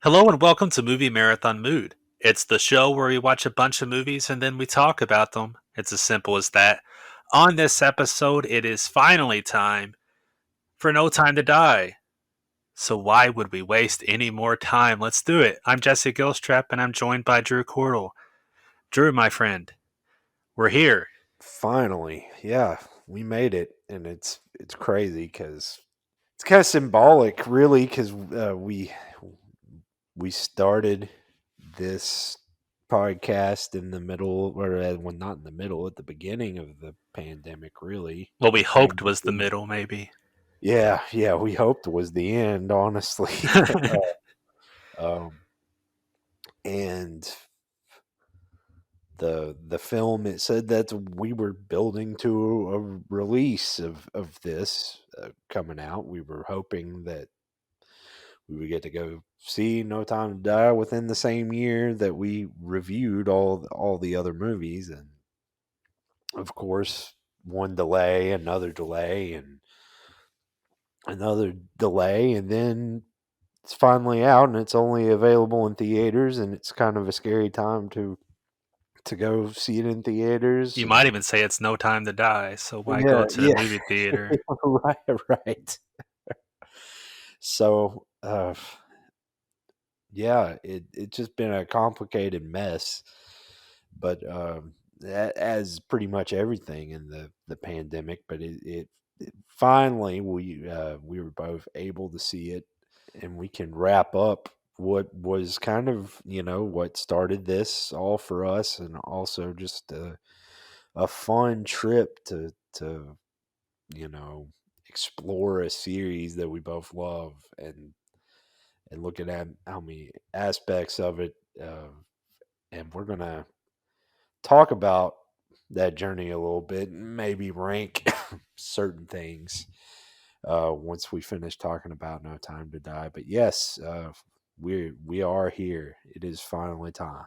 Hello and welcome to Movie Marathon Mood. It's the show where we watch a bunch of movies and then we talk about them. It's as simple as that. On this episode, it is finally time for No Time to Die. So why would we waste any more time? Let's do it. I'm Jesse Gilstrap and I'm joined by Drew Cordell. Drew, my friend, we're here. Finally, yeah, we made it, and it's crazy because it's kind of symbolic, really, because we started this podcast in the middle, or well, not in the middle, at the beginning of the pandemic, really. What we The hoped was the transition. middle, maybe. Yeah, we hoped was the end, honestly. um, and the film, it said that we were building to a release of this coming out. We were hoping that we would get to go see No Time to Die within the same year that we reviewed all the other movies, and of course, one delay, and another delay, and then it's finally out, and it's only available in theaters, and it's kind of a scary time to go see it in theaters. You might And even say it's No Time to Die, so why go yeah, to the yeah. movie theater? Right, right. So, yeah, it's just been a complicated mess, but as pretty much everything in the pandemic. But it finally we were both able to see it, and we can wrap up what was kind of what started this all for us, and also just a fun trip to you know, explore a series that we both love, and looking at how many aspects of it, and we're gonna talk about that journey a little bit, and maybe rank certain things once we finish talking about No Time to Die. But yes, we are here. It is finally time.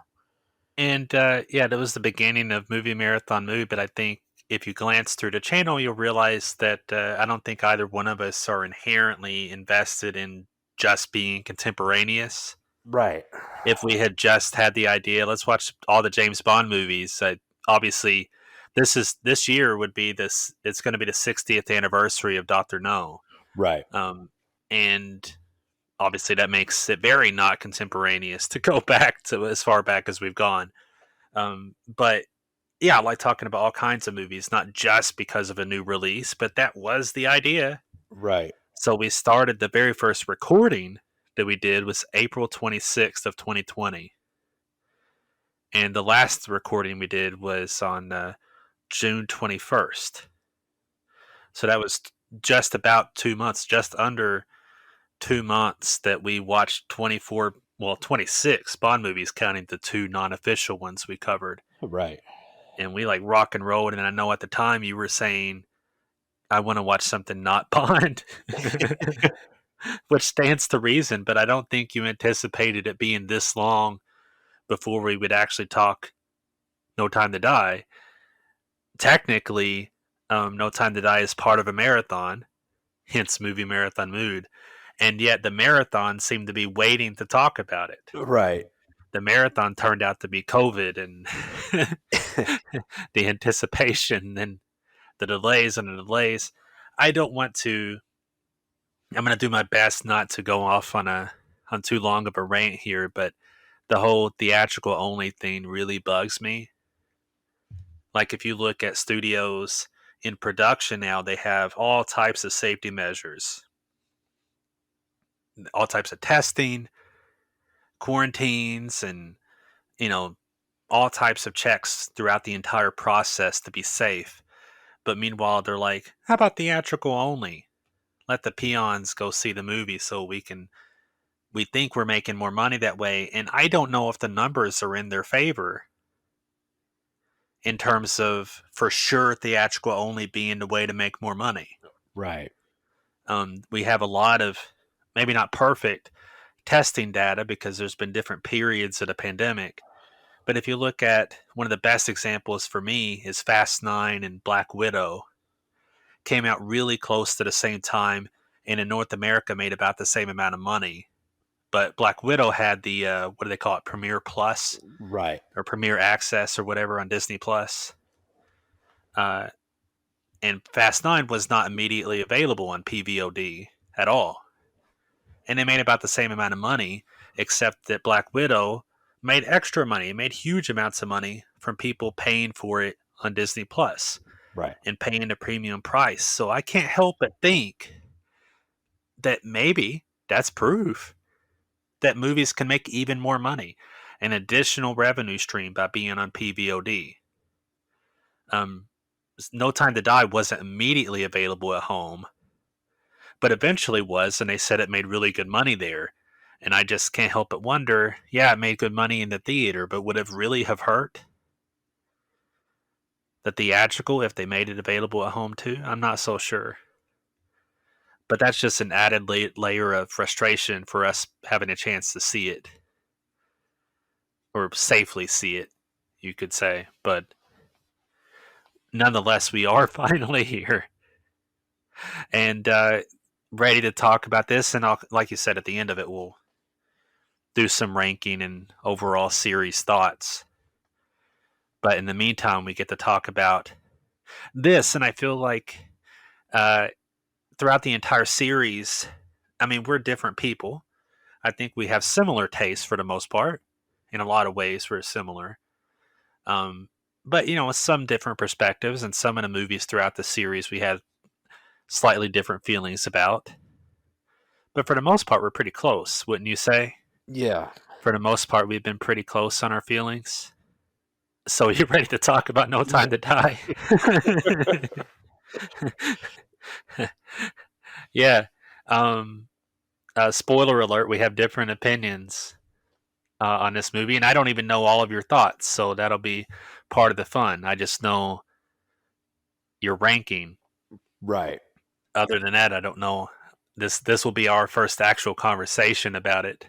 And yeah, that was the beginning of Movie Marathon Mood. But I think if you glance through the channel, you'll realize that I don't think either one of us are inherently invested in just being contemporaneous. Right. If we had just had the idea, let's watch all the James Bond movies. Obviously, this year would be this. It's going to be the 60th anniversary of Doctor No, Right. and obviously that makes it very not contemporaneous to go back to as far back as we've gone. But yeah, I like talking about all kinds of movies, not just because of a new release, but that was the idea. Right. So we started the very first recording that we did was April 26th of 2020. And the last recording we did was on June 21st. So that was just about 2 months, just under 2 months that we watched 24, well, 26 Bond movies, counting the two non official ones we covered. Right. And we like rock and rolled. And I know at the time you were saying, I want to watch something not Bond, which stands to reason, but I don't think you anticipated it being this long before we would actually talk No Time to Die. Technically, No Time to Die is part of a marathon, hence Movie Marathon Mood. And yet the marathon seemed to be waiting to talk about it. Right. The marathon turned out to be COVID and the anticipation and the delays and the delays. I don't want to. I'm going to do my best not to go off on too long of a rant here, but the whole theatrical only thing really bugs me. Like if you look at studios in production now, they have all types of safety measures, all types of testing, quarantines, and you know all types of checks throughout the entire process to be safe. But meanwhile, they're like, how about theatrical only? Let the peons go see the movie so we think we're making more money that way. And I don't know if the numbers are in their favor in terms of for sure theatrical only being the way to make more money. Right. We have a lot of maybe not perfect testing data because there's been different periods of the pandemic. But if you look at one of the best examples for me is Fast Nine and Black Widow, came out really close to the same time and in North America made about the same amount of money. but Black Widow had the what do they call it, Premiere Plus Right. or Premiere Access or whatever on Disney Plus. Uh, and Fast 9 was not immediately available on PVOD at all. And they made about the same amount of money, except that Black Widow made extra money. It made huge amounts of money from people paying for it on Disney Plus Right. and paying a premium price. So I can't help but think that maybe that's proof that movies can make even more money, an additional revenue stream by being on PVOD. Um, No Time to Die wasn't immediately available at home, but eventually was, and they said it made really good money there. And I just can't help but wonder, yeah, it made good money in the theater, but would it really have hurt the theatrical if they made it available at home too? I'm not so sure. But that's just an added layer of frustration for us having a chance to see it, or safely see it, you could say. But nonetheless, we are finally here and ready to talk about this. And like you said, at the end of it, we'll do some ranking and overall series thoughts. But in the meantime, we get to talk about this. And I feel like uh, throughout the entire series, I mean, we're different people. I think we have similar tastes for the most part. In a lot of ways, we're similar. Um, but, with some different perspectives, and some of the movies throughout the series we had slightly different feelings about. But for the most part, we're pretty close, wouldn't you say? Yeah. For the most part, we've been pretty close on our feelings. So you ready to talk about No Time to Die? Yeah. Um, Spoiler alert, we have different opinions on this movie, and I don't even know all of your thoughts, so that'll be part of the fun. I just know your ranking. Right. Other than that, I don't know. This will be our first actual conversation about it.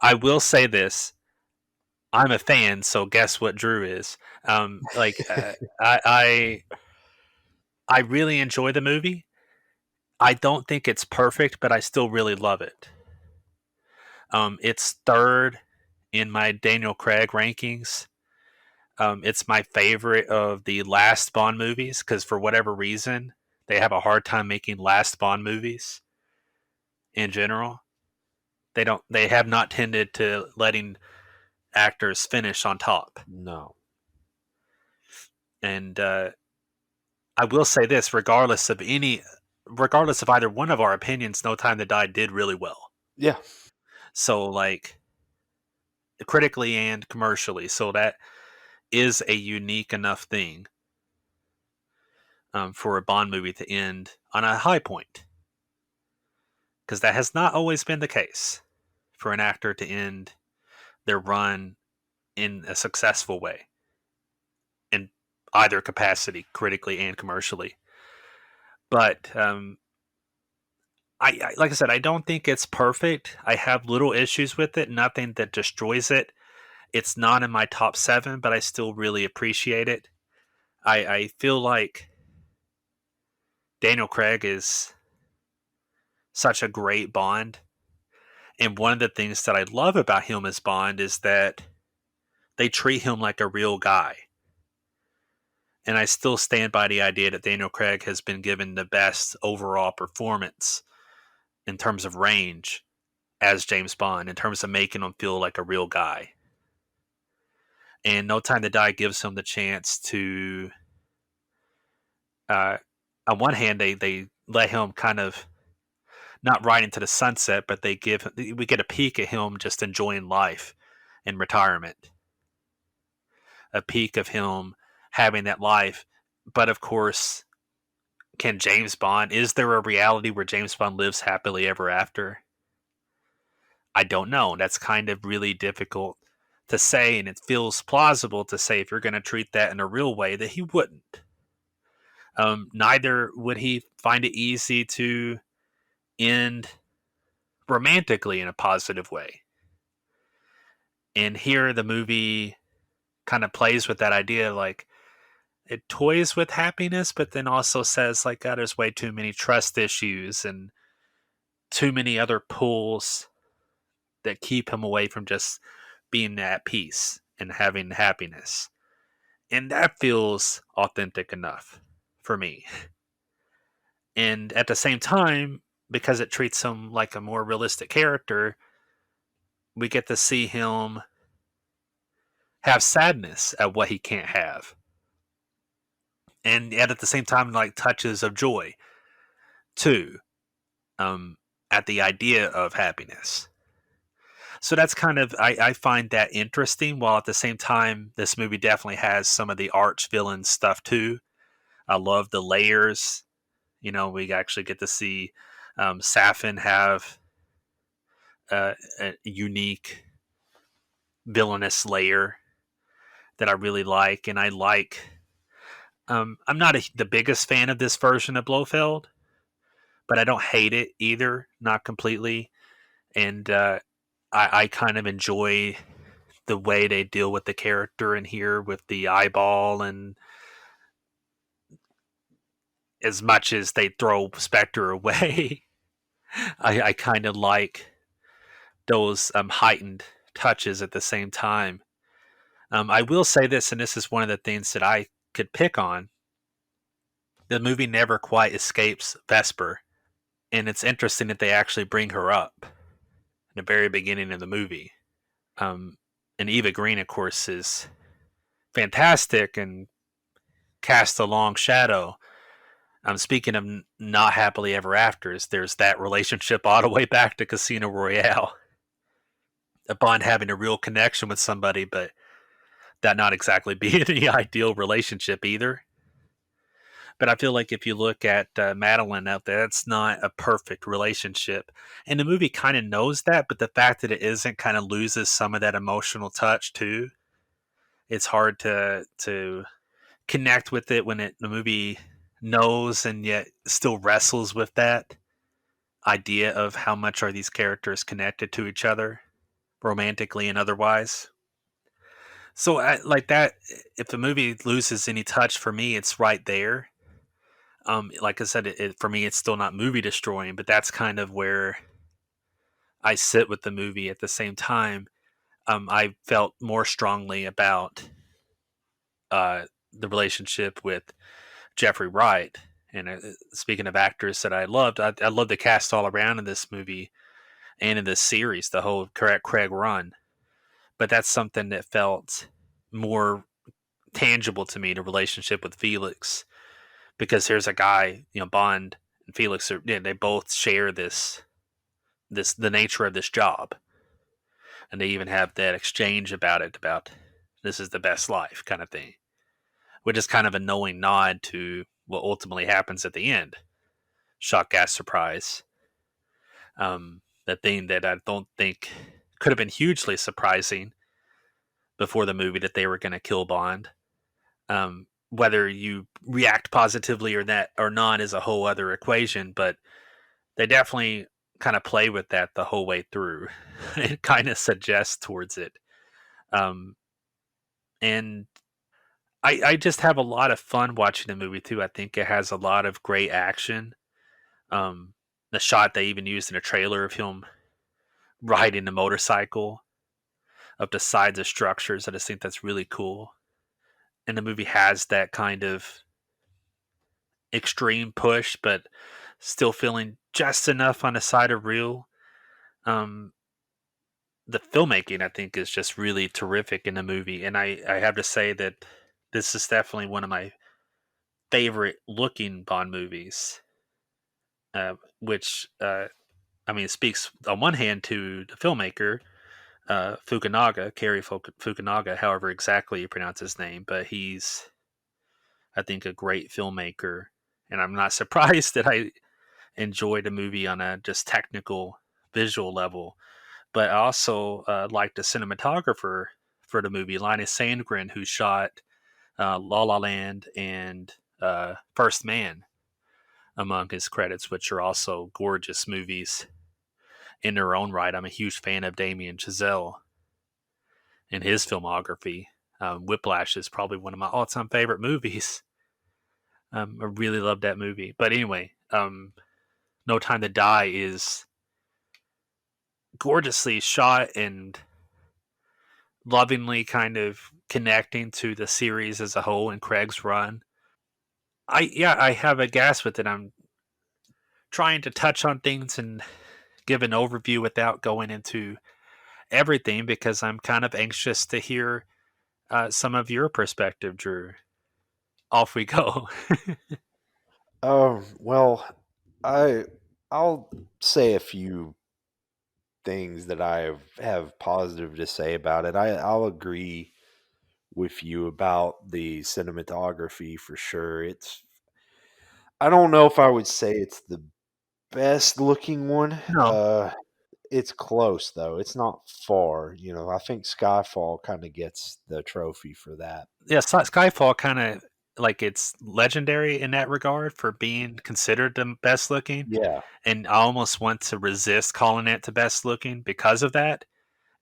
I will say this: I'm a fan, so guess what Drew is. I I really enjoy the movie. I don't think it's perfect, but I still really love it. It's third in my Daniel Craig rankings. It's my favorite of the last Bond movies because for whatever reason they have a hard time making last Bond movies in general. They have not tended to letting actors finish on top. No. And I will say this, regardless of either one of our opinions, No Time to Die did really well. Yeah. So like critically and commercially. So that is a unique enough thing for a Bond movie to end on a high point. Because that has not always been the case for an actor to end their run in a successful way in either capacity, critically and commercially. But like I said, I don't think it's perfect. I have little issues with it, nothing that destroys it. It's not in my top 7, but I still really appreciate it. I feel like Daniel Craig is such a great Bond. And one of the things that I love about him as Bond is that they treat him like a real guy. And I still stand by the idea that Daniel Craig has been given the best overall performance in terms of range as James Bond, in terms of making him feel like a real guy. And No Time to Die gives him the chance to, on one hand, they let him kind of not ride into the sunset, but we get a peek at him just enjoying life in retirement, a peek of him having that life. But of course, is there a reality where James Bond lives happily ever after? I don't know. That's kind of really difficult to say, and it feels plausible to say if you're going to treat that in a real way that he wouldn't. Neither would he find it easy to end romantically in a positive way. And here the movie kind of plays with that idea, like it toys with happiness, but then also says like, God, there's way too many trust issues and too many other pulls that keep him away from just being at peace and having happiness. And that feels authentic enough for me. And at the same time, because it treats him like a more realistic character, we get to see him have sadness at what he can't have. And yet at the same time, like touches of joy too, um, at the idea of happiness. So that's kind of, I find that interesting, while at the same time, this movie definitely has some of the arch villain stuff too. I love the layers. We actually get to see Safin have a unique villainous layer that I really like. And I like, I'm not the biggest fan of this version of Blofeld, but I don't hate it either, not completely. And I kind of enjoy the way they deal with the character in here with the eyeball, and as much as they throw Spectre away, I kind of like those heightened touches at the same time. I will say this, and this is one of the things that I could pick on. The movie never quite escapes Vesper, and it's interesting that they actually bring her up in the very beginning of the movie. Um, and Eva Green, of course, is fantastic and casts a long shadow. Speaking of not happily ever afters, there's that relationship all the way back to Casino Royale. Bond having a real connection with somebody, but that not exactly being the ideal relationship either. But I feel like if you look at Madeline out there, it's not a perfect relationship. And the movie kind of knows that, but the fact that it isn't kind of loses some of that emotional touch too. It's hard to connect with it when the movie knows and yet still wrestles with that idea of how much are these characters connected to each other, romantically and otherwise. So, like that, if the movie loses any touch for me, it's right there. Like I said, for me, it's still not movie destroying, but that's kind of where I sit with the movie. At the same time, I felt more strongly about the relationship with Jeffrey Wright. And speaking of actors that I loved, I love the cast all around in this movie and in this series, the whole Craig run. But that's something that felt more tangible to me, the relationship with Felix, because here's a guy, Bond and Felix are, they both share the nature of this job, and they even have that exchange about it, about this is the best life kind of thing, which is kind of a knowing nod to what ultimately happens at the end. Shock, gas, surprise. The thing that I don't think could have been hugely surprising before the movie, that they were going to kill Bond. Whether you react positively or not is a whole other equation, but they definitely kind of play with that the whole way through. It kind of suggests towards it. And I just have a lot of fun watching the movie too. I think it has a lot of great action. The shot they even used in a trailer of him riding the motorcycle up the sides of structures, I just think that's really cool. And the movie has that kind of extreme push, but still feeling just enough on the side of real. Um, the filmmaking, I think, is just really terrific in the movie, and I have to say that this is definitely one of my favorite looking Bond movies. Which I mean, speaks on one hand to the filmmaker, Fukunaga, Cary Fukunaga, however exactly you pronounce his name, but he's, I think, a great filmmaker, and I'm not surprised that I enjoyed a movie on a just technical visual level. But I also like the cinematographer for the movie, Linus Sandgren, who shot La La Land and First Man among his credits, which are also gorgeous movies in their own right. I'm a huge fan of Damien Chazelle and his filmography. Whiplash is probably one of my all-time favorite movies. I really love that movie. But anyway, No Time to Die is gorgeously shot and lovingly kind of connecting to the series as a whole and Craig's run. I have a gas with it. I'm trying to touch on things and give an overview without going into everything because I'm kind of anxious to hear some of your perspective, Drew. Off we go. Well, I I'll say a few things that have positive to say about it. I'll agree with you about the cinematography for sure. I don't know if I would say it's the best looking one. No, It's close though. It's not far. I think Skyfall kind of gets the trophy for that. yeah, Skyfall kind of like it's legendary in that regard for being considered the best looking, Yeah. and I almost want to resist calling it the best looking because of that.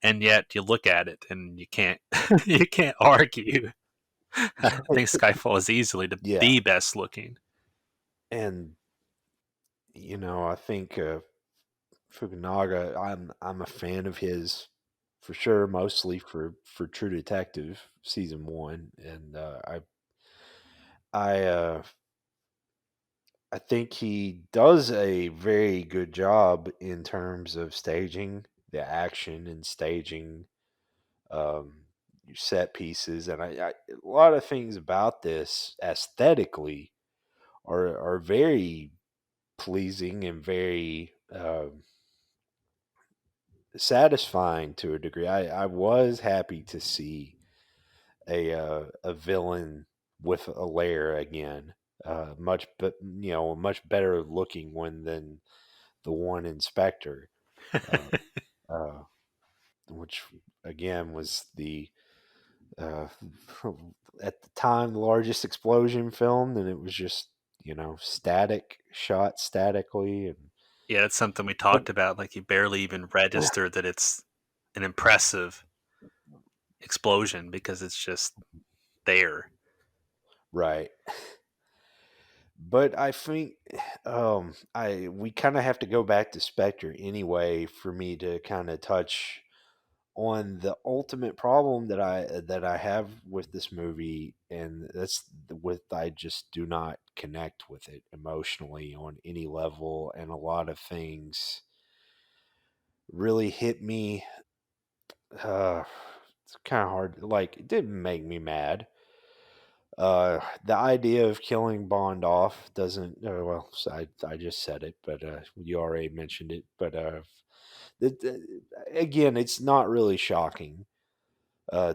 And yet you look at it and you can't you can't argue. I think Skyfall is easily Yeah. the best looking. And I think Fukunaga, I'm a fan of his for sure, mostly for True Detective season 1, and I I think he does a very good job in terms of staging the action and staging your set pieces, and a lot of things about this aesthetically are very pleasing and very satisfying to a degree. I was happy to see a villain with a lair again. Much, but a much better looking one than the one Inspector, uh, uh, which again was the uh, at the time the largest explosion filmed, and it was just static, shot statically, and Yeah, that's something we but talked about. Like you barely even register that it's an impressive explosion because it's just there. right. But I think I we kind of have to go back to Spectre anyway for me to kind of touch on the ultimate problem that I have with this movie, and that's with I just do not connect with it emotionally on any level, and a lot of things really hit me. Uh, it's kind of hard. Like it didn't make me mad. The idea of killing Bond off doesn't. I just said it, but you already mentioned it. But again, it's not really shocking. Uh,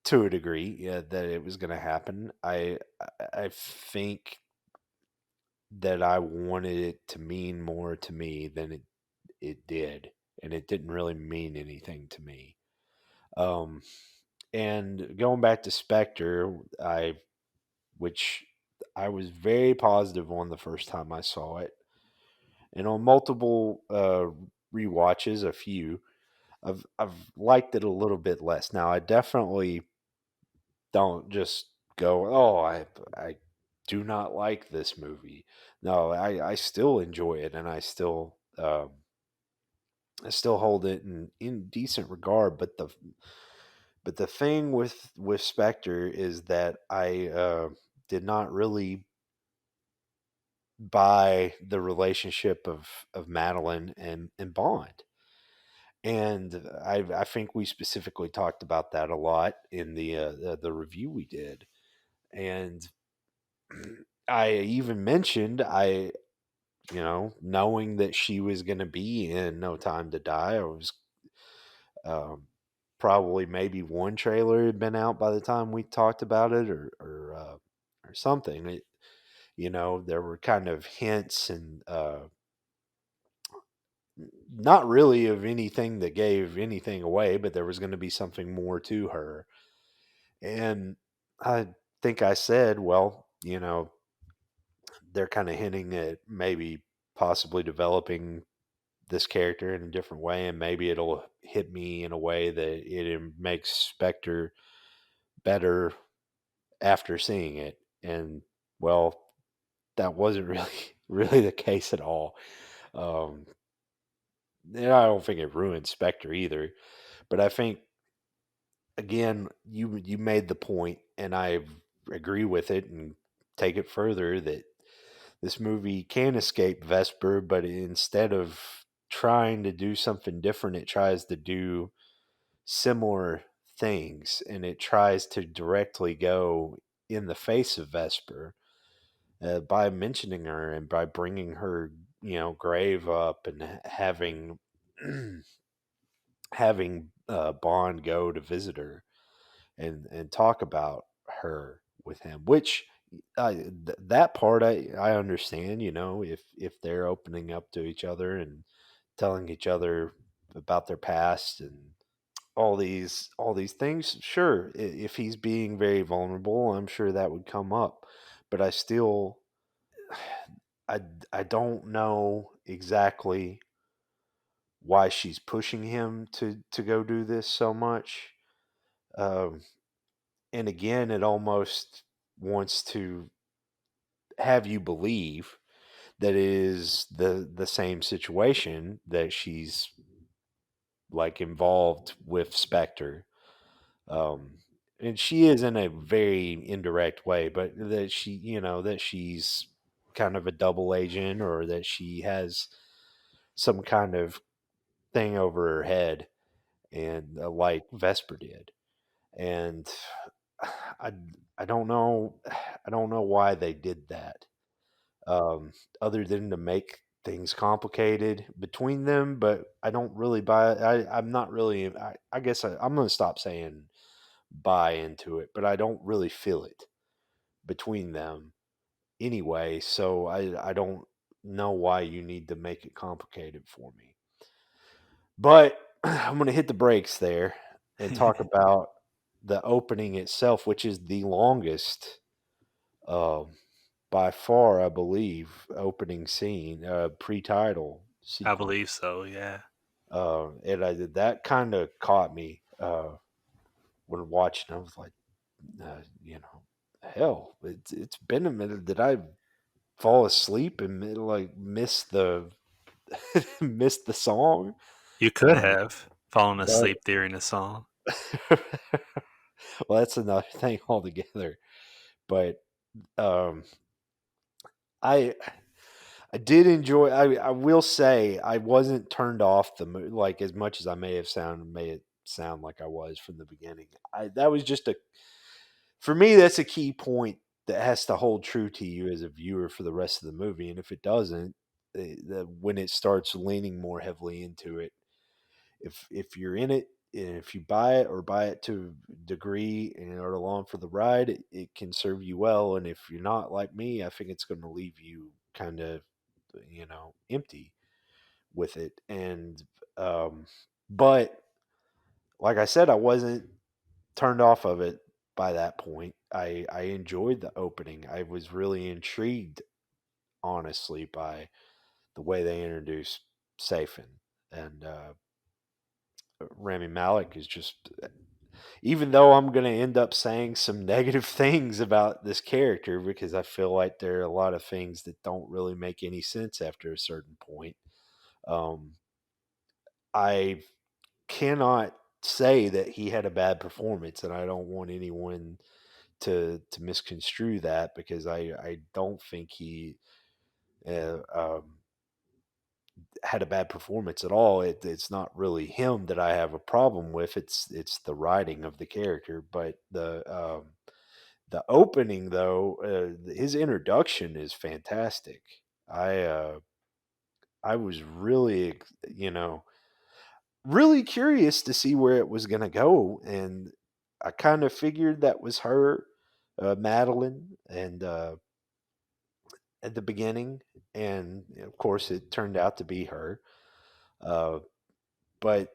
to a degree, yeah, that it was going to happen. I think that I wanted it to mean more to me than it did, and it didn't really mean anything to me. Um, and going back to Spectre, which I was very positive on the first time I saw it, and on multiple rewatches, a few, I've liked it a little bit less. Now, I definitely don't just go, "Oh, I do not like this movie." No, I still enjoy it, and I still hold it in decent regard. But the thing with Spectre is that I did not really buy the relationship of Madeline and Bond. And I think we specifically talked about that a lot in the review we did. And I even mentioned knowing that she was going to be in No Time to Die. I was um, probably maybe one trailer had been out by the time we talked about it, or something. There were kind of hints and not really of anything that gave anything away, but there was going to be something more to her. And I think I said, well, they're kind of hinting at maybe possibly developing this character in a different way, and maybe it'll hit me in a way that it makes Spectre better after seeing it. And well, that wasn't really really the case at all. Um, and I don't think it ruined Spectre either. But I think again, you made the point, and I agree with it, and take it further that this movie can escape Vesper, but instead of trying to do something different, it tries to do similar things, and it tries to directly go in the face of Vesper by mentioning her and by bringing her, grave up and having having Bond go to visit her and talk about her with him, which that part I understand. If they're opening up to each other and telling each other about their past and all these things, sure. If he's being very vulnerable, I'm sure that would come up. But I still, I I don't know exactly why she's pushing him to go do this so much. Um, and again, it almost wants to have you believe that it is the same situation, that she's like involved with Spectre. Um, and she is in a very indirect way, but that that she's kind of a double agent, or that she has some kind of thing over her head, and like Vesper did. And I I don't know I don't know why they did that, other than to make things complicated between them. But I don't really buy it. I'm not really. I guess I'm going to stop saying buy into it, but I don't really feel it between them anyway. So I don't know why you need to make it complicated for me. But I'm going to hit the brakes there and talk about the opening itself, which is the longest, um, by far, I believe, opening scene, pre-title I sequence. believe so. Yeah, And that kind of caught me when watching. I was like, hell, it's been a minute. Did I fall asleep and like miss the miss the song? you could have fallen But asleep during a song. well, that's another thing altogether. But um, I I did enjoy. I will say I wasn't turned off like as much as I may it sound like I was from the beginning. That was just a for me. That's a key point that has to hold true to you as a viewer for the rest of the movie. And if it doesn't, when it starts leaning more heavily into it, if you're in it, and if you buy it or buy it to a degree and are along for the ride, it can serve you well. And if you're not like me, I think it's going to leave you kind of, empty with it. And um, but like I said, I wasn't turned off of it by that point. I enjoyed the opening. I was really intrigued, honestly, by the way they introduced Safin. And Rami Malek is just, even though I'm going to end up saying some negative things about this character, because I feel like there are a lot of things that don't really make any sense after a certain point. Um, I cannot say that he had a bad performance, and I don't want anyone to misconstrue that, because I don't think he uh, had a bad performance at all. It's not really him that I have a problem with. It's the writing of the character. But the opening, though, his introduction is fantastic. I uh, I was really, really curious to see where it was going to go, and I kind of figured that was her, Madeline, and at the beginning, and of course it turned out to be her. Uh, but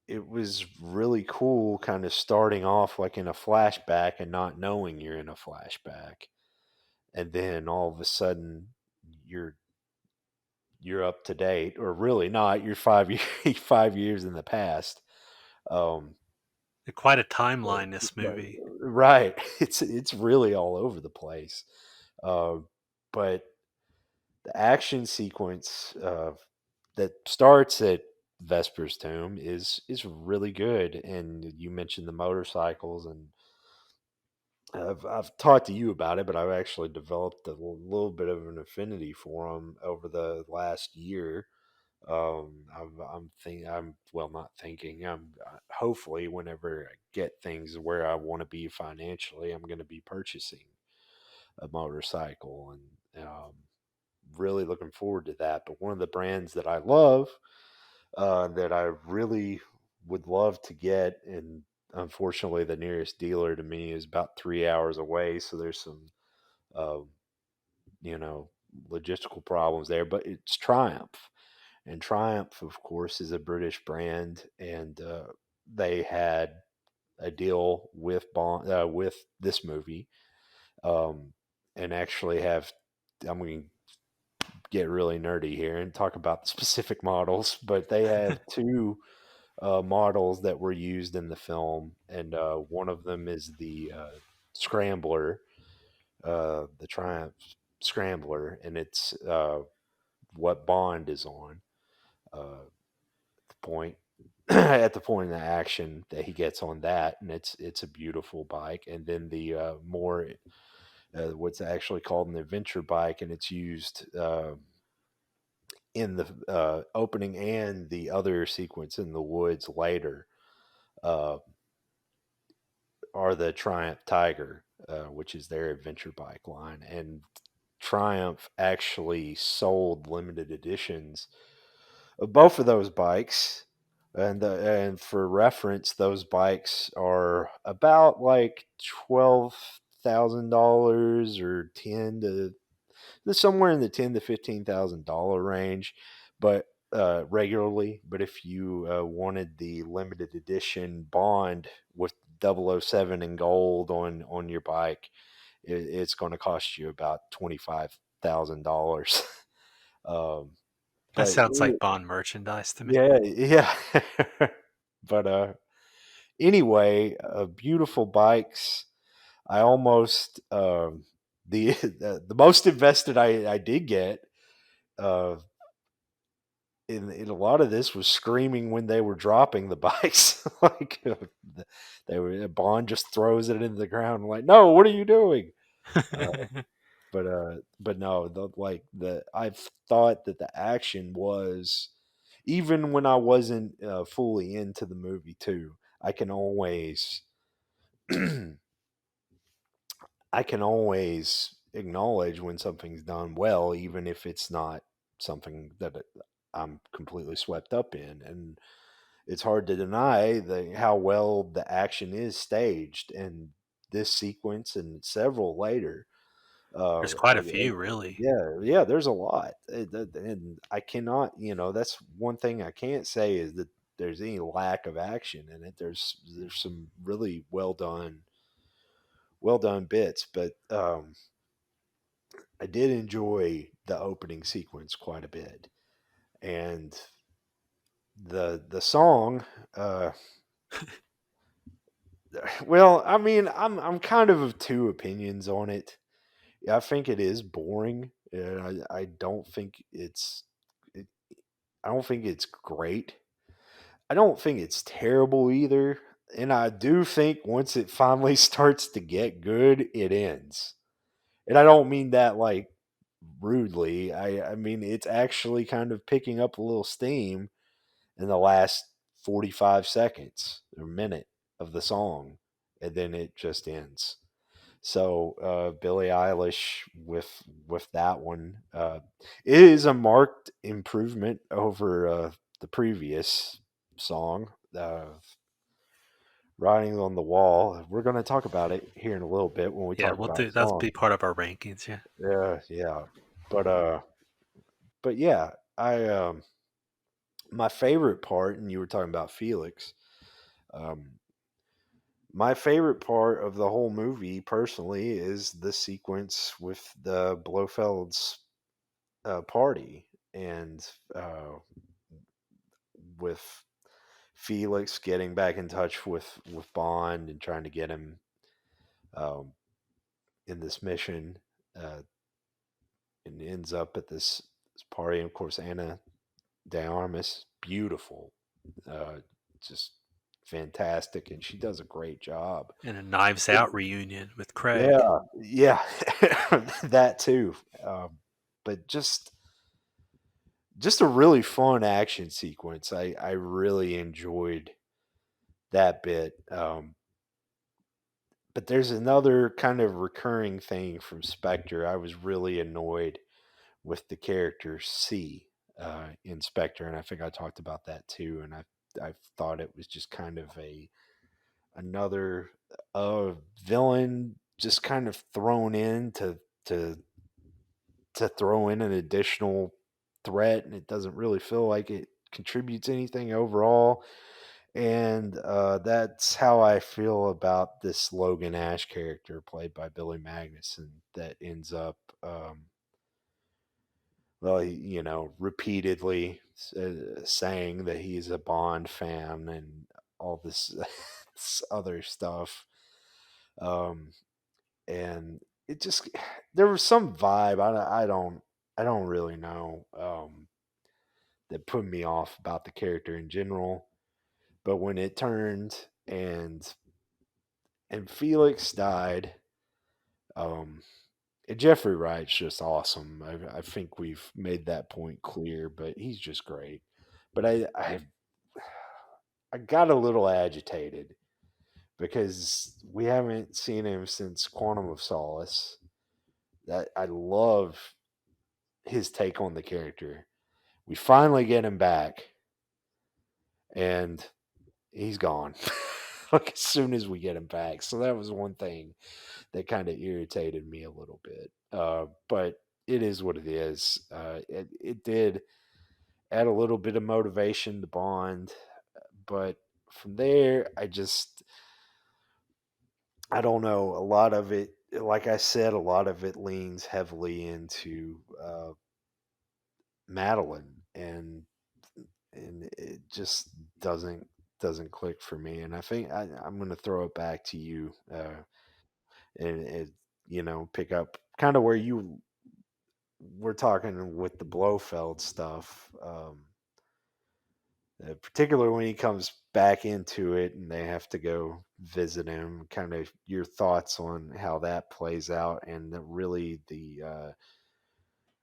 it was really cool, kind of starting off like in a flashback and not knowing you're in a flashback, and then all of a sudden you're you're up to date, or really not. You're 5 years 5 years in the past. Um, Quite a timeline, this but movie. right, it's really all over the place. Uh, but the action sequence. that starts at Vesper's tomb is really good. And you mentioned the motorcycles, and I've talked to you about it, but I've actually developed a little bit of an affinity for them over the last year. I'm well, not thinking. I'm hopefully whenever I get things where I want to be financially, I'm going to be purchasing a motorcycle, and really looking forward to that. But one of the brands that I love, that I really would love to get, and unfortunately, the nearest dealer to me is about 3 hours away. So there's some, uh, you know, logistical problems there. But it's Triumph, and Triumph, of course, is a British brand, and they had a deal with Bond, with this movie, um, and actually have. I'm going to get really nerdy here and talk about the specific models, but they have two models that were used in the film, and one of them is the Scrambler, the Triumph Scrambler, and it's what Bond is on. The point at the point in the action that he gets on that, and it's a beautiful bike. And then the more what's actually called an adventure bike, and it's used in the opening and the other sequence in the woods later, uh, are the Triumph Tiger, which is their adventure bike line. And Triumph actually sold limited editions of both of those bikes. And for reference, those bikes are about like $12,000 or somewhere in the $10,000 to $15,000 range, but regularly. But if you wanted the limited edition Bond with 007 in gold on your bike, it's going to cost you about $25,000. um, That but sounds like Bond merchandise to me. yeah, yeah. But anyway, beautiful bikes. I almost the most invested I did get uh, in a lot of this was screaming when they were dropping the bikes. Like they were, Bond just throws it into the ground, like, no, what are you doing? Uh, but no, I thought that the action was, even when I wasn't fully into the movie too. I can always I can always acknowledge when something's done well, even if it's not something that I'm completely swept up in. And it's hard to deny how well the action is staged. And this sequence and several later, There's quite a I few, really. yeah, yeah, there's a lot. And I cannot, that's one thing I can't say is that there's any lack of action in it. There's some really well done bits, but I did enjoy the opening sequence quite a bit, and the song. Well, I mean, I'm kind of two opinions on it. I think it is boring. And I don't think it, I don't think it's great. I don't think it's terrible either. And I do think once it finally starts to get good, it ends. And I don't mean that like rudely. I mean it's actually kind of picking up a little steam in the last 45 seconds or minute of the song, and then it just ends. So Billie Eilish with that one, it is a marked improvement over the previous song, "Writing on the Wall." We're going to talk about it here in a little bit when we Yeah, talk we'll about do. That'll song. be part of our rankings. Yeah. Yeah, yeah, but yeah, I my favorite part, and you were talking about Felix. Um, my favorite part of the whole movie, personally, is the sequence with the Blofelds party, and with Felix getting back in touch with Bond and trying to get him um, in this mission, and ends up at this party. And of course, Anna de Armas, beautiful, uh, just fantastic, and she does a great job. And a Knives Out reunion with Craig. Yeah, yeah, that too. But just a really fun action sequence. I really enjoyed that bit. But there's another kind of recurring thing from Spectre. I was really annoyed with the character C in Spectre, and I think I talked about that too. And I thought it was just kind of a another villain just kind of thrown in to throw in an additional threat, and it doesn't really feel like it contributes anything overall. And that's how I feel about this Logan Ash character played by Billy Magnuson that ends up, well, repeatedly saying that he's a Bond fan and all this, this other stuff. Um, and it just, there was some vibe. I don't really know, that put me off about the character in general. But when it turned and Felix died, um, and Jeffrey Wright's just awesome. I think we've made that point clear, but he's just great. But I got a little agitated because we haven't seen him since Quantum of Solace. That I love his take on the character. We finally get him back, and he's gone. Like as soon as we get him back. So that was one thing that kind of irritated me a little bit. But it is what it is. It did add a little bit of motivation to Bond, but from there, I don't know. A lot of it, like I said, a lot of it leans heavily into Madeline, and it just doesn't click for me. And I think I'm going to throw it back to you, and pick up kind of where you were talking with the Blofeld stuff. Particularly when he comes back into it and they have to go visit him, kind of your thoughts on how that plays out, and really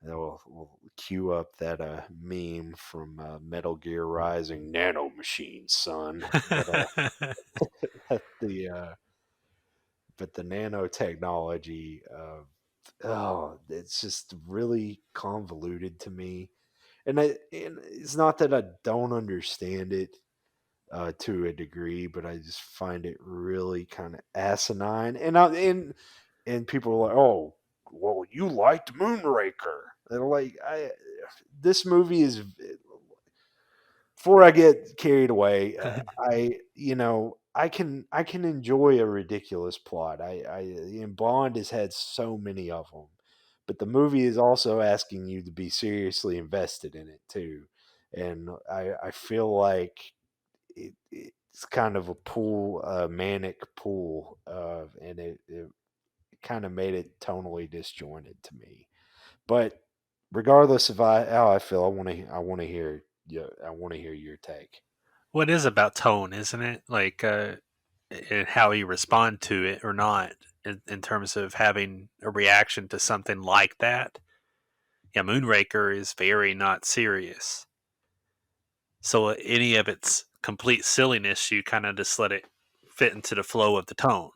we'll cue up that meme from Metal Gear Rising, nano machines, son. But the but the nanotechnology, it's just really convoluted to me, and it's not that I don't understand it to a degree, but I just find it really kind of asinine. And people are like, "Oh, well, you liked Moonraker." They're like, "I this movie is." Before I get carried away, I can enjoy a ridiculous plot. And Bond has had so many of them, but the movie is also asking you to be seriously invested in it too. And I feel like it's kind of a pool, a manic pool, and it kind of made it tonally disjointed to me. But regardless of how I feel, I want to hear yeah, I want to hear your take. What is about tone, isn't it? Like, and how you respond to it or not, in terms of having a reaction to something like that. Yeah, Moonraker is very not serious. So any of its complete silliness, you kind of just let it fit into the flow of the tone.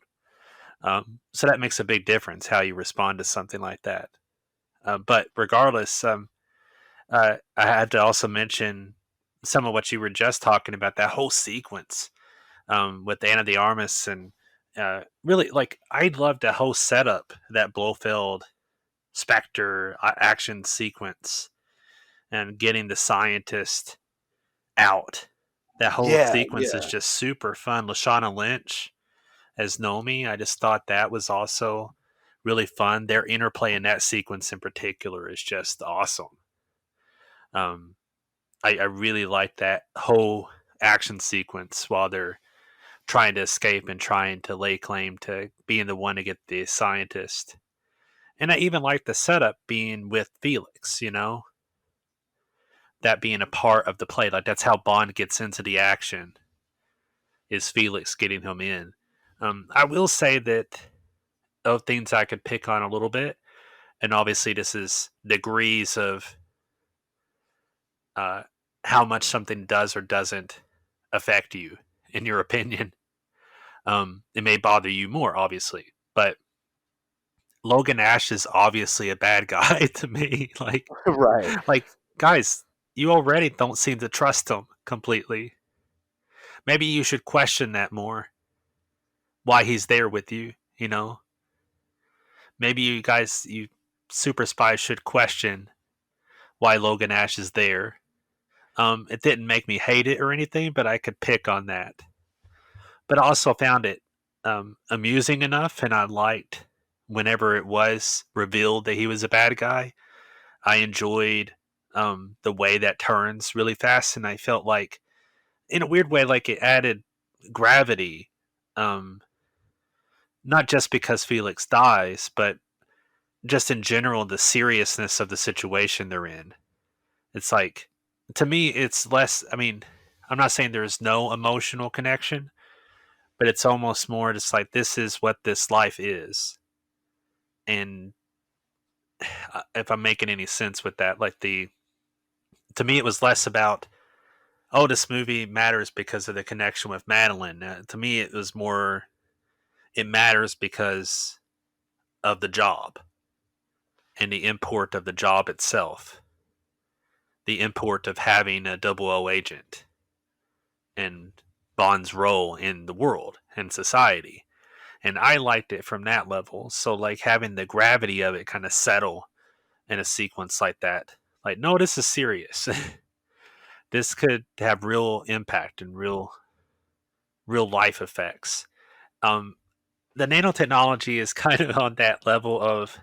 So that makes a big difference how you respond to something like that. But regardless, I had to also mention some of what you were just talking about. That whole sequence with Anna de Armas, and really, like, I love the whole setup, that Blofeld Spectre action sequence, and getting the scientist out. That whole Yeah, sequence is yeah, just super fun. Lashana Lynch as Nomi, I just thought that was also really fun. Their interplay in that sequence in particular is just awesome. Um, I really like that whole action sequence while they're trying to escape and trying to lay claim to being the one to get the scientist. And I even like the setup being with Felix, that being a part of the play. Like that's how Bond gets into the action, is Felix getting him in. I will say that of things I could pick on a little bit, and obviously this is degrees of uh, how much something does or doesn't affect you, in your opinion. It may bother you more, obviously, but Logan Ash is obviously a bad guy to me. Right. Like guys, you already don't seem to trust him completely. Maybe you should question that more. Why he's there with you, you know? Maybe you guys, you super spies, should question why Logan Ash is there. It didn't make me hate it or anything, but I could pick on that. But I also found it amusing enough, and I liked whenever it was revealed that he was a bad guy. I enjoyed the way that turns really fast, and I felt like, in a weird way, like it added gravity. Um, Not just because Felix dies, but just in general, the seriousness of the situation they're in. It's like, to me, it's less. I mean, I'm not saying there's no emotional connection, but it's almost more just like this is what this life is. And if I'm making any sense with that, like to me, it was less about, oh, this movie matters because of the connection with Madeline. To me, it was more, it matters because of the job and the import of the job itself, the import of having a double O agent and Bond's role in the world and society. And I liked it from that level. So, like, having the gravity of it kind of settle in a sequence like that. Like, no, this is serious. This could have real impact and real life effects. Um, the nanotechnology is kind of on that level of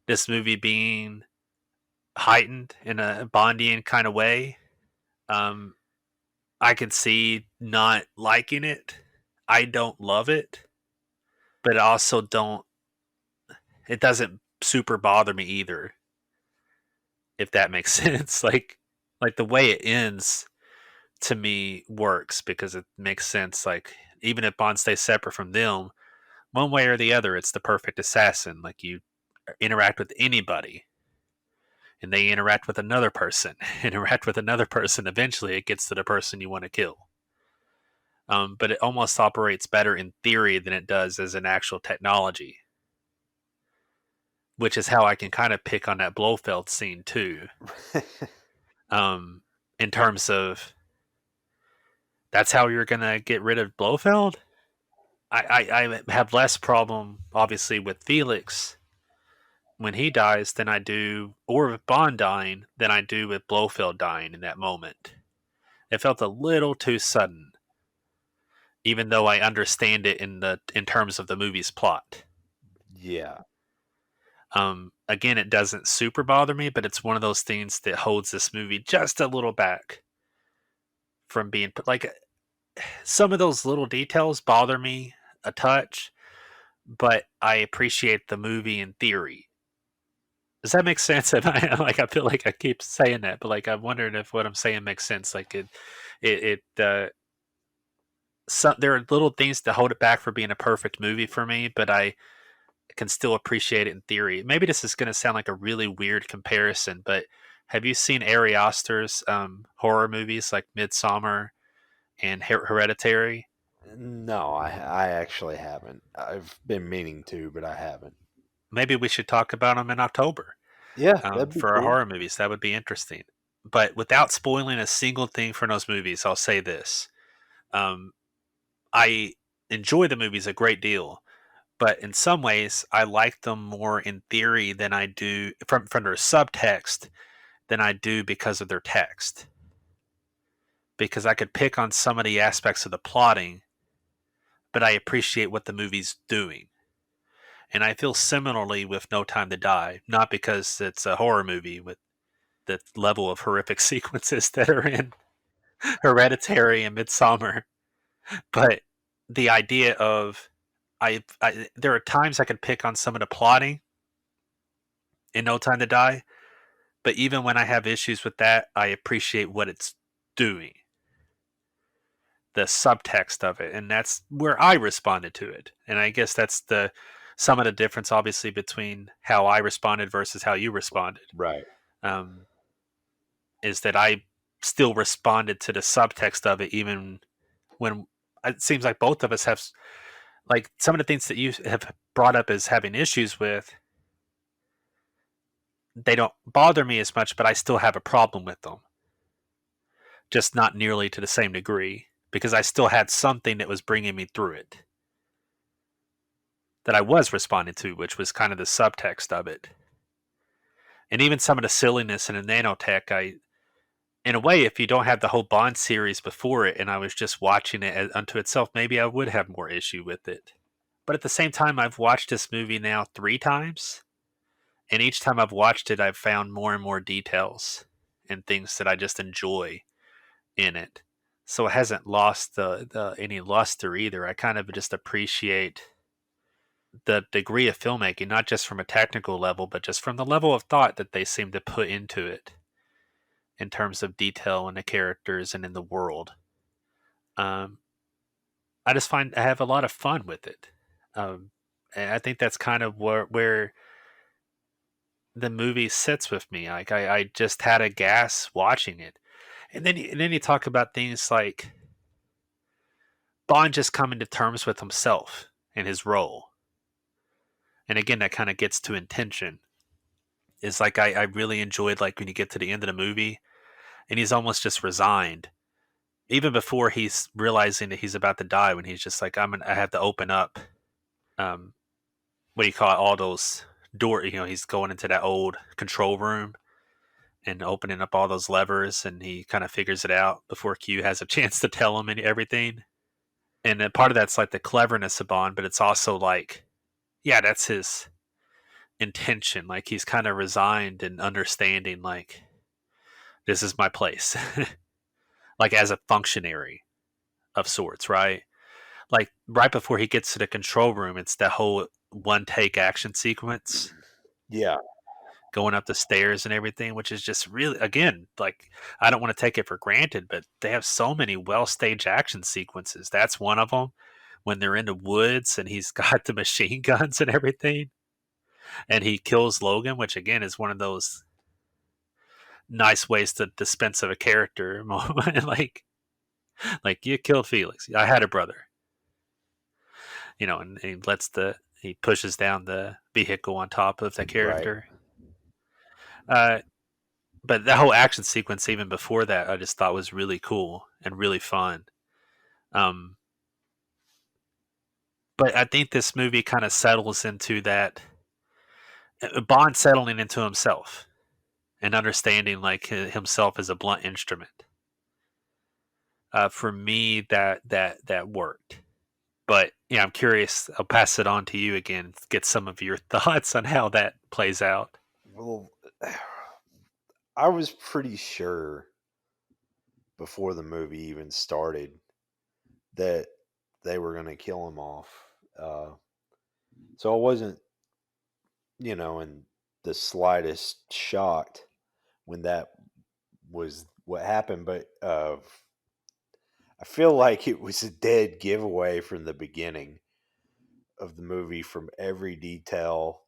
this movie being heightened in a Bondian kind of way. Um, I could see not liking it. I don't love it, but I also don't. It doesn't super bother me either, if that makes sense. Like the way it ends to me works because it makes sense. Like even if Bond stays separate from them, one way or the other, it's the perfect assassin. Like you interact with anybody, and they interact with another person, interact with another person. Eventually, it gets to the person you want to kill. But it almost operates better in theory than it does as an actual technology, which is how I can kind of pick on that Blofeld scene too. Um, in terms of that's how you're gonna get rid of Blofeld. I have less problem obviously with Felix when he dies than I do, or with Bond dying, than I do with Blofeld dying in that moment. It felt a little too sudden, even though I understand it in terms of the movie's plot. Yeah. Again, it doesn't super bother me, but it's one of those things that holds this movie just a little back from being like, some of those little details bother me a touch, but I appreciate the movie in theory. Does that make sense? And I feel like I keep saying that, but like I'm wondering if what I'm saying makes sense. Like there are little things to hold it back for being a perfect movie for me, but I can still appreciate it in theory. Maybe this is going to sound like a really weird comparison, but have you seen Ari Aster's horror movies like Midsommar and Hereditary? No, I actually haven't. I've been meaning to, but I haven't. Maybe we should talk about them in October Yeah, that'd be for our cool. horror movies. That would be interesting. But without spoiling a single thing from those movies, I'll say this. Um, I enjoy the movies a great deal, but in some ways, I like them more in theory than I do from their subtext than I do because of their text. Because I could pick on some of the aspects of the plotting, but I appreciate what the movie's doing. And I feel similarly with No Time to Die, not because it's a horror movie with the level of horrific sequences that are in Hereditary and Midsommar, but the idea of there are times I could pick on some of the plotting in No Time to Die, But even when I have issues with that, I appreciate what it's doing, the subtext of it, and that's where I responded to it. And I guess that's the some of the difference, obviously, between how I responded versus how you responded. Right. Um, is that I still responded to the subtext of it, even when it seems like both of us have, like, some of the things that you have brought up as having issues with, they don't bother me as much, but I still have a problem with them, just not nearly to the same degree, because I still had something that was bringing me through it that I was responding to, which was kind of the subtext of it. And even some of the silliness in the nanotech, in a way, if you don't have the whole Bond series before it and I was just watching it unto itself, maybe I would have more issue with it. But at the same time, I've watched this movie now 3 times, and each time I've watched it, I've found more and more details and things that I just enjoy in it. So it hasn't lost the any luster either. I kind of just appreciate the degree of filmmaking, not just from a technical level, but just from the level of thought that they seem to put into it in terms of detail in the characters and in the world. Um, I just find I have a lot of fun with it. And I think that's kind of where the movie sits with me. Like I just had a gas watching it, and then you talk about things like Bond just coming to terms with himself and his role, and again that kind of gets to intention. Is like I really enjoyed like when you get to the end of the movie and he's almost just resigned, even before he's realizing that he's about to die. When he's just like I have to open up, um, what do you call it? All those door. He's going into that old control room and opening up all those levers, and he kind of figures it out before Q has a chance to tell him everything. And then part of that's like the cleverness of Bond, but it's also like, yeah, that's his intention. Like he's kind of resigned and understanding, like, this is my place, like as a functionary of sorts, right? Like right before he gets to the control room, it's that whole one take action sequence Yeah. going up the stairs and everything, which is just really, again, like, I don't want to take it for granted, but they have so many well staged action sequences. That's one of them when they're in the woods and he's got the machine guns and everything, and he kills Logan, which again is one of those nice ways to dispense of a character moment. like you killed Felix. I had a brother, and he pushes down the vehicle on top of the Right. character. Uh, but the whole action sequence, even before that, I just thought was really cool and really fun. Um, but I think this movie kind of settles into that Bond settling into himself and understanding like himself as a blunt instrument. For me, that worked. But yeah, I'm curious. I'll pass it on to you again. Get some of your thoughts on how that plays out. Well, I was pretty sure before the movie even started that they were going to kill him off. Uh, so I wasn't, in the slightest shocked when that was what happened. But I feel like it was a dead giveaway from the beginning of the movie, from every detail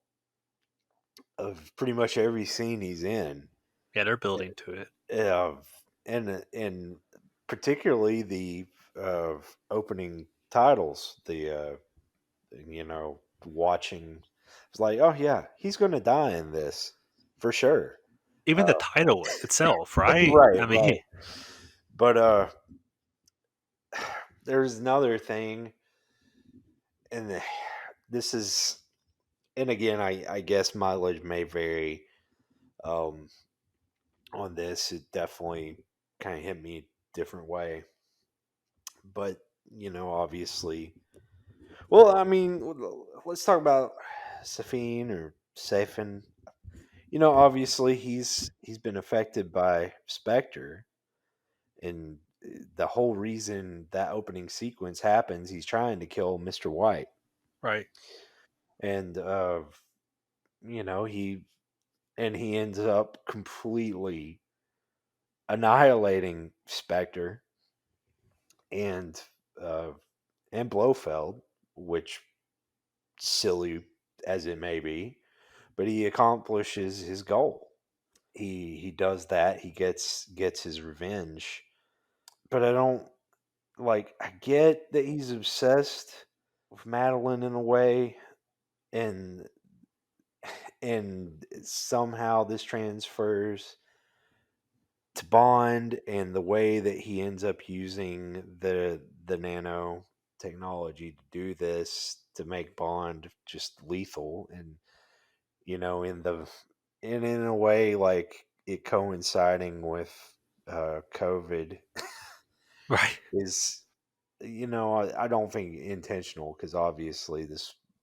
of pretty much every scene he's in. Yeah, they're building to it. Uh, and particularly the uh, opening titles, watching, it's like, oh yeah, he's going to die in this for sure. Even the title itself, right? Right, I mean, right. But there's another thing, and this is, and again, I guess mileage may vary um, on this. It definitely kind of hit me a different way, but obviously, well, I mean, let's talk about Safin or Safin. Obviously, he's been affected by Spectre, and the whole reason that opening sequence happens, he's trying to kill Mr. White, right. and he and he ends up completely annihilating Spectre and uh, and Blofeld, which silly as it may be, but he accomplishes his goal. He does that. He gets his revenge. But I don't like. I get that he's obsessed with Madeline in a way, and somehow this transfers to Bond and the way that he ends up using the nano technology to do this to make Bond just lethal and in a way like it coinciding with COVID Right. is I don't think intentional because obviously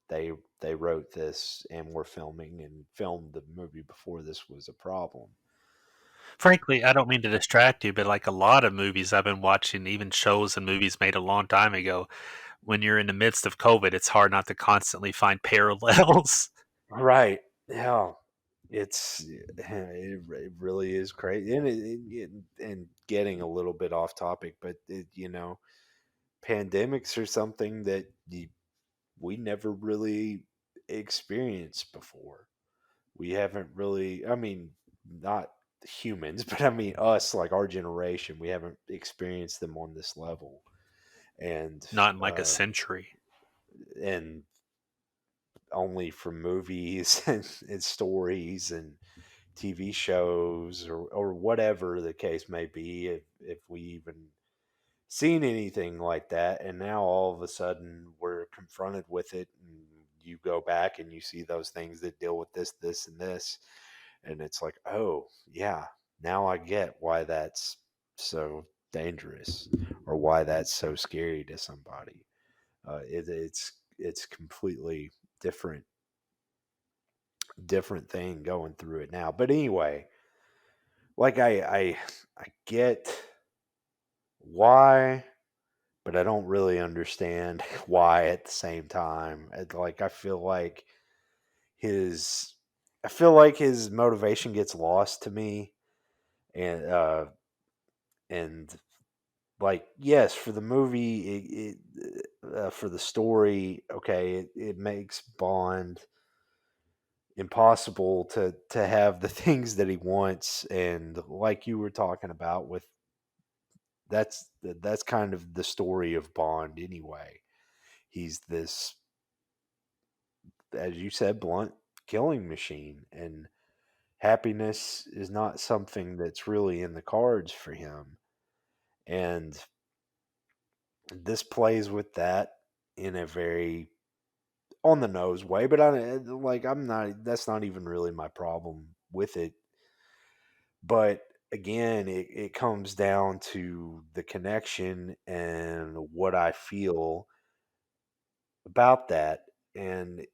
they they wrote this and were filming and filmed the movie before this was a problem. Frankly, I don't mean to distract you, but like a lot of movies I've been watching, even shows and movies made a long time ago, when you're in the midst of COVID, it's hard not to constantly find parallels. Right. Yeah. It really is crazy, and and getting a little bit off topic, but pandemics are something that we never really experienced before. We haven't really. I mean, not humans, but I mean us, like our generation. We haven't experienced them on this level, and Not in like a uh, century. and only from movies and stories and TV shows or whatever the case may be, if we even seen anything like that. And now all of a sudden we're confronted with it, and you go back and you see those things that deal with this, and this, and it's like, oh yeah, now I get why that's so dangerous or why that's so scary to somebody. It's completely different thing going through it now. But anyway, like I get why, but I don't really understand why at the same time. Like his I feel like his motivation gets lost to me, and and like yes, for the movie, for the story, okay, it makes Bond impossible to have the things that he wants, and like you were talking about with that's kind of the story of Bond anyway. He's this, as you said, blunt killing machine, and happiness is not something that's really in the cards for him. And this plays with that in a very on the nose way, but I'm not, that's not even really my problem with it. But again, it comes down to the connection and what I feel about that. And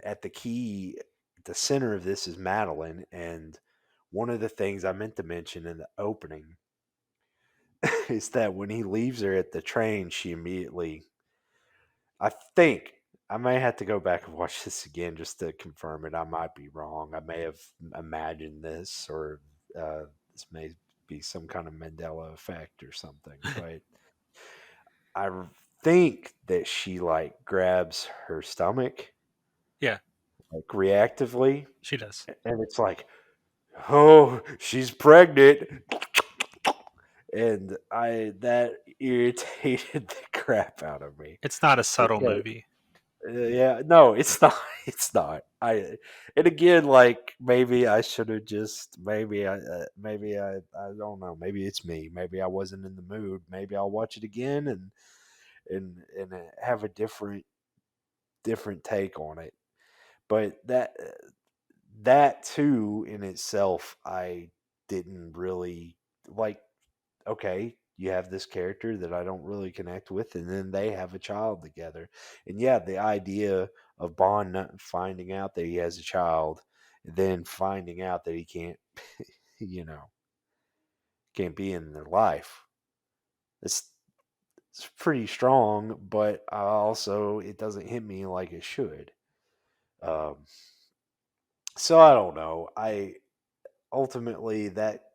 at the key, the center of this is Madeline. And one of the things I meant to mention in the opening is that when he leaves her at the train, she immediately, I think, I may have to go back and watch this again just to confirm it. I might be wrong. I may have imagined this, or this may be some kind of Mandela effect or something. But think that she like grabs her stomach Yeah, like reactively, she does. and it's like, oh, she's pregnant, and I that irritated the crap out of me It's not a subtle because movie. yeah, no, it's not. It's not. And again, like maybe I should have just maybe I don't know. Maybe it's me. Maybe I wasn't in the mood. Maybe I'll watch it again and have a different take on it. But that too in itself, I didn't really like. Okay, you have this character that I don't really connect with, and then they have a child together. And yeah, the idea of Bond not finding out that he has a child, and then finding out that he can't, you know, can't be in their life. It's it's pretty strong, but also it doesn't hit me like it should. Um, So I don't know. I ultimately that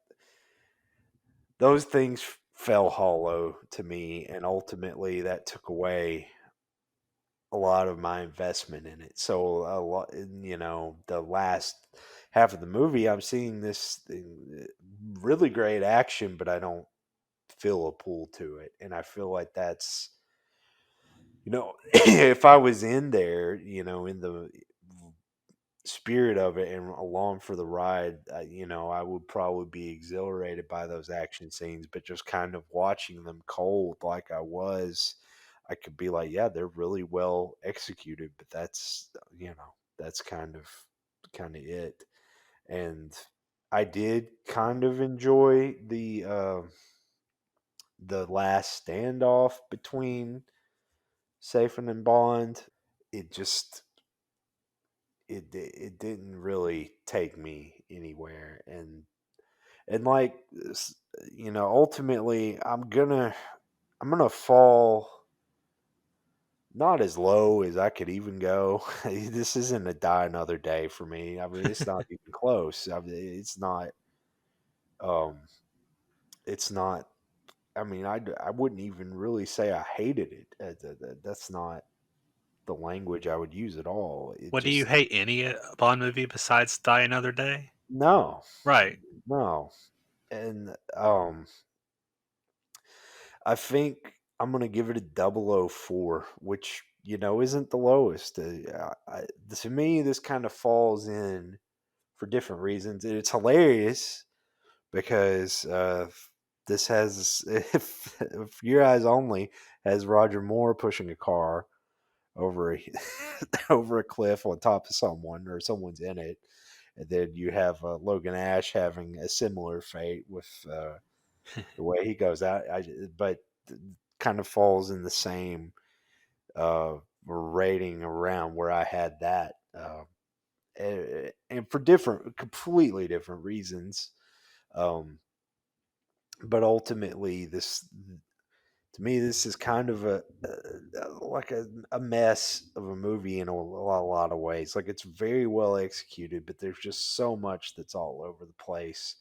those things fell hollow to me, and ultimately that took away a lot of my investment in it. So a lot, the last half of the movie, I'm seeing this thing, really great action, but I don't feel a pull to it, and I feel like that's if I was in there, in the spirit of it and along for the ride, I would probably be exhilarated by those action scenes, but just kind of watching them cold like I was, I could be like, yeah, they're really well executed, but that's kind of it. And I did kind of enjoy the last standoff between Safin and Bond. It just it didn't really take me anywhere, and like ultimately I'm gonna fall not as low as I could even go. This isn't a die another day for me. I mean, it's not even close. I mean, um it's not. I mean, I wouldn't even really say I hated it. That's not the language I would use at all. It What, do you just hate any Bond movie besides Die Another Day? no, Right. no, and I think I'm gonna give it a 004, which isn't the lowest. To me, this kind of falls in for different reasons. It's hilarious because this has, if Your Eyes Only has Roger Moore pushing a car over a over a cliff on top of someone, or someone's in it, and then you have Logan Ash having a similar fate with the way he goes out. But kind of falls in the same rating around where I had that, and for completely different reasons. Um, but ultimately, this to me, this is kind of like a mess of a movie in a lot of ways. Like, it's very well executed, but there's just so much that's all over the place.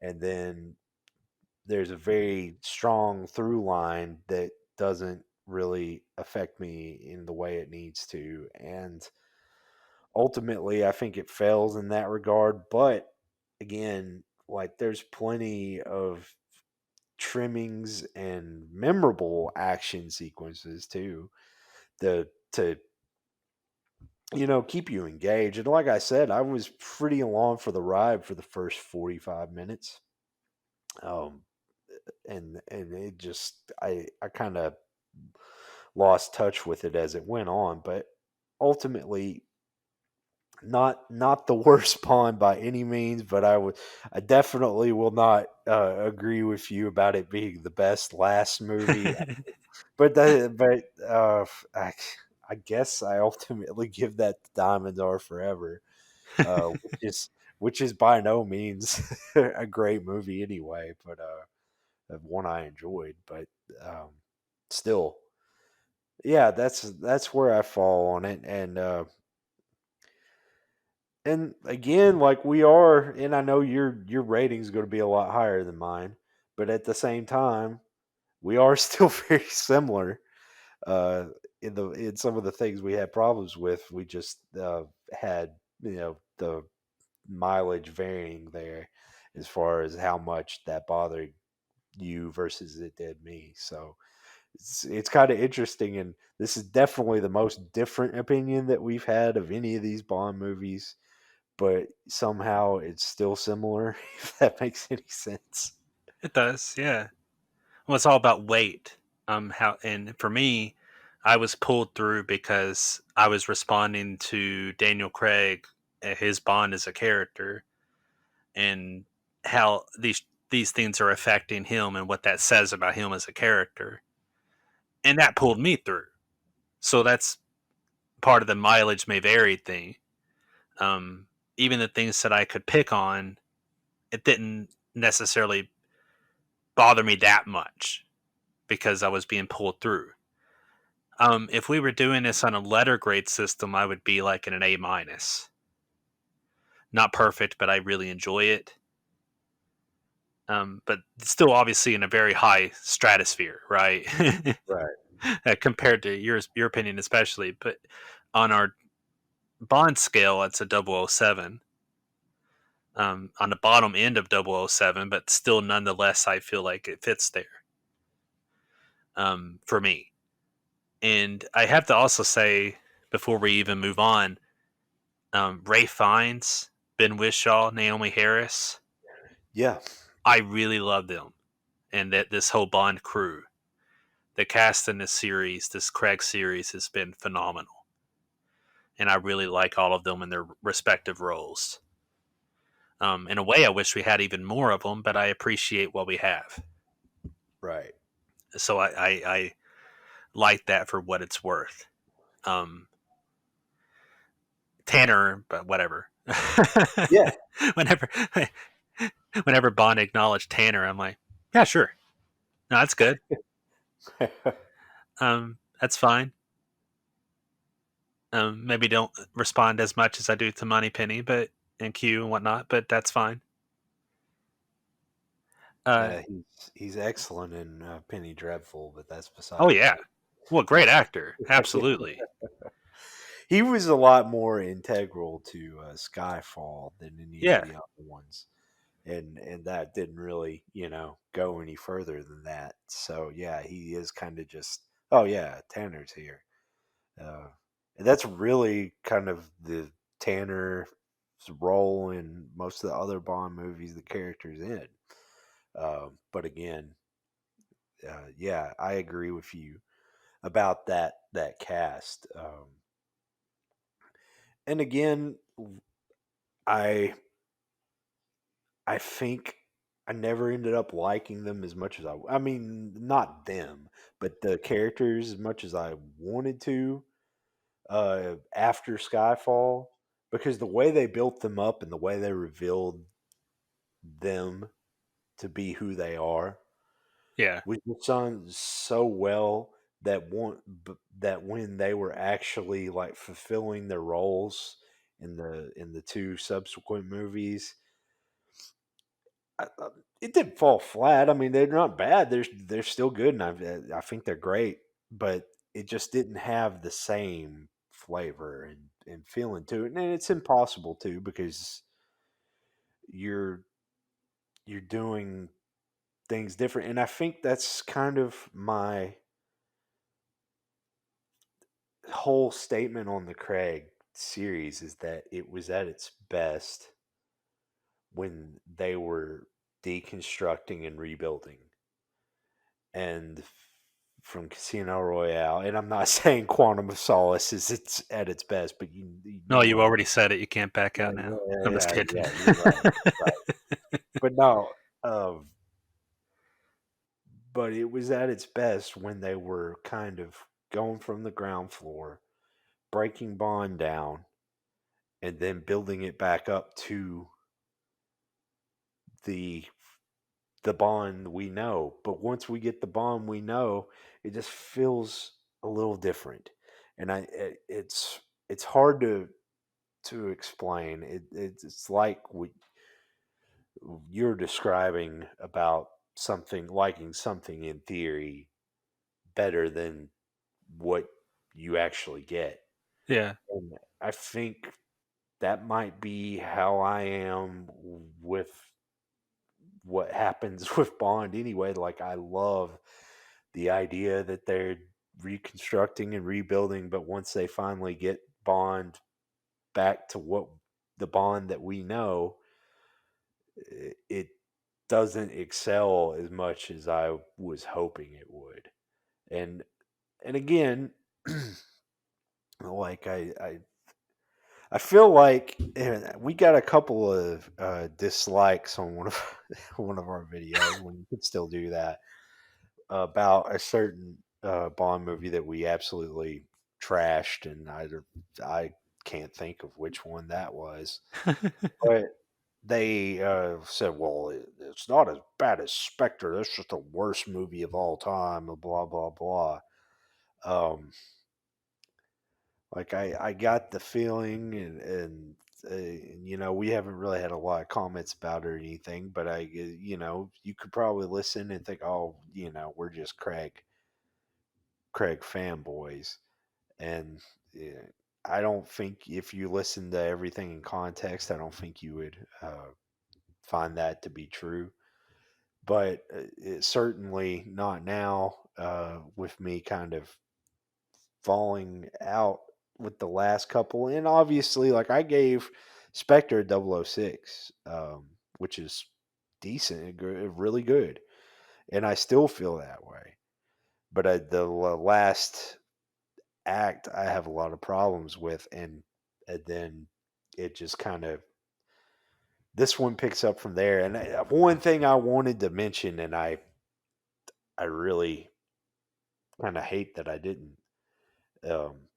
And then there's a very strong through line that doesn't really affect me in the way it needs to. And ultimately, I think it fails in that regard. But again, like, there's plenty of trimmings and memorable action sequences too, to keep you engaged. And like I said, I was pretty along for the ride for the first 45 minutes. Um, and it just I kind of lost touch with it as it went on, but ultimately not the worst pawn by any means, but I definitely will not agree with you about it being the best last movie. But I guess I ultimately give that to Diamonds Are Forever, uh, which is which is by no means a great movie anyway, but one I enjoyed. But um, still, yeah, that's where I fall on it, and again, like we are, and I know your rating is going to be a lot higher than mine, but at the same time, we are still very similar uh, in some of the things we had problems with. We just had the mileage varying there as far as how much that bothered you versus it did me. So it's kind of interesting, and this is definitely the most different opinion that we've had of any of these Bond movies. But somehow it's still similar, if that makes any sense. It does, yeah. Well, it's all about weight. How, and for me, I was pulled through because I was responding to Daniel Craig, his Bond as a character, and how these things are affecting him and what that says about him as a character, and that pulled me through. So that's part of the mileage may vary thing. Um, Even the things that I could pick on, it didn't necessarily bother me that much because I was being pulled through. If we were doing this on a letter grade system, I would be like in an A minus. Not perfect, but I really enjoy it. But still, obviously, in a very high stratosphere, right? Right. Compared to your opinion, especially. But on our Bond scale, it's a 007. On the bottom end of 007, but still, nonetheless, I feel like it fits there for me. And I have to also say, before we even move on, Ray Fiennes, Ben Whishaw, Naomi Harris, Yeah. I really love them, and that this whole Bond crew. The cast in this series, this Craig series, has been phenomenal, and I really like all of them in their respective roles. In a way, I wish we had even more of them, but I appreciate what we have. Right. So I like that for what it's worth. Um, Tanner, but whatever. Yeah. whenever whenever Bond acknowledged Tanner, I'm like, yeah, sure, no, that's good. That's fine. Maybe don't respond as much as I do to Moneypenny, but and Q and whatnot, but that's fine. Uh, Yeah, he's excellent in Penny Dreadful, but that's oh beside the yeah, point. well, great actor, absolutely. He was a lot more integral to Skyfall than any of Yeah, the other ones, and that didn't really go any further than that. So yeah, he is kind of just, oh yeah, Tanner's here, uh, and that's really kind of the Tanner's role in most of the other Bond movies the character's in. But again, yeah, I agree with you about that cast. And again, I I think I never ended up liking them as much as I mean, not them, but the characters as much as I wanted to after Skyfall, because the way they built them up and the way they revealed them to be who they are yeah, was just done so well that that when they were actually like fulfilling their roles in the two subsequent movies, it didn't fall flat. I mean, they're not bad. They're still good, and I think they're great. But it just didn't have the same flavor and feeling to it, and it's impossible to because you're you're doing things different. And I think that's kind of my whole statement on the Craig series is that it was at its best when they were deconstructing and rebuilding. And from Casino Royale, and I'm not saying Quantum of Solace is it's at its best, but you no, know you what? already said it. You can't back Yeah, out now. yeah, I'm just yeah, kidding. yeah. You're right, right. But no, but it was at its best when they were kind of going from the ground floor, breaking Bond down, and then building it back up to the the Bond we know. But once we get the Bond we know, it just feels a little different, and it's hard to explain. It's like what you're describing about something liking something in theory better than what you actually get. Yeah, And I think that might be how I am with what happens with Bond anyway. Like, I love the idea that they're reconstructing and rebuilding, but once they finally get Bond back to what the Bond that we know, it doesn't excel as much as I was hoping it would. And again, like I feel like we got a couple of dislikes on one of one of our videos when you could still do that about a certain Bond movie that we absolutely trashed, and I can't think of which one that was, but they said, "Well, it's not as bad as Spectre. That's just the worst movie of all time." Blah blah blah. Um, like I got the feeling, and we haven't really had a lot of comments about it or anything, but you could probably listen and think, oh, we're just Craig fanboys, and uh, I don't think if you listen to everything in context, I don't think you would find that to be true. But it's certainly not now, with me kind of falling out with the last couple. And obviously, like, I gave Spectre 006, which is decent, really good. And I still feel that way. But last act, I have a lot of problems with. And then it just kind of, this one picks up from there. And one thing I wanted to mention, and I really kind of hate that I didn't, um,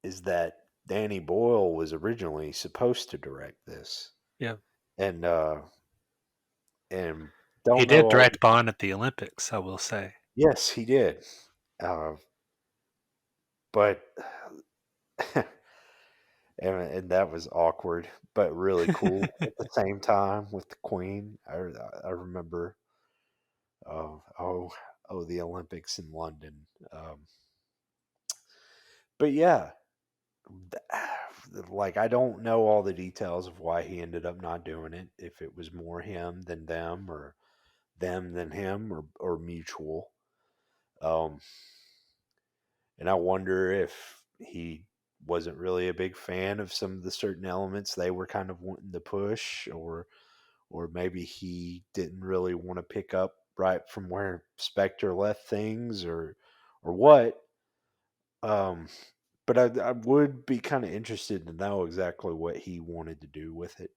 is that Danny Boyle was originally supposed to direct this, Yeah. and and He don't know did all. direct Bond at the Olympics, I will say. Yes, he did, uh, but and that was awkward, but really cool at the same time with the Queen. I remember, oh, the Olympics in London. But yeah, like, I don't know all the details of why he ended up not doing it. If it was more him than them, or them than him, or mutual. Um, and I wonder if he wasn't really a big fan of some of the certain elements they were kind of wanting to push, or maybe he didn't really want to pick up right from where Spectre left things, or what. Um, but I would be kind of interested to know exactly what he wanted to do with it.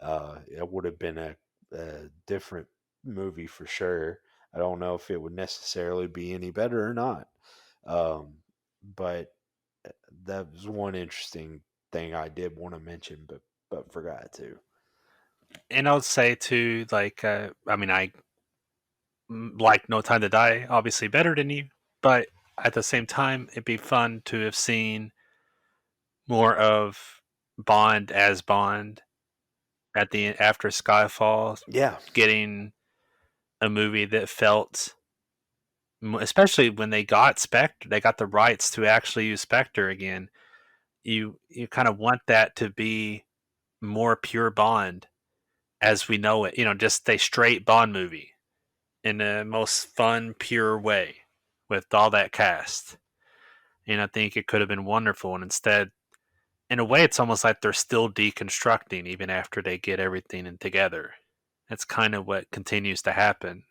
It would have been a different movie for sure. I don't know if it would necessarily be any better or not. Um, but that was one interesting thing I did want to mention, but forgot to. And I would say too, like, I mean, I like No Time to Die obviously better than you, but at the same time, it'd be fun to have seen more of Bond as Bond at the after Skyfall, Yeah, getting a movie that felt, especially when they got Spectre, they got the rights to actually use Spectre again. You kind of want that to be more pure Bond as we know it. Just a straight Bond movie in the most fun, pure way with all that cast. And I think it could have been wonderful. And instead, in a way, it's almost like they're still deconstructing even after they get everything in together. That's kind of what continues to happen.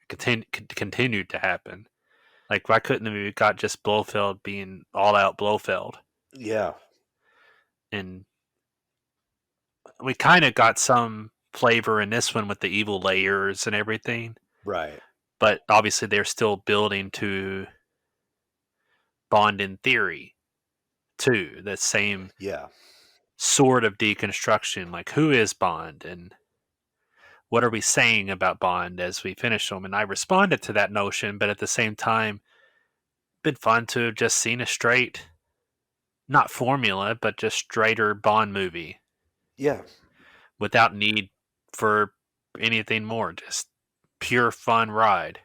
Continued to happen. Like, why couldn't we got just Blofeld being all out Blofeld? yeah, And we kind of got some flavor in this one with the evil layers and everything. right, But obviously, they're still building to Bond in theory, too. The same yeah, sort of deconstruction. Like, who is Bond? And what are we saying about Bond as we finish them? And I responded to that notion, but at the same time, been fun to have just seen a straight, not formula, but just straighter Bond movie yeah, without need for anything more. Just pure fun ride.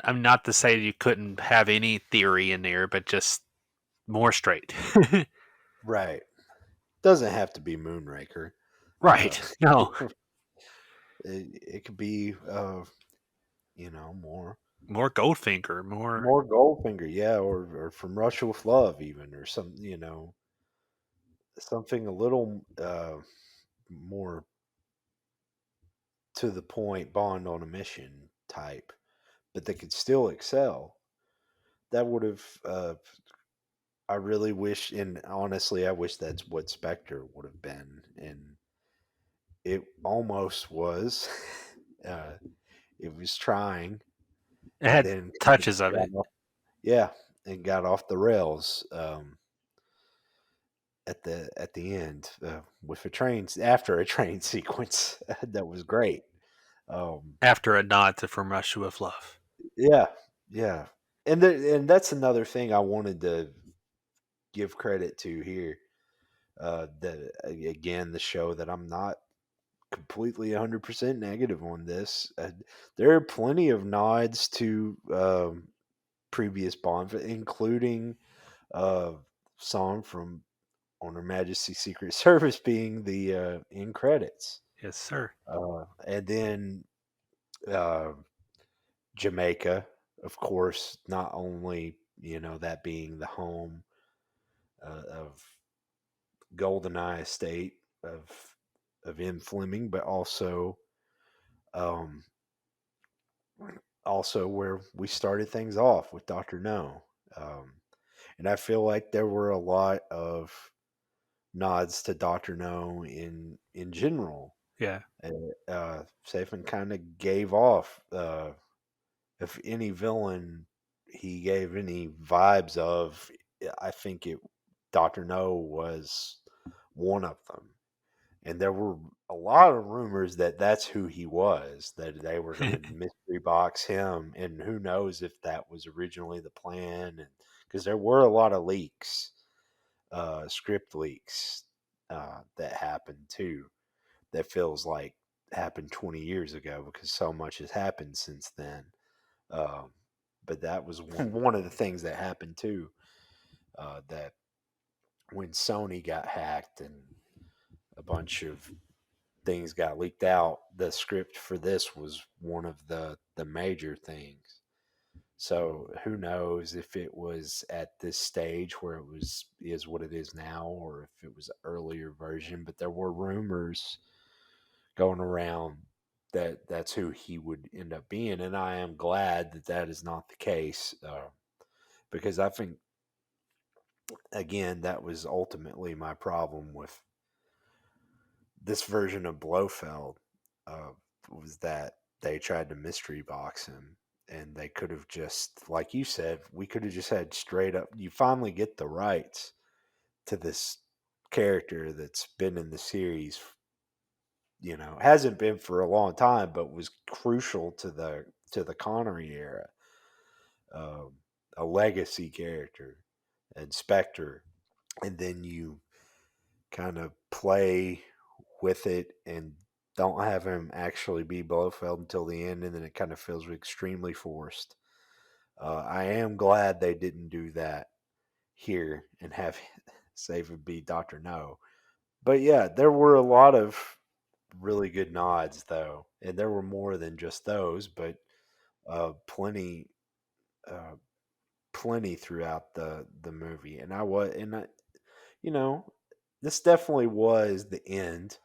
I'm not to say you couldn't have any theory in there, but just more straight. right. Doesn't have to be Moonraker. Uh, Right. No. it could be, more More Goldfinger, more more Goldfinger, yeah, or from Russia with Love, even, or some, something a little more to the point, Bond on a mission type, but they could still excel. That would have. I really wish, and honestly, I wish that's what Spectre would have been, and it almost was. uh, it was trying, it and had then kind of touches of it. got off, yeah, and got off the rails. At the end, with a train, after a train sequence that was great. Um, After a nod to From Russia with Love. yeah, yeah, and that's another thing I wanted to give credit to here. Again, the show that I'm not completely 100% negative on this. There are plenty of nods to previous Bond, including a song from on Her Majesty's Secret Service being the end credits. Yes, sir. And then uh, Jamaica, of course, not only, that being the home of Goldeneye estate of M. Fleming, but um, also where we started things off with Dr. No. Um, and I feel like there were a lot of nods to Dr. No in general. Yeah. Safin kind of gave off, if any villain he gave any vibes of, I think Dr. No was one of them. And there were a lot of rumors that that's who he was, that they were going to mystery box him, and who knows if that was originally the plan. And because there were a lot of leaks, script leaks, that happened too, that feels like happened 20 years ago because so much has happened since then. Um, but that was one of the things that happened too. That when Sony got hacked and a bunch of things got leaked out, the script for this was one of the major things. So who knows if it was at this stage where it is what it is now, or if it was an earlier version. But there were rumors going around that that's who he would end up being, and I am glad that that is not the case, because I think, again, that was ultimately my problem with this version of Blofeld, uh, was that they tried to mystery box him, and they could have just, like you said, we could have just had straight up. You finally get the rights to this character that's been in the series, hasn't been for a long time, but was crucial to the Connery era, um, a legacy character, and Spectre, and then you kind of play with it and don't have him actually be Blofeld until the end, and then it kind of feels extremely forced. I am glad they didn't do that here and have save it be Doctor No. But yeah, there were a lot of really good nods though, and there were more than just those, but plenty, uh, plenty throughout the movie. And I was, and I, you know, this definitely was the end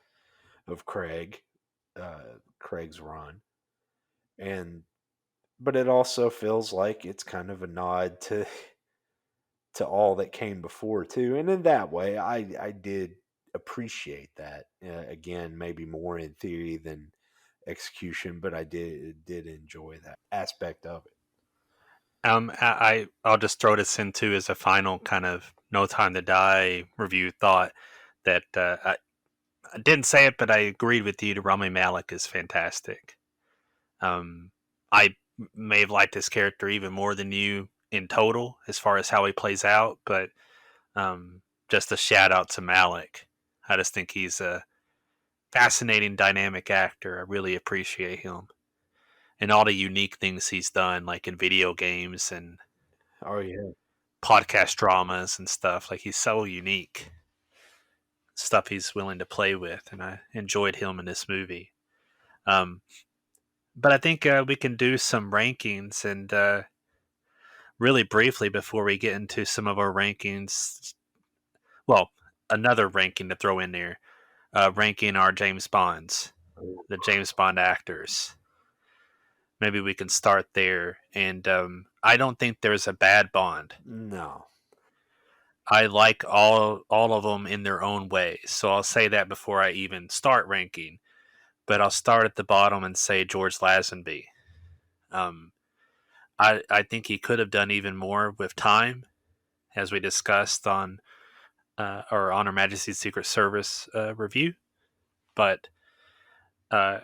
of Craig's run, and but it also feels like it's kind of a nod to all that came before too. And in that way, I did appreciate that. Again, maybe more in theory than execution, but I did enjoy that aspect of it. I'll just throw this into as a final kind of No Time to Die review thought that I didn't say it, but I agreed with you. Rami Malek is fantastic. Um, I may have liked this character even more than you in total as far as how he plays out, but just a shout out to Malek. I just think he's a fascinating, dynamic actor. I really appreciate him and all the unique things he's done, like in video games and Oh yeah. podcast dramas and stuff. Like he's so unique, stuff he's willing to play with, and I enjoyed him in this movie. Um, but I think we can do some rankings and really briefly before we get into some of our rankings. Well, another ranking to throw in there, ranking our James Bonds, the James Bond actors. Maybe we can start there. And I don't think there's a bad Bond. No. I like all of them in their own way. So I'll say that before I even start ranking. But I'll start at the bottom and say George Lazenby. Um, I think he could have done even more with time, as we discussed on Her Majesty's Secret Service review. But uh,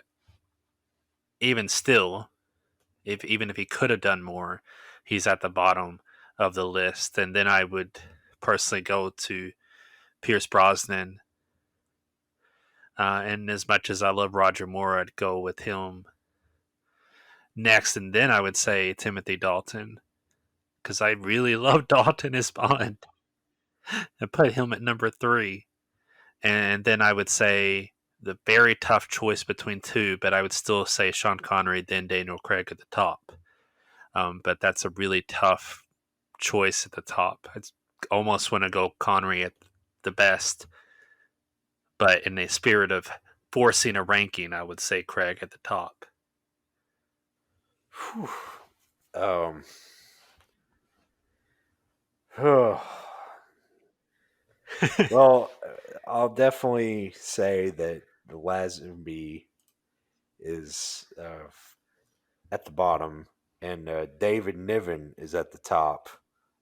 even still, even if he could have done more, he's at the bottom of the list. And then I would personally go to Pierce Brosnan. And as much as I love Roger Moore, I'd go with him next, and then I would say Timothy Dalton because I really love Dalton as Bond. I put him at number three, and then I would say the very tough choice between two, but I would still say Sean Connery, then Daniel Craig at the top. But that's a really tough choice at the top. I almost want to go Connery at the best, but in the spirit of forcing a ranking, I would say Craig at the top. Whew. Um, well, I'll definitely say that the Lazenby is at the bottom, and David Niven is at the top.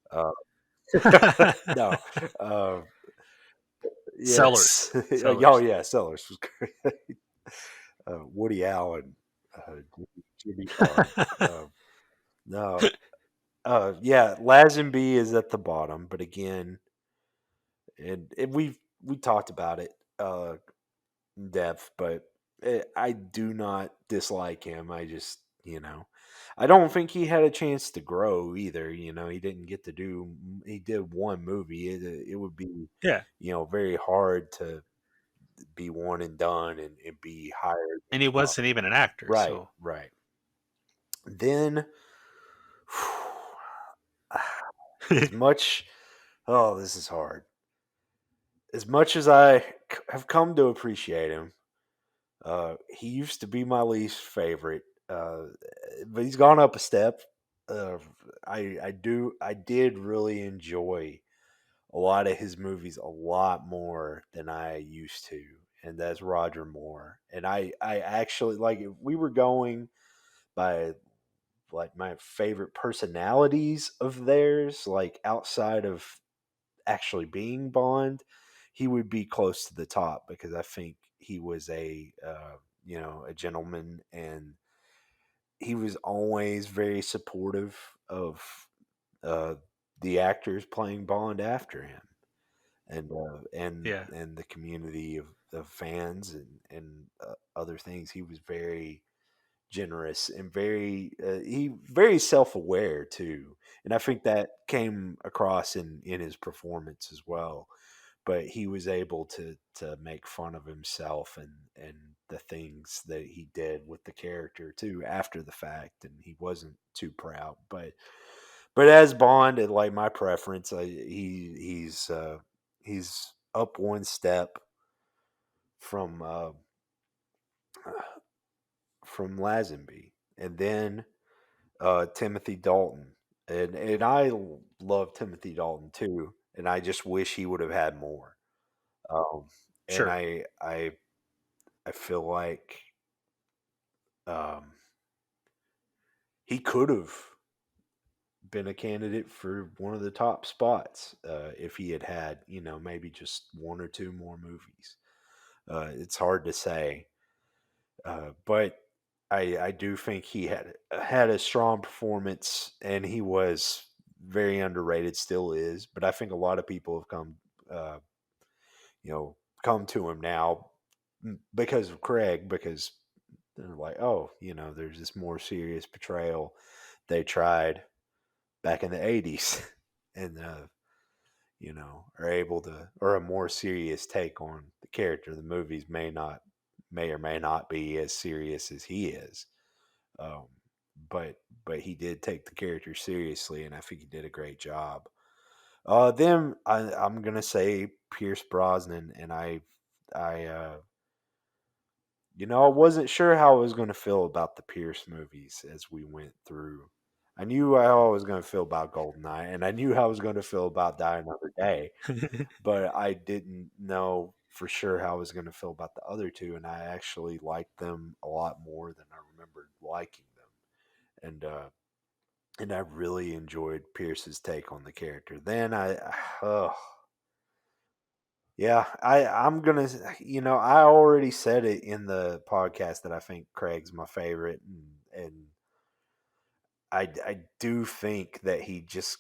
Uh, no, uh, yes, Sellers. oh Sellers. yeah, Sellers was great. Woody Allen, Jimmy Hart. No, yeah, Lazenby is at the bottom, but again, and we talked about it in depth, but I do not dislike him. I just I don't think he had a chance to grow either. He didn't get to do. He did one movie. It would be Yeah. very hard to be one and done and be hired. And he wasn't even an actor, Right, so right. Then as much oh, this is hard. As much as have come to appreciate him, he used to be my least favorite, but he's gone up a step. Uh, I did really enjoy a lot of his movies a lot more than I used to, and that's Roger Moore. And I actually like if we were going by like my favorite personalities of theirs, like outside of actually being Bond, he would be close to the top because I think he was a gentleman, and he was always very supportive of uh, the actors playing Bond after him, and yeah. the community of fans and other things. He was very generous and very self-aware too, and I think that came across in his performance as well. But he was able to make fun of himself and the things that he did with the character too after the fact, and he wasn't too proud. But as Bond, like my preference, he's up one step from from Lazenby, and then Timothy Dalton, and I love Timothy Dalton too, and I just wish he would have had more. Um, and Sure. I feel like um, he could have been a candidate for one of the top spots if he had maybe just one or two more movies. It's hard to say, but I do think he had a strong performance, and he was very underrated, still is. But I think a lot of people have uh, come to him now because of Craig, because they're like, oh, there's this more serious portrayal they tried back in the '80s, and are able to, or a more serious take on the character. The movies may or may not be as serious as he is, um, but he did take the character seriously, and I think he did a great job. Then I'm gonna say Pierce Brosnan, and I I wasn't sure how I was going to feel about the Pierce movies as we went through. I knew how I was going to feel about Goldeneye, and I knew how I was going to feel about Die Another Day, but I didn't know for sure how I was going to feel about the other two, and I actually liked them a lot more than I remembered liking them, and I really enjoyed Pierce's take on the character. Then oh, yeah, I'm gonna. I already said it in the podcast that I think Craig's my favorite, and I do think that he just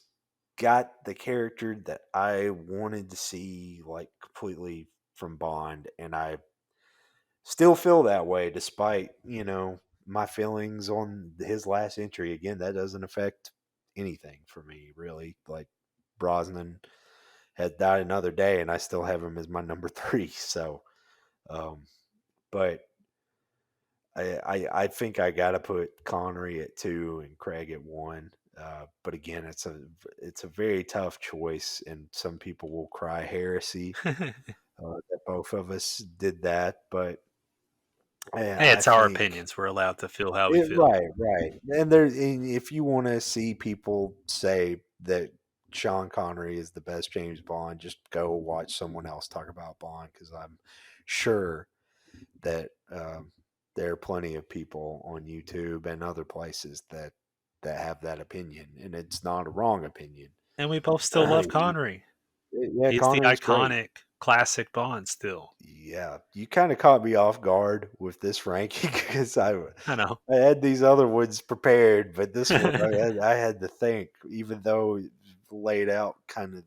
got the character that I wanted to see, like, completely from Bond, and I still feel that way despite, my feelings on his last entry. Again, that doesn't affect anything for me, really. Like, Brosnan had died another day, and I still have him as my number three. So, um, but I think I got to put Connery at two and Craig at one. But again, it's a very tough choice, and some people will cry heresy that both of us did that. But Hey, I it's our think opinions. We're allowed to feel how we feel. right, right. And if you want to see people say that Sean Connery is the best James Bond, just go watch someone else talk about Bond, because I'm sure that there are plenty of people on YouTube and other places that have that opinion, and it's not a wrong opinion. And we both still love Y- Connery. yeah, He's the Connery's great. iconic classic Bond still. Yeah, you kind of caught me off guard with this ranking because I know. I had these other ones prepared, but this one I had to think, even though it laid out kind of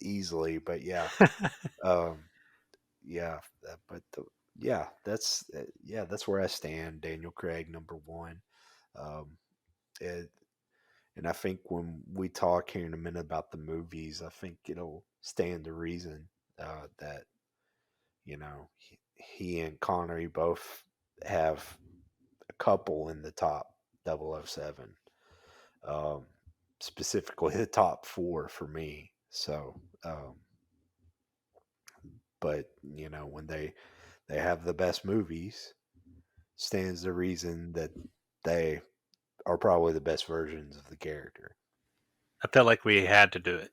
easily. But um, yeah, but that's where I stand. Daniel Craig, number one. Um, and, and I think when we talk here in a minute about the movies, I think it'll stand to reason that he and Connery both have a couple in the top 007, um, specifically the top four for me. So, but when they have the best movies, stands to reason that they are probably the best versions of the character. I felt like we had to do it.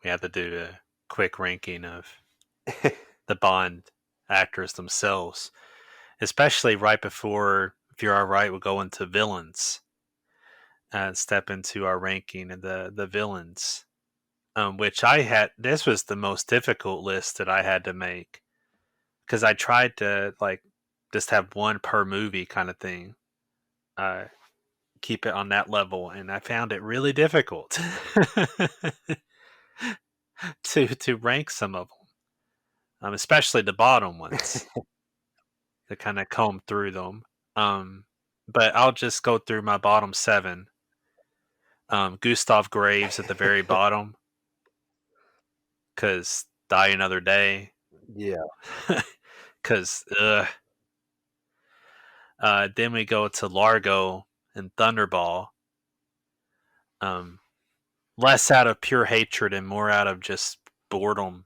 We had to do a quick ranking of the Bond actors themselves, especially right before, if you're all right, we'll go into villains and step into our ranking of the villains. Which I had, this was the most difficult list that I had to make because I tried to like just have one per movie kind of thing, uh, keep it on that level, and I found it really difficult to rank some of them, especially the bottom ones. To kind of comb through them. Um, but I'll just go through my bottom seven. Gustav Graves at the very bottom because Die Another Day. Yeah, Because then we go to Largo and Thunderball. Um, less out of pure hatred and more out of just boredom.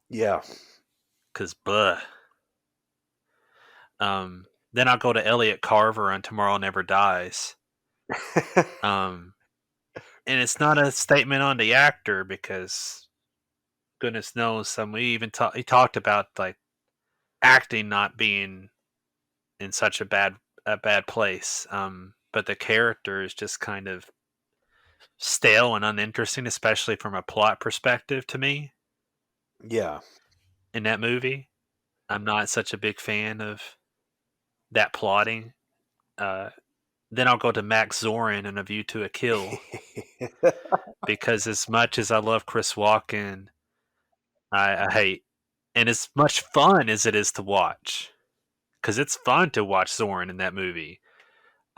yeah, Because buh. Then I'll go to Elliot Carver on Tomorrow Never Dies. Um, and it's not a statement on the actor because goodness knows we even he talked about like acting not being in such a bad place. But the character is just kind of stale and uninteresting, especially from a plot perspective to me yeah. in that movie. I'm not such a big fan of that plotting. Uh, then I'll go to Max Zorin in A View to a Kill because as much as I love Chris Walken, I hate, and as much fun as it is to watch, because it's fun to watch Zorin in that movie.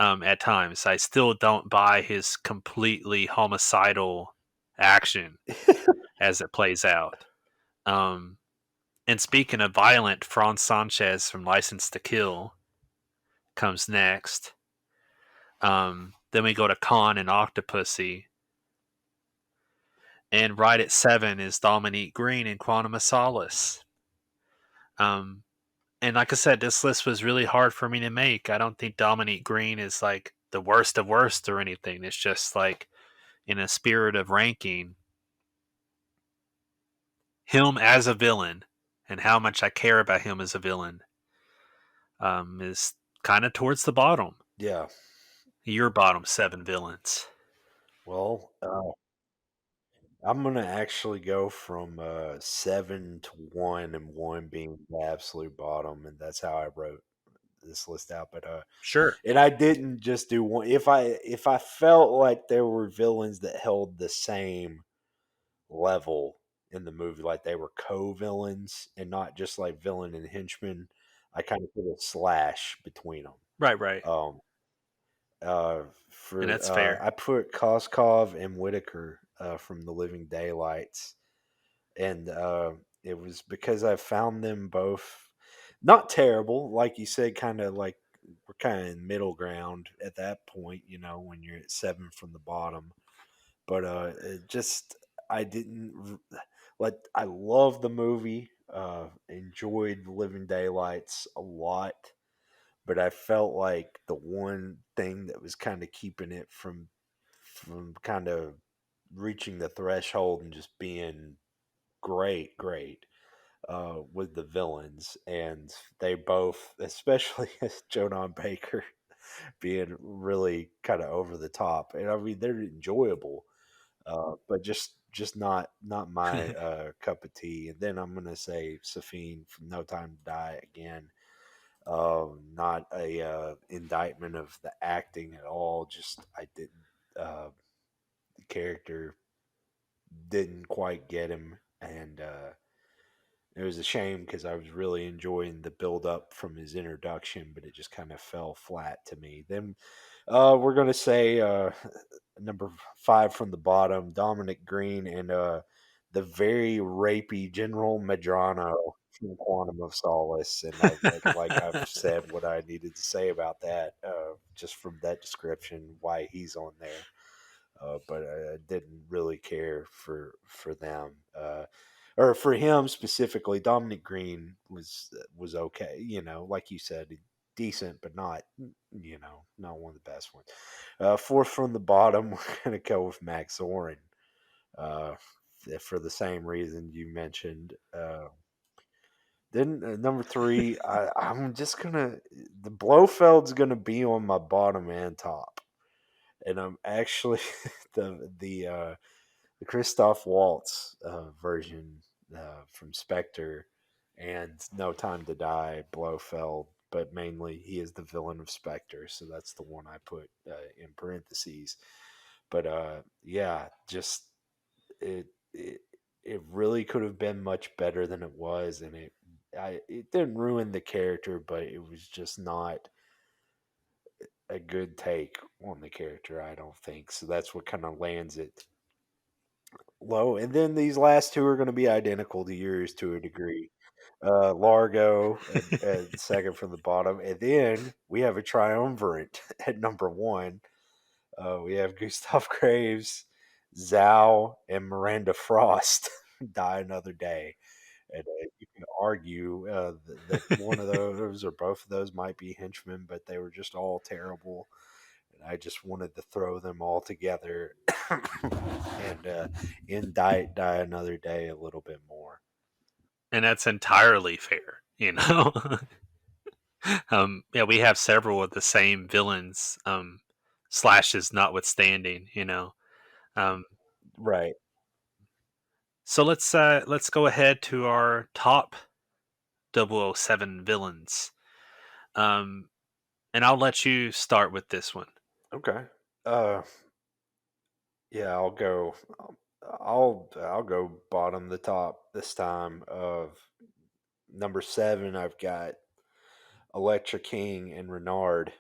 At times, I still don't buy his completely homicidal action as it plays out. Um, and speaking of violent, Franz Sanchez from License to Kill comes next. Then we go to Khan and Octopussy. And right at 7 is Dominique Green in Quantum of Solace. Um, and like I said, this list was really hard for me to make. I don't think Dominique Green is like the worst of worst or anything. It's just like in a spirit of ranking him as a villain and how much I care about him as a villain is kind of towards the bottom. Yeah. Your bottom 7 villains. Well, I'm gonna actually go from 7 to one, and one being the absolute bottom, and that's how I wrote this list out. But Sure. and I didn't just do one. If I felt like there were villains that held the same, level in the movie, like they were co-villains and not just like villain and henchman. I kind of put a slash between them. Right, right. Um, And for that's fair. I put Koskov and Whitaker from the Living Daylights, and it was because I found them both not terrible, like you said, kind of like we're kind of in middle ground at that point, you know, when you're at seven from the bottom. But it just I didn't like. I love the movie. Enjoyed Living Daylights a lot, but I felt like the one thing that was kind of keeping it from kind of reaching the threshold and just being great with the villains, and they both, especially Jonan Baker, being really kind of over the top. And I mean, they're enjoyable, but just not my cup of tea. And then I'm gonna say Safine from No Time to Die again. Not a indictment of the acting at all. Just I didn't. The character didn't quite get him, and it was a shame because I was really enjoying the build up from his introduction, but it just kind of fell flat to me. Then we're gonna say number five from the bottom, Dominic Green, and the very rapey General Medrano from Quantum of Solace. And like I've said what I needed to say about that, just from that description, why he's on there. But I didn't really care for them. Or for him specifically, Dominic Green was okay. You know, like you said, decent, but not not one of the best ones. Fourth from the bottom, we're gonna go with Max Zorin. Uh, for the same reason you mentioned. Then number three, I'm just gonna the Blofeld's gonna be on my bottom and top, and I'm actually the Christoph Waltz version from Spectre and No Time to Die, Blofeld, but mainly he is the villain of Spectre, so that's the one I put in parentheses. But yeah, just it, it it really could have been much better than it was, and it didn't ruin the character, but it was just not a good take on the character. I don't think so. That's what kind of lands it low. And then these last two are going to be identical to yours to a degree. Largo at second from the bottom, and then we have a triumvirate at number one. We have Gustav Graves, Zhao, and Miranda Frost. Die Another Day. And you can argue that one of those or both of those might be henchmen, but they were just all terrible. And I just wanted to throw them all together and indict Die Another Day a little bit more. And that's entirely fair, you know. Yeah, we have several of the same villains, slashes notwithstanding, you know. Um, Right. so let's go ahead to our top 007 villains. Um, and I'll let you start with this one. Okay. Uh, yeah, I'll go. I'll go bottom the top this time. Of number seven, I've got Electra King and Renard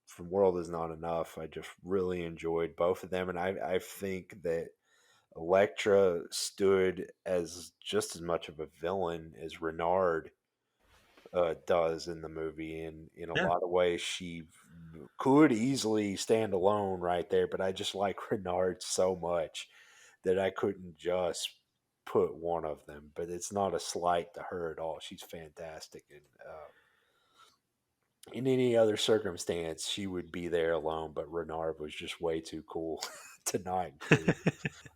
from World Is Not Enough. I just really enjoyed both of them, and I think that Electra stood as just as much of a villain as Renard does in the movie, and in a Yeah, lot of ways, she could easily stand alone right there. But I just like Renard so much that I couldn't just put one of them. But it's not a slight to her at all. She's fantastic, and in any other circumstance, she would be there alone. But Renard was just way too cool to not include.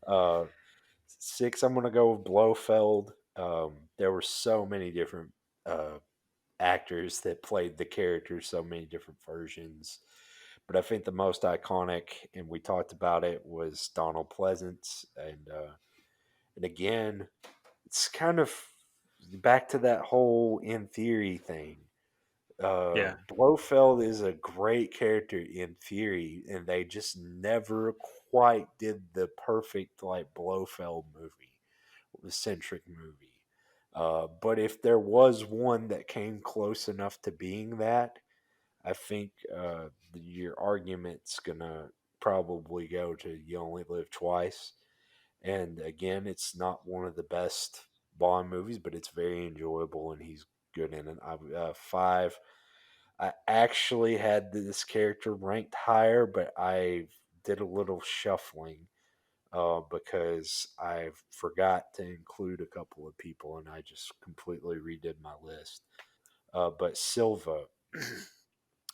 Uh, Six, I'm gonna go with Blofeld. There were so many different uh, actors that played the characters, so many different versions. But I think the most iconic, and we talked about it, was Donald Pleasance, and again, it's kind of back to that whole in theory thing. Yeah. Blofeld is a great character in theory, and they just never quite did the perfect like Blofeld movie, the centric movie. But if there was one that came close enough to being that, I think your argument's gonna probably go to "You Only Live Twice." And again, it's not one of the best Bond movies, but it's very enjoyable, and he's good in it. Five. I actually had this character ranked higher, but I did a little shuffling because I forgot to include a couple of people, and I just completely redid my list. But Silva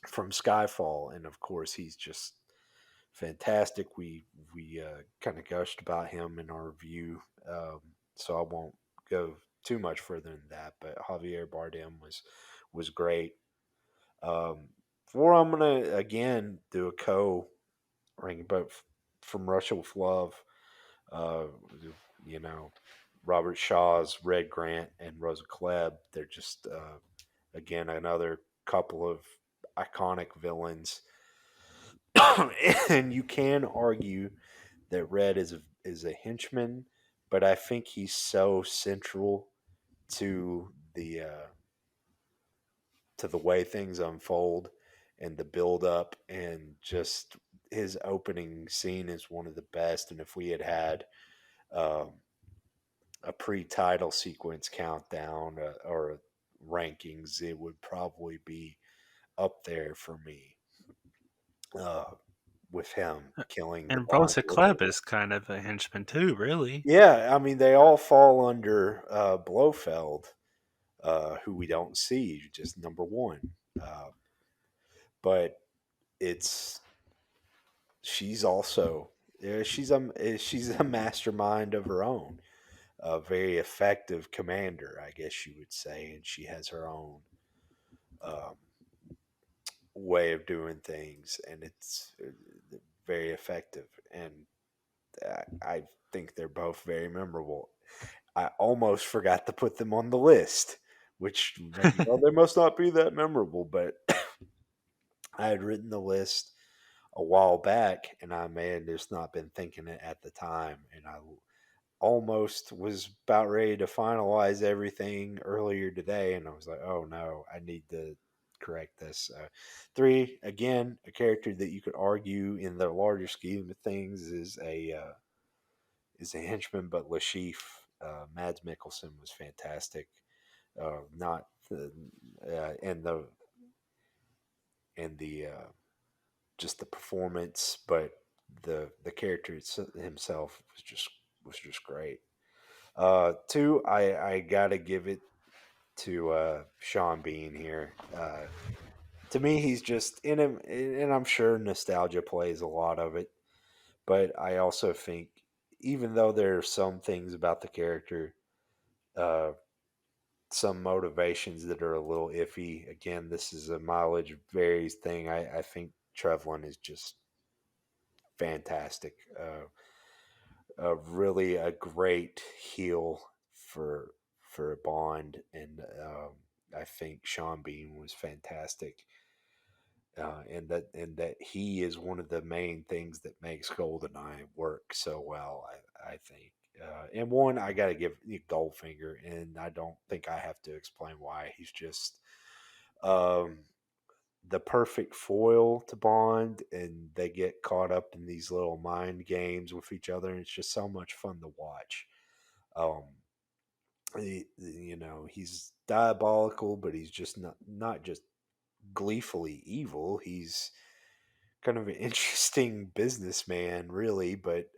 from Skyfall, and of course he's just fantastic. We kind of gushed about him in our review, so I won't go too much further than that. But Javier Bardem was great. Um, For I'm gonna again do a co ranking, but from Russia with Love, uh, you know, Robert Shaw's Red Grant and Rosa Klebb. They're just again another couple of iconic villains, and you can argue that Red is a henchman, but I think he's so central to the way things unfold and the build up, and just his opening scene is one of the best. And if we had had um, a pre-title sequence countdown or rankings, it would probably be up there for me, uh, with him killing the And Bond Rosa girl. Klebb is kind of a henchman too, really. Yeah, I mean they all fall under Blofeld, who we don't see, just number one. Uh, but it's she's also she's a mastermind of her own, a very effective commander, I guess you would say, and she has her own um, way of doing things, and it's very effective. And I think they're both very memorable. I almost forgot to put them on the list, which they must not be that memorable, but I had written the list a while back, and I may have just not been thinking it at the time, and I almost was about ready to finalize everything earlier today, and I was like, oh no, I need to correct this. Three, again, a character that you could argue in the larger scheme of things is a henchman, but Lashif, Mads Mikkelsen was fantastic. Not the and the just the performance, but the character himself was just great. Two, I gotta give it to Sean Bean here. To me, he's just in him, and I'm sure nostalgia plays a lot of it. But I also think, even though there are some things about the character, uh, some motivations that are a little iffy. Again, this is a mileage varies thing. I think Trevelyan is just fantastic. Really a great heel for for a Bond, and I think Sean Bean was fantastic, and that he is one of the main things that makes Goldeneye work so well. I think, and one I got to give Goldfinger, and I don't think I have to explain why. He's just um, the perfect foil to Bond, and they get caught up in these little mind games with each other, and it's just so much fun to watch. Um, he's diabolical, but he's just not just gleefully evil. He's kind of an interesting businessman, really, but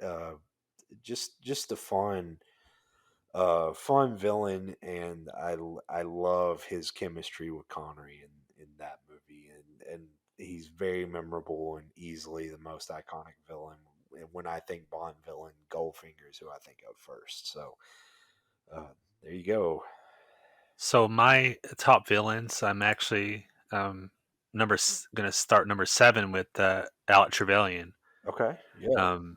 just a fun villain, and I love his chemistry with Connery in that movie, and he's very memorable and easily the most iconic villain. And when I think Bond villain, Goldfinger is who I think of first. So uh, there you go. So my top villains, I'm actually going to start number 7 with Alec Trevelyan, Okay, yeah, um,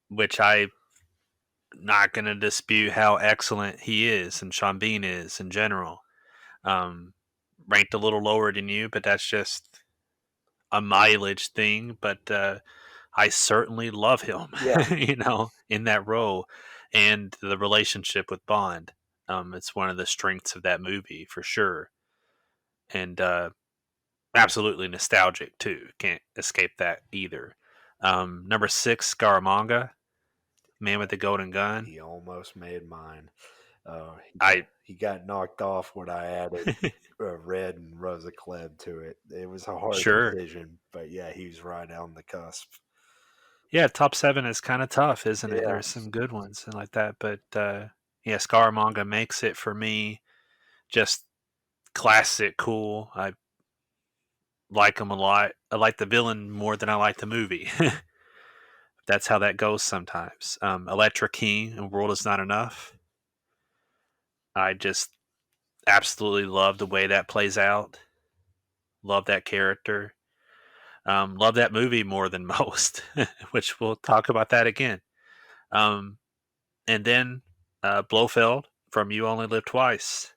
which I not going to dispute how excellent he is and Sean Bean is in general. Um, ranked a little lower than you, but that's just a mileage thing. But I certainly love him, Yeah, in that role and the relationship with Bond. It's one of the strengths of that movie for sure, and absolutely nostalgic too. Can't escape that either. Number six, Scaramanga, Man with the Golden Gun. he almost made mine. I He got knocked off when I added Red and Rosa Klebb to it. It was a hard sure, decision, but yeah, he was right on the cusp. yeah, top seven is kind of tough, isn't it? Yeah, There's some good ones and like that, but yeah, Scaramanga makes it for me. Just classic, cool. I like him a lot. I like the villain more than I like the movie. That's how that goes sometimes. Electra King and World Is Not Enough. I just absolutely love the way that plays out. Love that character. Love that movie more than most, which we'll talk about that again. Um, and then Blofeld from You Only Live Twice,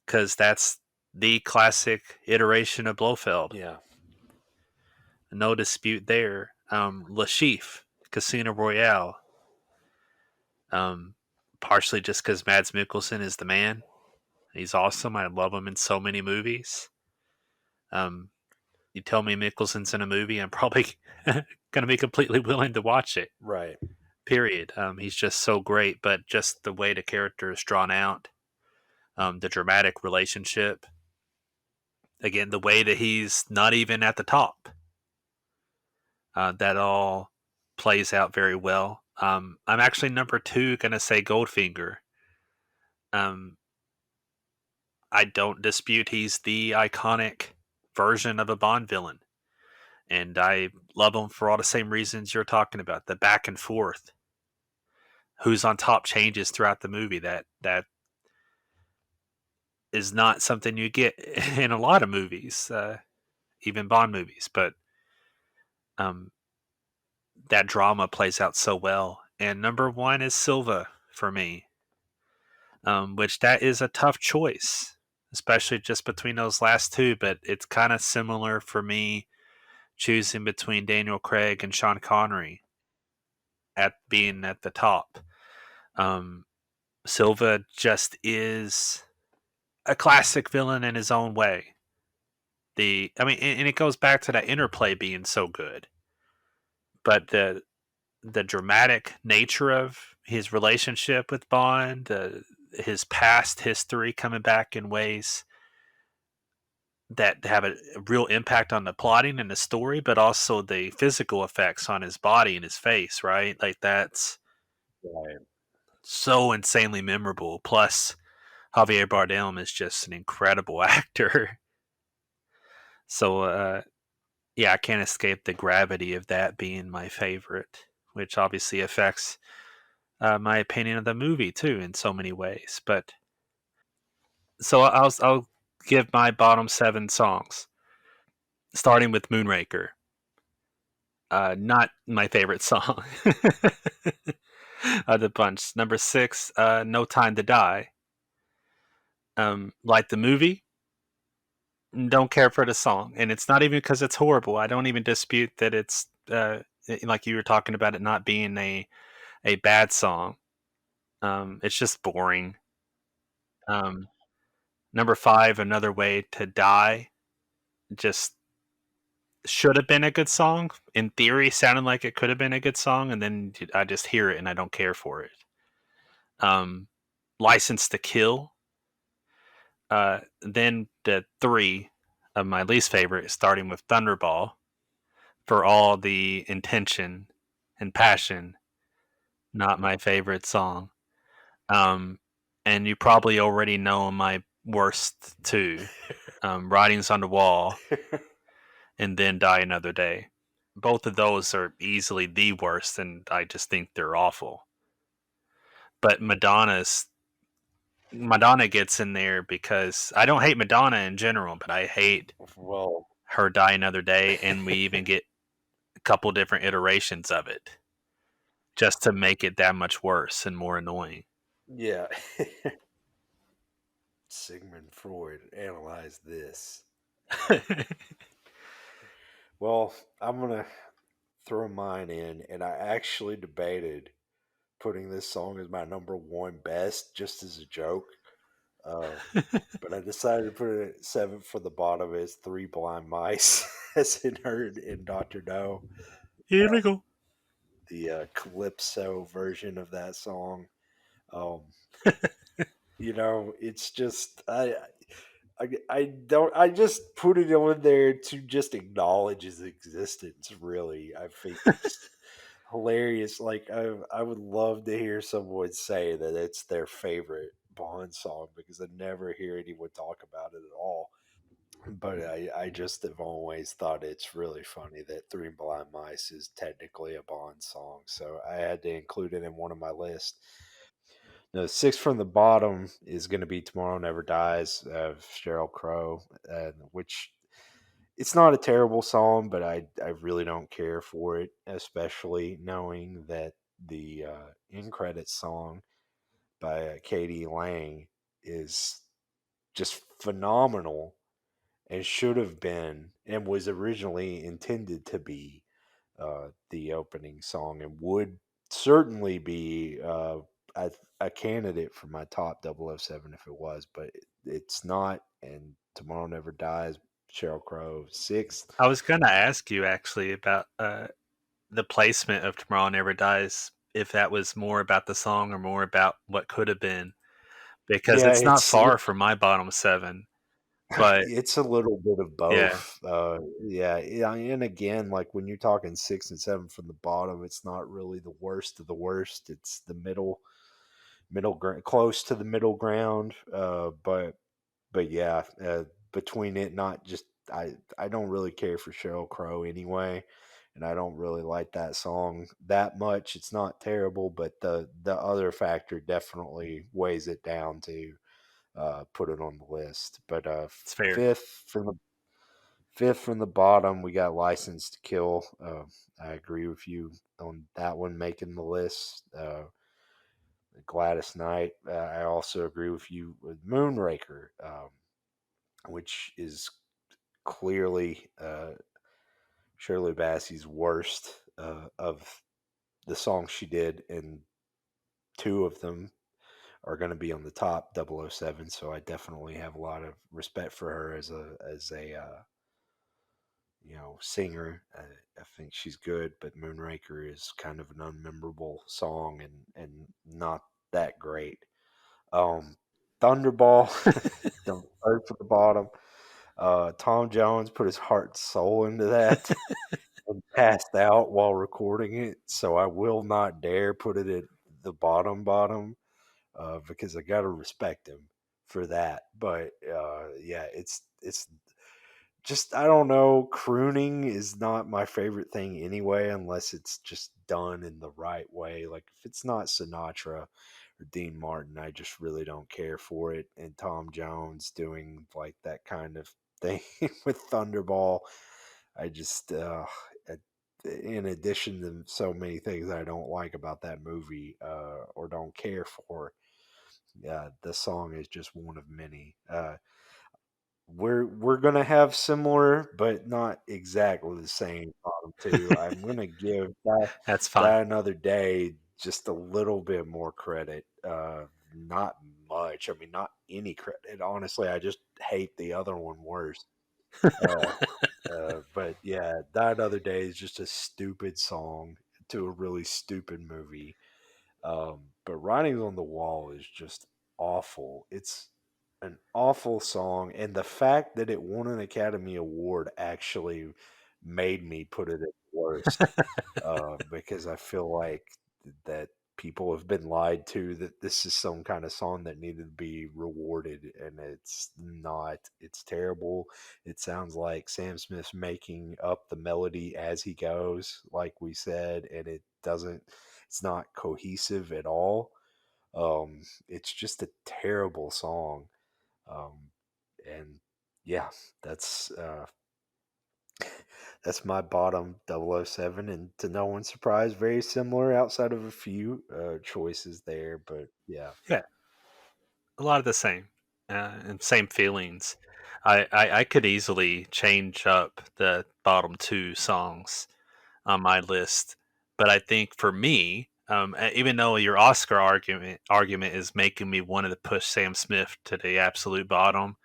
because that's the classic iteration of Blofeld. yeah, No dispute there. Le Chiffre, Casino Royale. Um, Partially just because Mads Mikkelsen is the man. He's awesome. I love him in so many movies. Um, you tell me Mikkelsen's in a movie, I'm probably going to be completely willing to watch it. right. Period. He's just so great, but just the way the character is drawn out, the dramatic relationship, again, the way that he's not even at the top, that all plays out very well. I'm actually number two going to say Goldfinger. Um, I don't dispute he's the iconic version of a Bond villain, and I love him for all the same reasons you're talking about. The back and forth, who's on top changes throughout the movie. That is not something you get in a lot of movies, even Bond movies. But um, that drama plays out so well. And number one is Silva for me, which that is a tough choice, especially just between those last two. But it's kind of similar for me choosing between Daniel Craig and Sean Connery at being at the top. Um, Silva just is a classic villain in his own way. And it goes back to that interplay being so good, but the dramatic nature of his relationship with Bond, his past history coming back in ways that have a real impact on the plotting and the story, but also the physical effects on his body and his face, right? Like that's Right. so insanely memorable. Plus, Javier Bardem is just an incredible actor. So, yeah, I can't escape the gravity of that being my favorite, which obviously affects my opinion of the movie too in so many ways. But so I'll give my bottom seven songs, starting with Moonraker. Not my favorite song of the bunch. Number six, No Time to Die. Like the movie, don't care for the song, and it's not even because it's horrible. I don't even dispute that it's like you were talking about it not being a bad song. It's just boring. Um, Number five, Another Way to Die, just should have been a good song. In theory, sounded like it could have been a good song, and then I just hear it and I don't care for it. Um, License to Kill. Then the three of my least favorite, starting with Thunderball, for all the intention and passion. Not my favorite song. Um, and you probably already know my worst two, Writings on the Wall and Then Die Another Day. Both of those are easily the worst, and I just think they're awful. But Madonna gets in there because I don't hate Madonna in general, but I hate Well, her Die Another Day, and we even get a couple different iterations of it just to make it that much worse and more annoying. yeah. Sigmund Freud analyzed this. Well, I'm gonna throw mine in, and I actually debated putting this song as my number one best, just as a joke. Uh, but I decided to put it at seventh for the bottom as Three Blind Mice, as it heard in Doctor No, Here we go. the calypso version of that song. Um, it's just I don't I just put it on there to just acknowledge his existence. Really, I think it's hilarious. Like I would love to hear someone say that it's their favorite Bond song because I never hear anyone talk about it at all. But I just have always thought it's really funny that Three Blind Mice is technically a Bond song. So I had to include it in one of my lists. No, six from the bottom is going to be Tomorrow Never Dies of Sheryl Crow, which it's not a terrible song, but I really don't care for it, especially knowing that the end credits song by Katie Lang is just phenomenal and should have been and was originally intended to be the opening song and would certainly be a candidate for my top 007 if it was, but it's not. And Tomorrow Never Dies, Sheryl Crow, sixth. I was going to ask you actually about the placement of Tomorrow Never Dies, if that was more about the song or more about what could have been, because Yeah, it's not it's far from my bottom seven. But it's a little bit of yeah, both. Yeah, and again, like when you're talking six and seven from the bottom, it's not really the worst of the worst. It's the middle ground, close to the middle ground. But yeah, between it, not just I don't really care for Sheryl Crow anyway, and I don't really like that song that much. It's not terrible, but the other factor definitely weighs it down to put it on the list. But it's fair. fifth from the bottom, we got License to Kill. I agree with you on that one making the list. Gladys Knight. I also agree with you with Moonraker, which is clearly Shirley Bassey's worst of the songs she did, and two of them are going to be on the top 007. So I definitely have a lot of respect for her as a singer. I think she's good, but Moonraker is kind of an unmemorable song and not that great. Um, Thunderball, the third from the bottom. Tom Jones put his heart and soul into that and passed out while recording it, so I will not dare put it at the bottom because I got to respect him for that. But yeah, it's just I don't know. Crooning is not my favorite thing anyway, unless it's just done in the right way. Like if it's not Sinatra or Dean Martin, I just really don't care for it. And Tom Jones doing like that kind of thing with Thunderball, I just in addition to so many things I don't like about that movie or don't care for, the song is just one of many. We're gonna have similar, but not exactly the same bottom two. I'm gonna give That's fine. Die Another Day just a little bit more credit. Not much. I mean, not any credit. Honestly, I just hate the other one worse. Uh, but yeah, Die Another Day is just a stupid song to a really stupid movie. But Writings on the Wall is just awful. It's an awful song, and the fact that it won an Academy Award actually made me put it at worst because I feel like that people have been lied to that this is some kind of song that needed to be rewarded, and it's not. It's terrible. It sounds like Sam Smith's making up the melody as he goes, like we said, and it doesn't. It's not cohesive at all. It's just a terrible song. Um, and yeah, that's uh, that's my bottom 007, and to no one's surprise, very similar outside of a few choices there. But yeah, Yeah, a lot of the same. and same feelings. I could easily change up the bottom two songs on my list, but I think for me, even though your Oscar argument is making me want to push Sam Smith to the absolute bottom,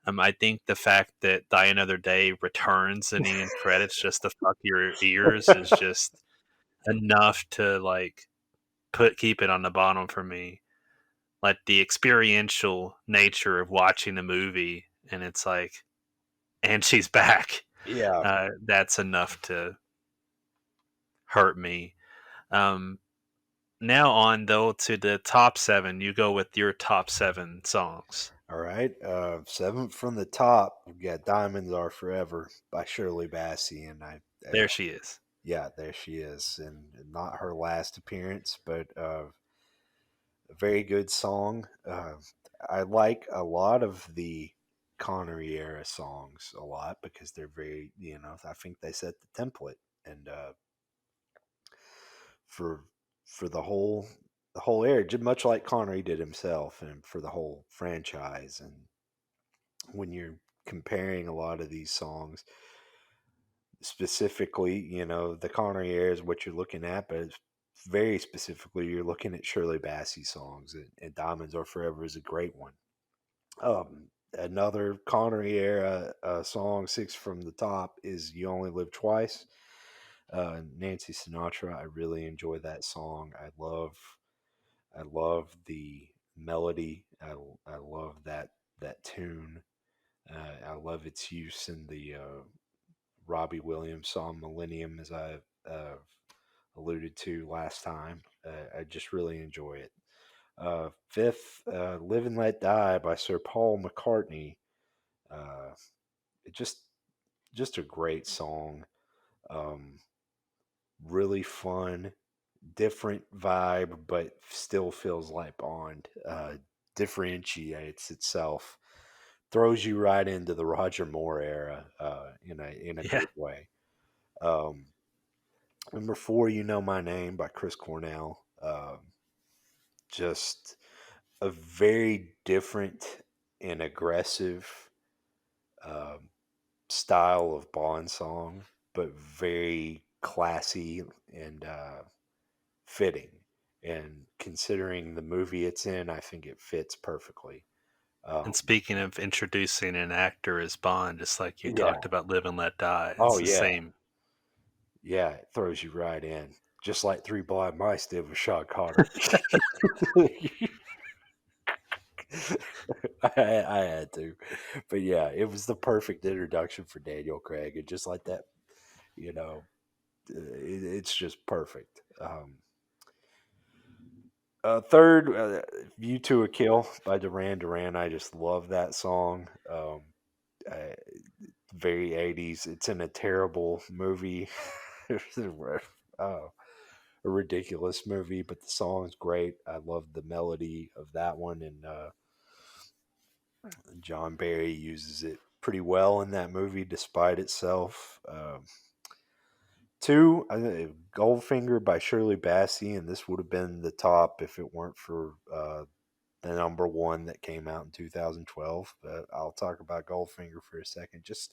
I think the fact that Die Another Day returns in the end credits just to fuck your ears is just enough to like put keep it on the bottom for me. Like the experiential nature of watching the movie, and it's like, and she's back. Yeah. That's enough to hurt me. Um, Now on though to the top seven. You go with your top seven songs. All right. Seventh from the top, we've got "Diamonds Are Forever" by Shirley Bassey, and There she is. yeah, there she is, and not her last appearance, but a very good song. I like a lot of the Connery era songs a lot because they're very, I think they set the template, and for for the whole era, just much like Connery did himself, and for the whole franchise. And when you're comparing a lot of these songs, specifically, the Connery era is what you're looking at, but it's very specifically, you're looking at Shirley Bassey songs, and "Diamonds Are Forever" is a great one. Another Connery era song, six from the top, is "You Only Live Twice." Nancy Sinatra. I really enjoy that song. I love the melody. I love that tune. I love its use in the Robbie Williams song "Millennium," as I uh, alluded to last time. I just really enjoy it. Fifth, "Live and Let Die" by Sir Paul McCartney. Uh, it just a great song. Um, really fun, different vibe, but still feels like Bond. Differentiates itself, throws you right into the Roger Moore era in a Yeah, good way. Um, Number four, "You Know My Name" by Chris Cornell. Just a very different and aggressive um, style of Bond song, but very classy and fitting. And considering the movie it's in, I think it fits perfectly. and Um, speaking of introducing an actor as Bond, just like you yeah. talked about Live and Let Die, Oh, it's the yeah. same. Yeah. It throws you right in, just like Three Blind Mice did with Sean Connery. I had to, but yeah, it was the perfect introduction for Daniel Craig, and just like that, you know, it's just perfect. Third, "View to a Kill" by Duran Duran. I just love that song. I, Very 80s. It's in a terrible movie. Oh, a ridiculous movie, but the song's great. I love the melody of that one, and John Barry uses it pretty well in that movie, despite itself. Two, "Goldfinger" by Shirley Bassey, and this would have been the top if it weren't for the number one that came out in 2012. But I'll talk about Goldfinger for a second. Just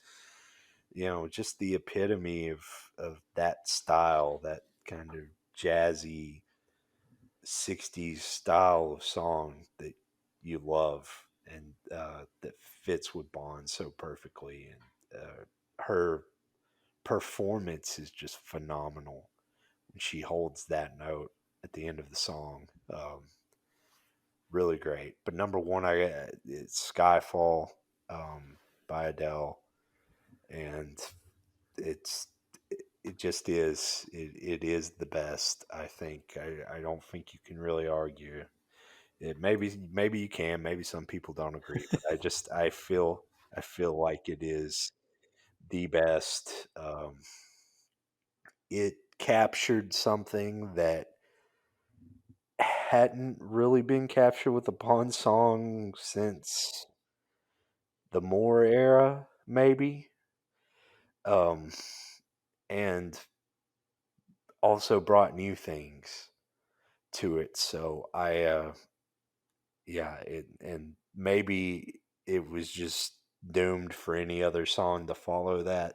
the epitome of that style, that kind of jazzy 60s style of song that you love, and that fits with Bond so perfectly. And her performance is just phenomenal when she holds that note at the end of the song. Really great. But number one, it's "Skyfall" by Adele, and it's it just is it is the best. I think I don't think you can really argue it. Maybe you can. Maybe some people don't agree, but I feel like it is the best. It captured something that hadn't really been captured with a Bond song since the Moore era, maybe. Um, and also brought new things to it. So Yeah, and maybe it was just doomed for any other song to follow that,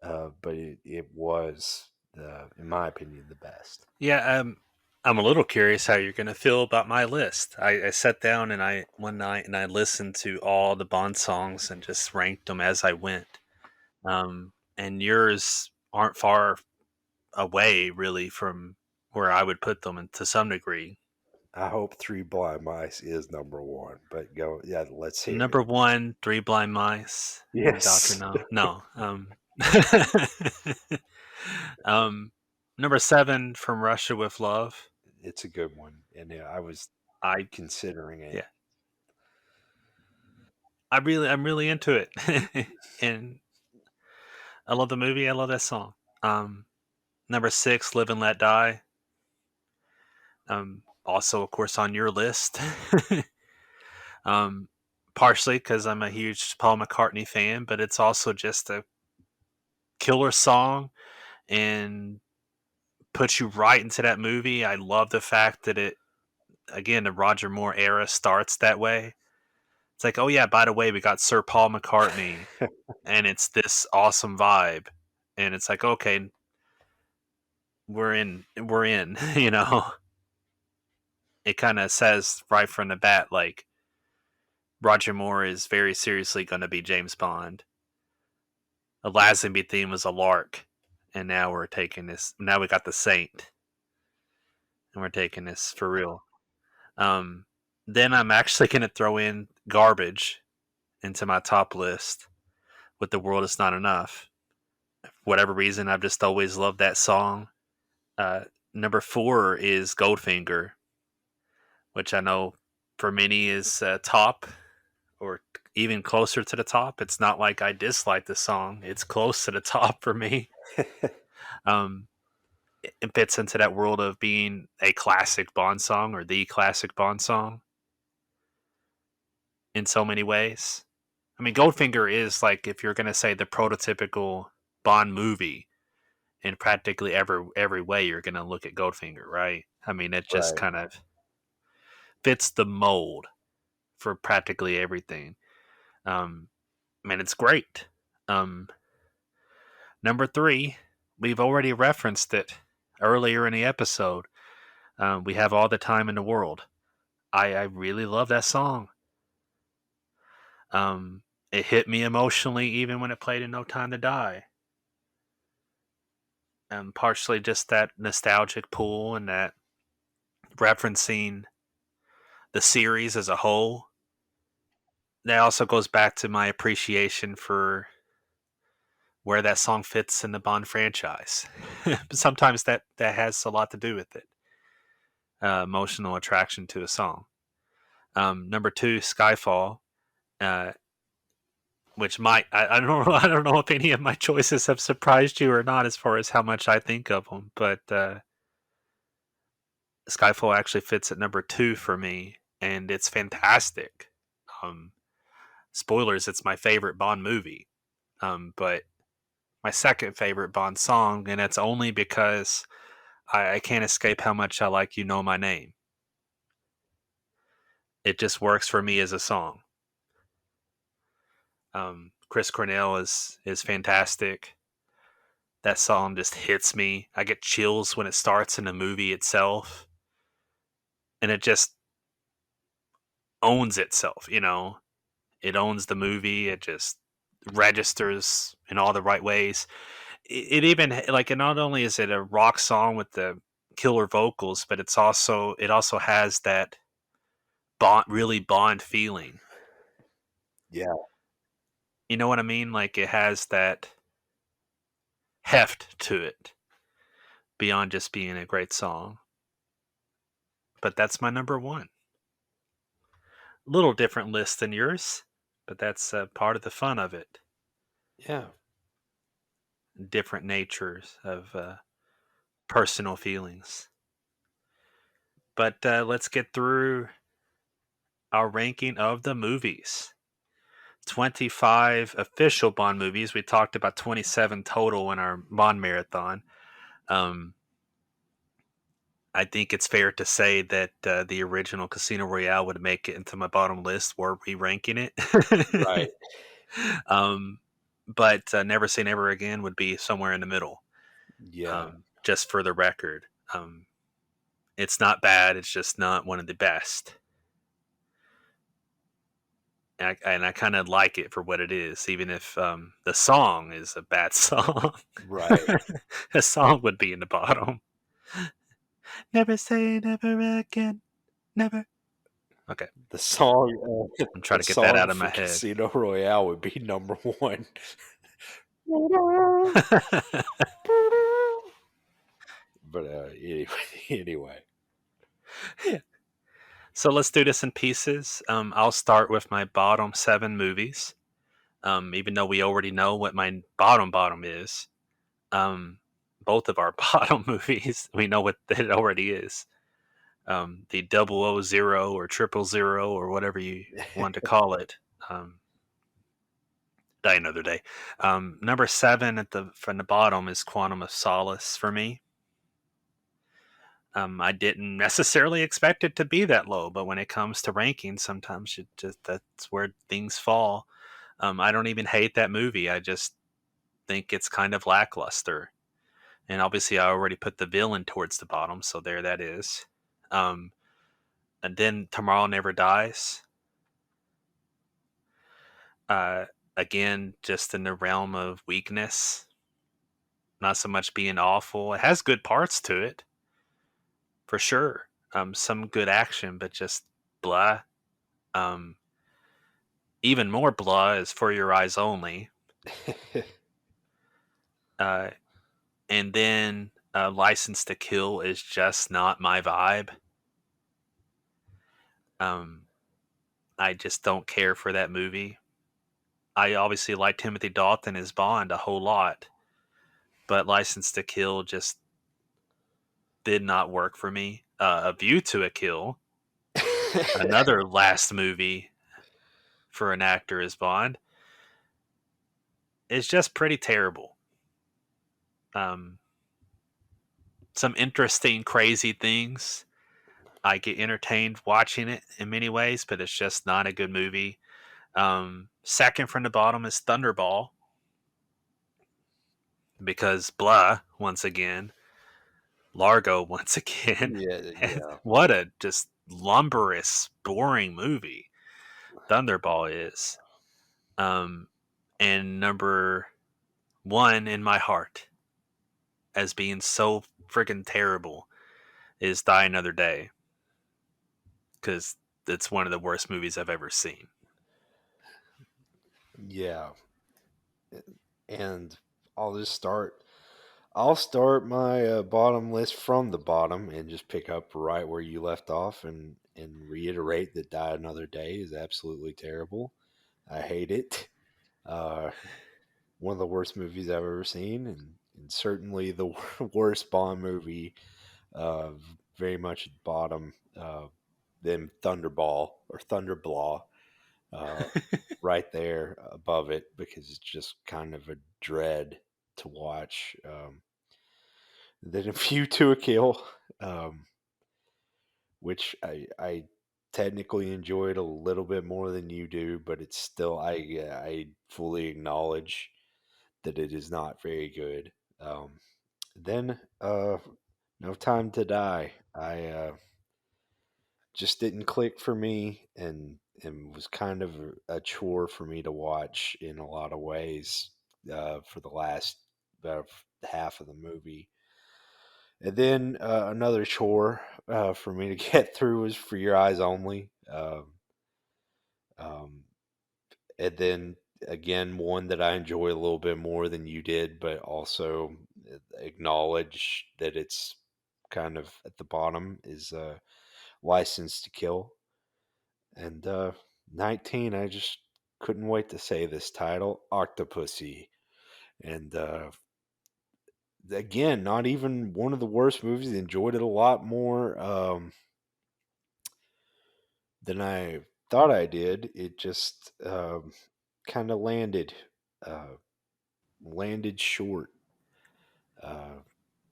but it was, in my opinion, the best. Yeah, I'm a little curious how you're going to feel about my list. I sat down and I one night and I listened to all the Bond songs and just ranked them as I went. And yours aren't far away, really, from where I would put them, and to some degree. I hope Three Blind Mice is number one, but go, yeah, let's hear it. Number one, Three Blind Mice and Doctor Yes, No. No. um, Number seven, From Russia with Love. it's a good one, and yeah, I was I considering it. Yeah, I'm really into it, and I love the movie. I love that song. Um, Number six, Live and Let Die. Also, of course, on your list. um, Partially because I'm a huge Paul McCartney fan, but it's also just a killer song and puts you right into that movie. I love the fact that the Roger Moore era starts that way. It's like, oh yeah, by the way, we got Sir Paul McCartney, and it's this awesome vibe, and it's like, okay, we're in. It kind of says right from the bat, like Roger Moore is very seriously going to be James Bond. A Lazenby theme was a lark, and now we're taking this. Now we got the Saint, and we're taking this for real. Um, then I'm actually going to throw in Garbage into my top list with The World Is Not Enough. For whatever reason, I've just always loved that song. Uh, Number four is Goldfinger, which I know for many is top or even closer to the top. It's not like I dislike the song, it's close to the top for me. Um, it fits into that world of being a classic Bond song or the classic Bond song in so many ways. I mean, Goldfinger is like, if you're going to say the prototypical Bond movie, in practically every way, you're going to look at Goldfinger, right? I mean, it just right. kind of fits the mold for practically everything. Um, Man, it's great. Um, Number three, we've already referenced it earlier in the episode. We have All the Time in the World. I really love that song. Um, it hit me emotionally even when it played in No Time to Die. Partially just that nostalgic pull and that referencing the series as a whole. That also goes back to my appreciation for where that song fits in the Bond franchise. Sometimes that has a lot to do with it. Emotional attraction to a song. Number two, Skyfall, uh, which might I don't know I don't know if any of my choices have surprised you or not as far as how much I think of them, but Skyfall actually fits at number two for me, and it's fantastic. Um, Spoilers, it's my favorite Bond movie, but my second favorite Bond song, and that's only because I can't escape how much I like You Know My Name. It just works for me as a song. Chris Cornell is fantastic. That song just hits me. I get chills when it starts in the movie itself, and it just owns itself. It owns the movie. It just registers in all the right ways. It even like, it not only is it a rock song with the killer vocals, but it also has that Bond feeling. Yeah, You know what I mean? Like, it has that heft to it beyond just being a great song. But that's my number one. Little different list than yours, but that's part of the fun of it. yeah. Different natures of personal feelings. But let's get through our ranking of the movies. 25 official Bond movies. We talked about 27 total in our Bond marathon. Um, I think it's fair to say that the original Casino Royale would make it into my bottom list. Were we ranking it? Right. um, but Never Say Never Again would be somewhere in the middle. Yeah. Just for the record, it's not bad. It's just not one of the best. And I kind of like it for what it is, even if the song is a bad song. Right. A song would be in the bottom. Never say never again. Never. Okay, The song, I'm the trying to get that song out of for my head. Casino Royale would be number one. But anyway, anyway. Yeah. So let's do this in pieces. I'll start with my bottom 7 movies. Even though we already know what my bottom is. Both of our bottom movies, we know what it already is. The 000 or 000 or whatever you want to call it. Um, Die Another Day. Number 7 from the bottom is Quantum of Solace for me. I didn't necessarily expect it to be that low, but when it comes to rankings, sometimes that's where things fall. I don't even hate that movie. I just think it's kind of lackluster. And obviously, I already put the villain towards the bottom, so there that is. Um, and then Tomorrow Never Dies. Uh, Again, just in the realm of weakness, not so much being awful. It has good parts to it, for sure. Some good action, but just blah. Um, Even more blah is For Your Eyes Only. Uh, and then License to Kill is just not my vibe. Um, I just don't care for that movie. I obviously like Timothy Dalton as Bond a whole lot, but License to Kill just did not work for me. A View to a Kill, another last movie for an actor as Bond, is just pretty terrible. Um, some interesting, crazy things. I get entertained watching it in many ways, but it's just not a good movie. Second from the bottom is Thunderball because blah, once again. Largo, once again. Yeah, yeah. What a just lumberous, boring movie Thunderball is. Um, and number 1 in my heart as being so friggin' terrible is Die Another Day because it's one of the worst movies I've ever seen. Yeah. And I'll just start. I'll start my bottom list from the bottom and just pick up right where you left off and reiterate that Die Another Day is absolutely terrible. I hate it. Uh, One of the worst movies I've ever seen, and certainly the worst Bond movie. Uh, Very much at the bottom. Then Thunderball or Thunderball, uh, right there above it because it's just kind of a dread to watch. Then A View to a Kill, um, which I technically enjoyed a little bit more than you do, but it's still I fully acknowledge that it is not very good. Then No Time to Die. I just didn't click for me and was kind of a chore for me to watch in a lot of ways for the last half of the movie. And then another chore for me to get through was For Your Eyes Only. Um, and then again, one that I enjoy a little bit more than you did, but also acknowledge that it's kind of at the bottom is License to Kill. And 19, I just couldn't wait to say this title, Octopussy. And again, not even one of the worst movies. Enjoyed it a lot more than I thought I did. It just kind of uh, landed short. Uh,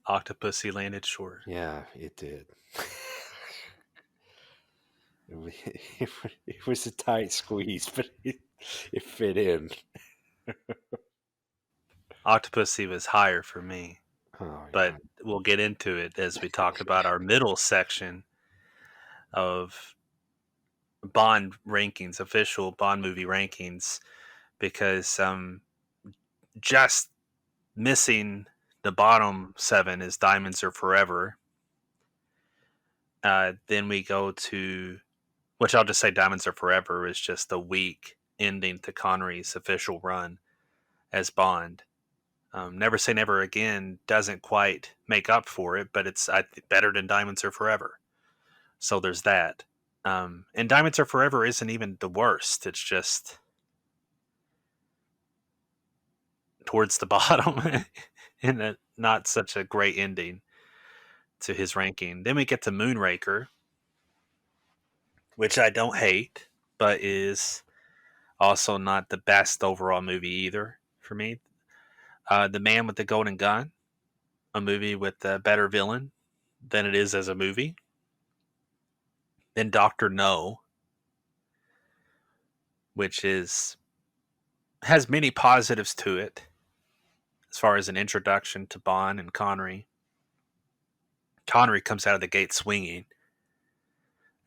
Octopussy landed short. Yeah, it did. It, it was a tight squeeze, but it fit in. Octopussy was higher for me, Oh but yeah, we'll get into it as we talk about our middle section of Bond rankings, official Bond movie rankings, because just missing the bottom seven is Diamonds Are Forever. Then we go to, which I'll just say Diamonds Are Forever is just a weak ending to Connery's official run as Bond. Never Say Never Again doesn't quite make up for it, but it's better than Diamonds Are Forever. So there's that. And Diamonds Are Forever isn't even the worst. It's just towards the bottom and not such a great ending to his ranking. Then we get to Moonraker, which I don't hate, but is also not the best overall movie either for me. The Man with the Golden Gun, a movie with a better villain than it is as a movie. Then Doctor No, which is has many positives to it as far as an introduction to Bond and Connery. Connery comes out of the gate swinging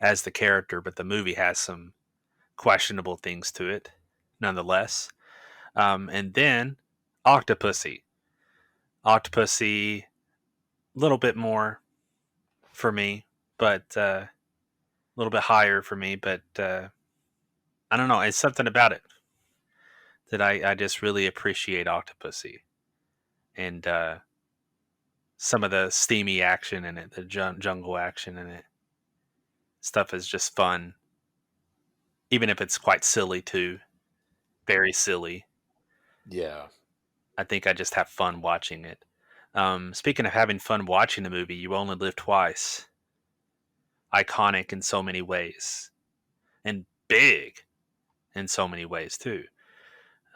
as the character, but the movie has some questionable things to it, nonetheless. And then Octopussy. Octopussy, a little bit more for me, but a little bit higher for me. But I don't know. It's something about it that I just really appreciate Octopussy. And some of the steamy action in it, the jungle action in it. Stuff is just fun, even if it's quite silly too. Very silly. yeah, I think I just have fun watching it. Speaking of having fun watching the movie, You Only Live Twice. Iconic in so many ways, and big in so many ways too.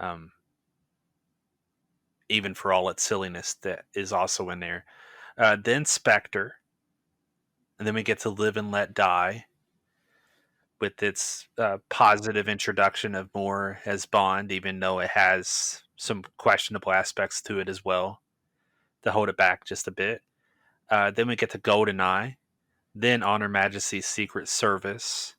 Um, even for all its silliness, that is also in there. Then Spectre, and then we get to Live and Let Die with its positive introduction of Moore as Bond, even though it has some questionable aspects to it as well to hold it back just a bit. Then we get to Goldeneye, then Honor Majesty's Secret Service,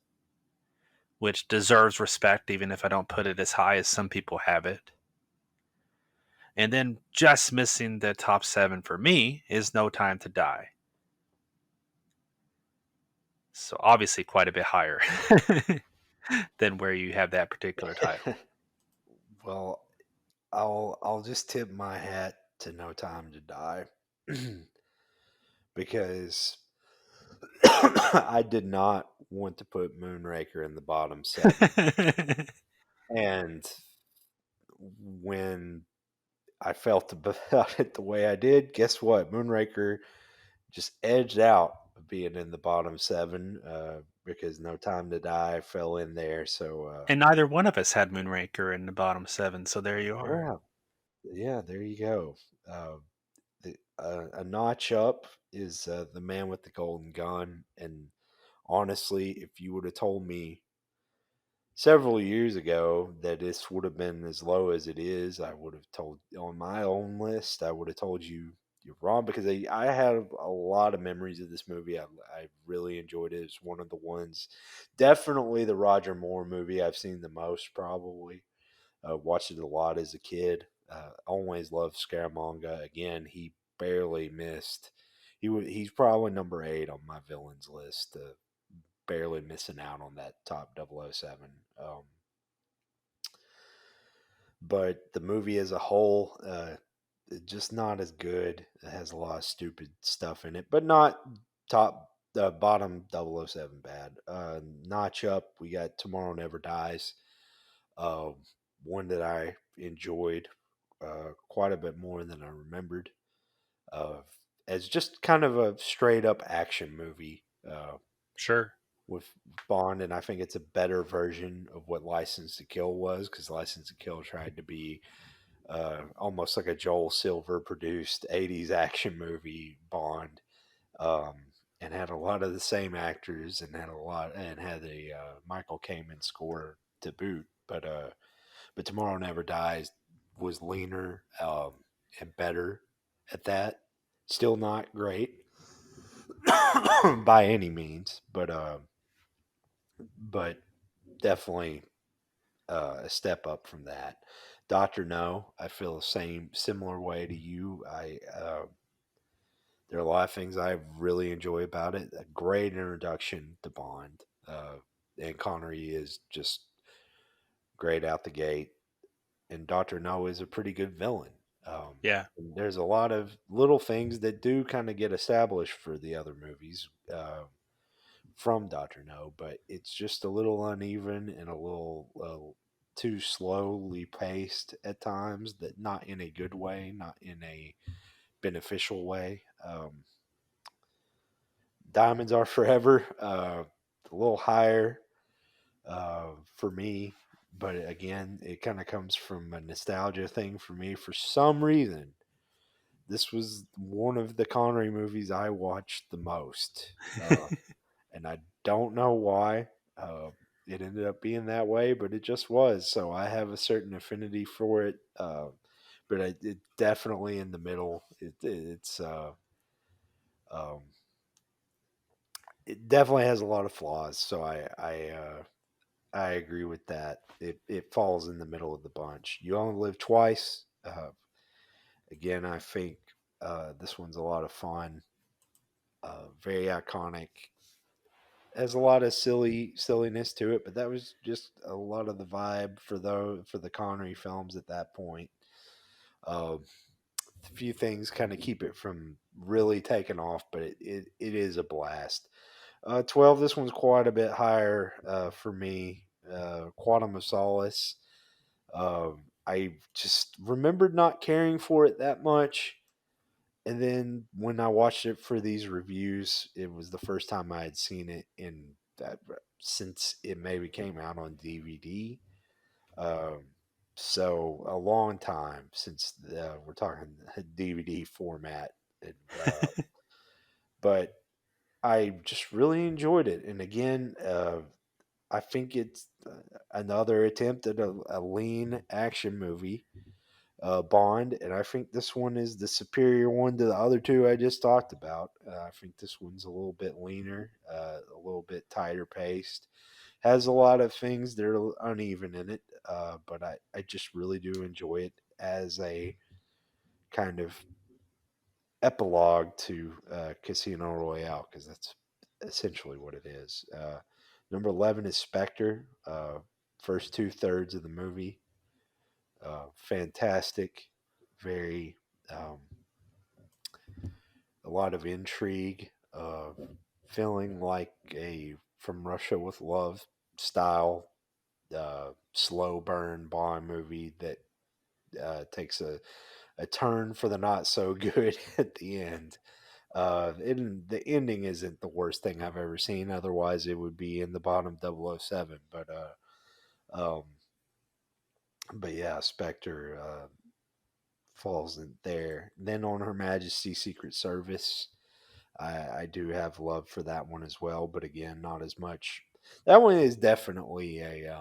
which deserves respect, even if I don't put it as high as some people have it. And then just missing the top seven for me is No Time to Die. So obviously quite a bit higher than where you have that particular title. well, I'll just tip my hat to No Time to Die because I did not want to put Moonraker in the bottom seven, and when I felt about it the way I did, guess what? Moonraker just edged out of being in the bottom seven because No Time to Die fell in there. So And neither one of us had Moonraker in the bottom seven, so there you are. yeah, yeah, there you go. A notch up is The Man with the Golden Gun, and honestly, if you would have told me several years ago that this would have been as low as it is, I would have told on my own list. I would have told you you're wrong because I have a lot of memories of this movie. I really enjoyed it. It's one of the ones, definitely the Roger Moore movie I've seen the most. Probably watched it a lot as a kid. Always loved Scaramanga. Again, he barely missed. He's probably number 8 on my villains list. Barely missing out on that top 007. But the movie as a whole, just not as good. It has a lot of stupid stuff in it, but not top, bottom 007 bad. Notch up, we got Tomorrow Never Dies, uh, one that I enjoyed quite a bit more than I remembered. Uh, as just kind of a straight up action movie. Sure. With Bond, and I think it's a better version of what License to Kill was because License to Kill tried to be almost like a Joel Silver produced '80s action movie Bond, um, and had a lot of the same actors and had a Michael Kamen score to boot. But Tomorrow Never Dies was leaner and better at that. Still not great by any means, but definitely a step up from that. Doctor No, I feel the similar way to you. There are a lot of things I really enjoy about it. A great introduction to Bond, and Connery is just great out the gate. And Doctor No is a pretty good villain. Yeah. There's a lot of little things that do kind of get established for the other movies from Doctor No, but it's just a little uneven and a little too slowly paced at times. That not in a good way, not in a beneficial way. Diamonds Are Forever, a little higher for me, but again, it kind of comes from a nostalgia thing for me. For some reason, this was one of the Connery movies I watched the most, and I don't know why. Uh, it ended up being that way, but it just was. So I have a certain affinity for it, but it definitely in the middle. Um, it definitely has a lot of flaws. So I agree with that. It falls in the middle of the bunch. You Only Live Twice. Again, I think this one's a lot of fun. Very iconic. Has a lot of silliness to it, but that was just a lot of the vibe for the Connery films at that point. A few things kind of keep it from really taking off, but it is a blast. 12. This one's quite a bit higher for me. Quantum of Solace. I just remembered not caring for it that much. And then when I watched it for these reviews, it was the first time I had seen it in that since it maybe came out on DVD. Um, so a long time since we're talking DVD format. And, but I just really enjoyed it. And again, I think it's another attempt at a lean action movie, Bond, and I think this one is the superior one to the other two I just talked about. I think this one's a little bit leaner, a little bit tighter paced, has a lot of things that are uneven in it, but I just really do enjoy it as a kind of epilogue to Casino Royale, because that's essentially what it is. Number 11 is Spectre, first two-thirds of the movie. Fantastic, very um, a lot of intrigue, feeling like a From Russia with Love style slow burn Bond movie that takes a turn for the not so good at the end. The ending isn't the worst thing I've ever seen. Otherwise, it would be in the bottom 007. Um, but yeah, Spectre falls in there. Then on Her Majesty's Secret Service, I do have love for that one as well, but again, not as much. That one is definitely a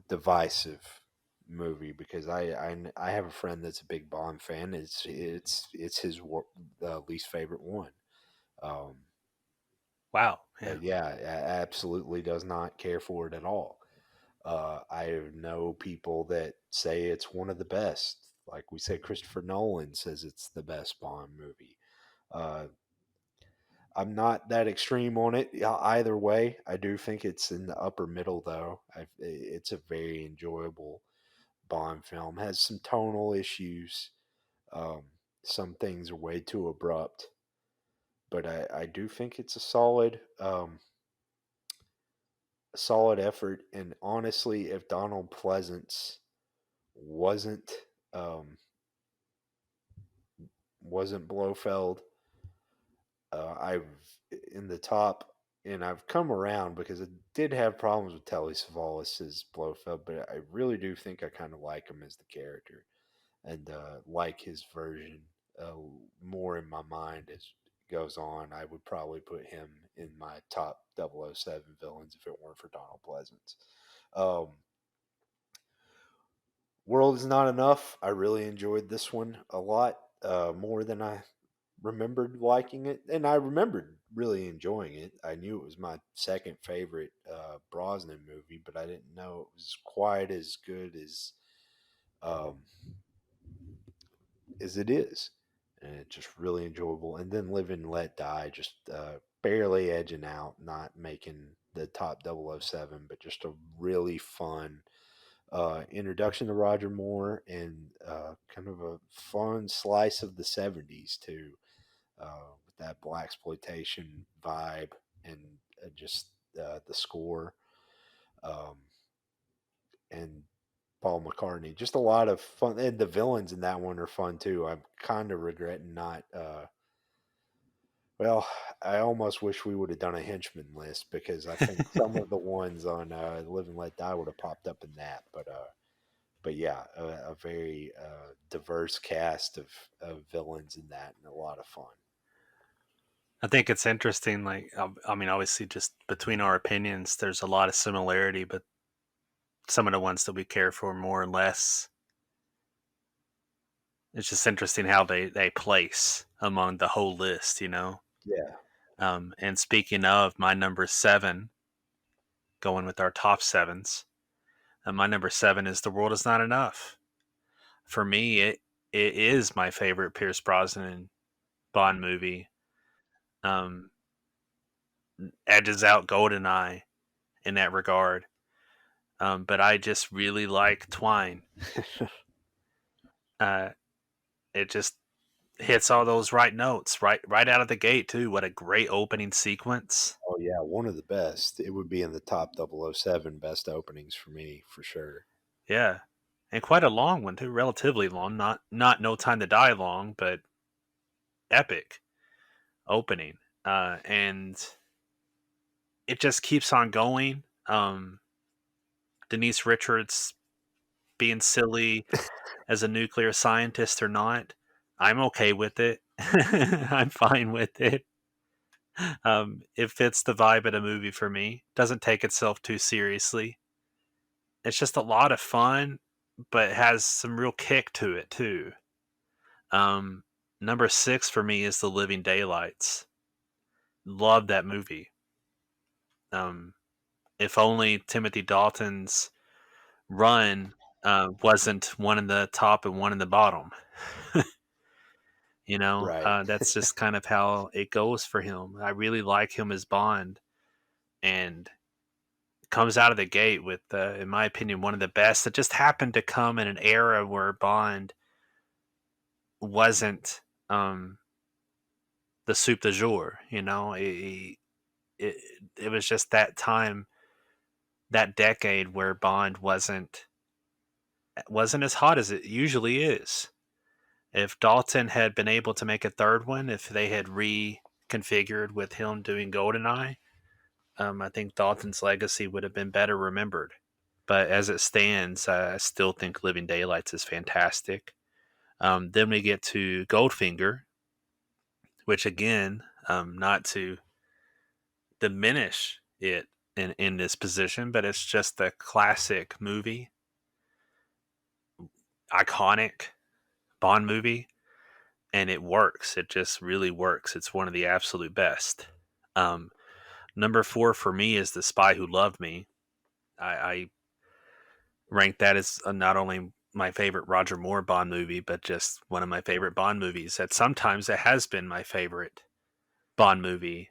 divisive movie because I have a friend that's a big Bond fan. It's his least favorite one. Um, Wow. Yeah. yeah, absolutely does not care for it at all. I know people that say it's one of the best. Like we said, Christopher Nolan says it's the best Bond movie. Uh, I'm not that extreme on it either way. I do think it's in the upper middle, though. It's a very enjoyable Bond film. Has some tonal issues. Um, some things are way too abrupt, but I do think it's a solid effort. And honestly, if Donald Pleasance wasn't um, wasn't Blofeld, I've in the top. and I've come around because I did have problems with Telly Savalas as Blofeld, but I really do think I kind of like him as the character and like his version uh, more in my mind as it goes on. I would probably put him in my top 007 villains if it weren't for Donald Pleasance. Um, World is Not Enough. I really enjoyed this one a lot more than I remembered liking it, and I remembered really enjoying it. I knew it was my second favorite Brosnan movie, but I didn't know it was quite as good um, as it is, and it's just really enjoyable. And then Live and Let Die, just barely edging out, not making the top 007, but just a really fun introduction to Roger Moore and kind of a fun slice of the 70s too, with that black exploitation vibe and just the score um, and Paul McCartney. Just a lot of fun, and the villains in that one are fun too. I'm kind of regretting not. Well, I almost wish we would have done a henchman list because I think some of the ones on Live and Let Die would have popped up in that, but yeah, a very diverse cast of villains in that, and a lot of fun. I think it's interesting. Like, I mean, obviously, just between our opinions, there's a lot of similarity, but some of the ones that we care for more and less, it's just interesting how they place among the whole list, you know? Yeah, And speaking of my number seven, going with our top sevens, my number seven is The World Is Not Enough. For me, it is my favorite Pierce Brosnan Bond movie. Um, edges out Goldeneye in that regard. But I just really like Twine. Uh, it just hits all those right notes right out of the gate too. What a great opening sequence. oh yeah, one of the best. It would be in the top 007 best openings for me for sure. Yeah. And quite a long one too, relatively long. Not No Time to Die long, but epic opening. And it just keeps on going. Denise Richards being silly as a nuclear scientist or not, I'm okay with it. I'm fine with it. It fits the vibe of the movie for me. Doesn't take itself too seriously. It's just a lot of fun, but it has some real kick to it too. Um, Number six for me is The Living Daylights. Love that movie. Um, if only Timothy Dalton's run wasn't one in the top and one in the bottom. You know, Right. that's just kind of how it goes for him. I really like him as Bond, and comes out of the gate with, in my opinion, one of the best. That just happened to come in an era where Bond wasn't the soup du jour. You know, it, it was just that time, that decade where Bond wasn't as hot as it usually is. If Dalton had been able to make a third one, if they had reconfigured with him doing Goldeneye, I think Dalton's legacy would have been better remembered. But as it stands, I still think Living Daylights is fantastic. Then we get to Goldfinger, which again, not to diminish it in this position, but it's just a classic movie, iconic Bond movie, and it works. It just really works. It's one of the absolute best. Um, Number four for me is The Spy Who Loved Me. I rank that as not only my favorite Roger Moore Bond movie, but just one of my favorite Bond movies. That sometimes it has been my favorite Bond movie.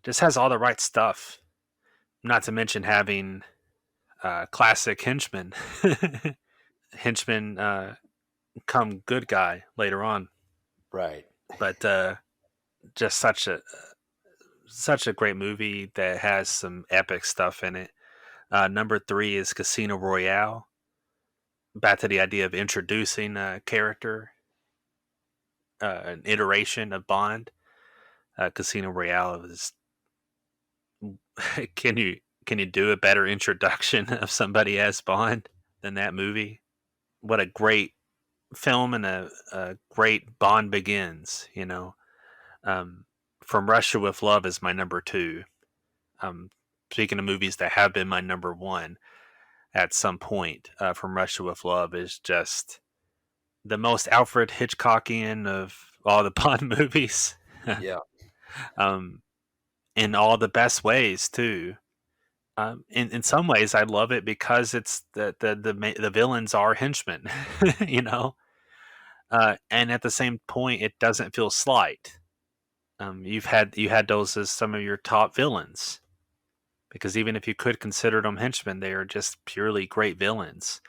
Just has all the right stuff. Not to mention having classic henchmen, henchmen come good guy later on. Right. But just such a great movie that has some epic stuff in it. Number three is Casino Royale. Back to the idea of introducing a character, an iteration of Bond. Casino Royale is can you can you do a better introduction of somebody as Bond than that movie? What a great film and a great Bond Begins. Um, From Russia with Love is my number two. Um, Speaking of movies that have been my number one at some point, From Russia with Love is just the most Alfred Hitchcockian of all the Bond movies. Yeah. um, in all the best ways too. In some ways, I love it because it's the villains are henchmen, you know, and at the same point, it doesn't feel slight. You had those as some of your top villains because even if you could consider them henchmen, they are just purely great villains.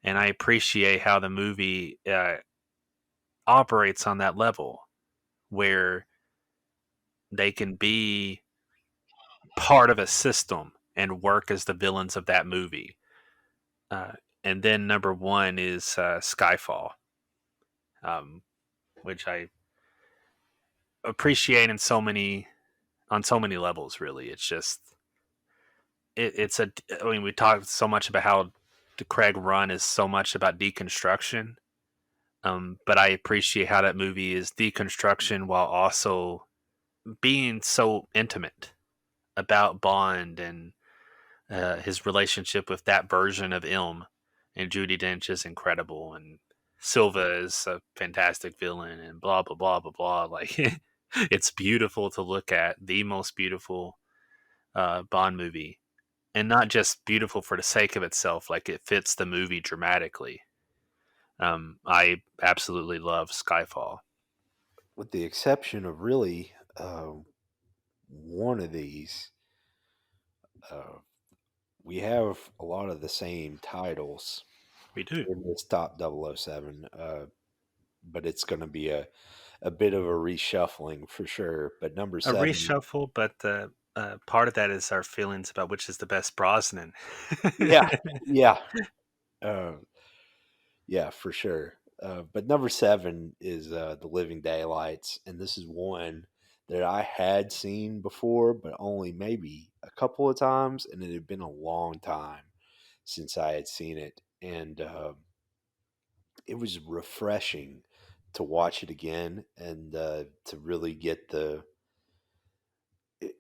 And I appreciate how the movie operates on that level where they can be part of a system and work as the villains of that movie. Uh, and then number one is Skyfall, um, which I appreciate in so many on so many levels. Really, it's just it's a. I mean, we talked so much about how the Craig run is so much about deconstruction, but I appreciate how that movie is deconstruction while also being so intimate about Bond and his relationship with that version of Ilm. And Judy Dench is incredible, and Silva is a fantastic villain, and blah blah blah blah blah. Like it's beautiful to look at, the most beautiful Bond movie, and not just beautiful for the sake of itself. Like it fits the movie dramatically. I absolutely love Skyfall. With the exception of really one of these, uh, we have a lot of the same titles We do in this top 007, but it's going to be a bit of a reshuffling for sure. But number a seven, reshuffle, but part of that is our feelings about which is the best Brosnan. yeah, yeah, uh, yeah, for sure. But number seven is The Living Daylights, and this is one that I had seen before, but only maybe a couple of times, and it had been a long time since I had seen it, and it was refreshing to watch it again and to really get the. It,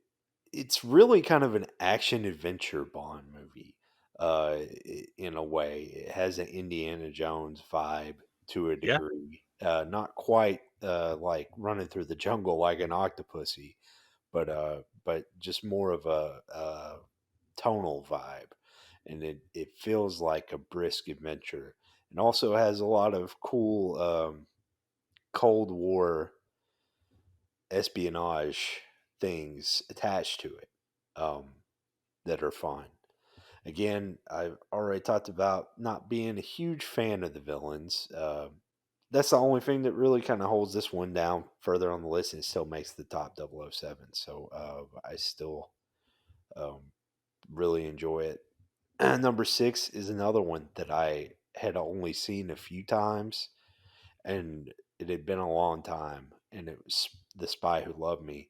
it's really kind of an action adventure Bond movie, in a way. It has an Indiana Jones vibe to a Yeah, degree. Not quite like running through the jungle like an Octopussy, but just more of a tonal vibe, and it feels like a brisk adventure, and also has a lot of cool Cold War espionage things attached to it, um, that are fun. Again, I've already talked about not being a huge fan of the villains. That's the only thing that really kind of holds this one down further on the list and still makes the top 007. So I still um, really enjoy it. Number six is another one that I had only seen a few times, and it had been a long time, and it was The Spy Who Loved Me.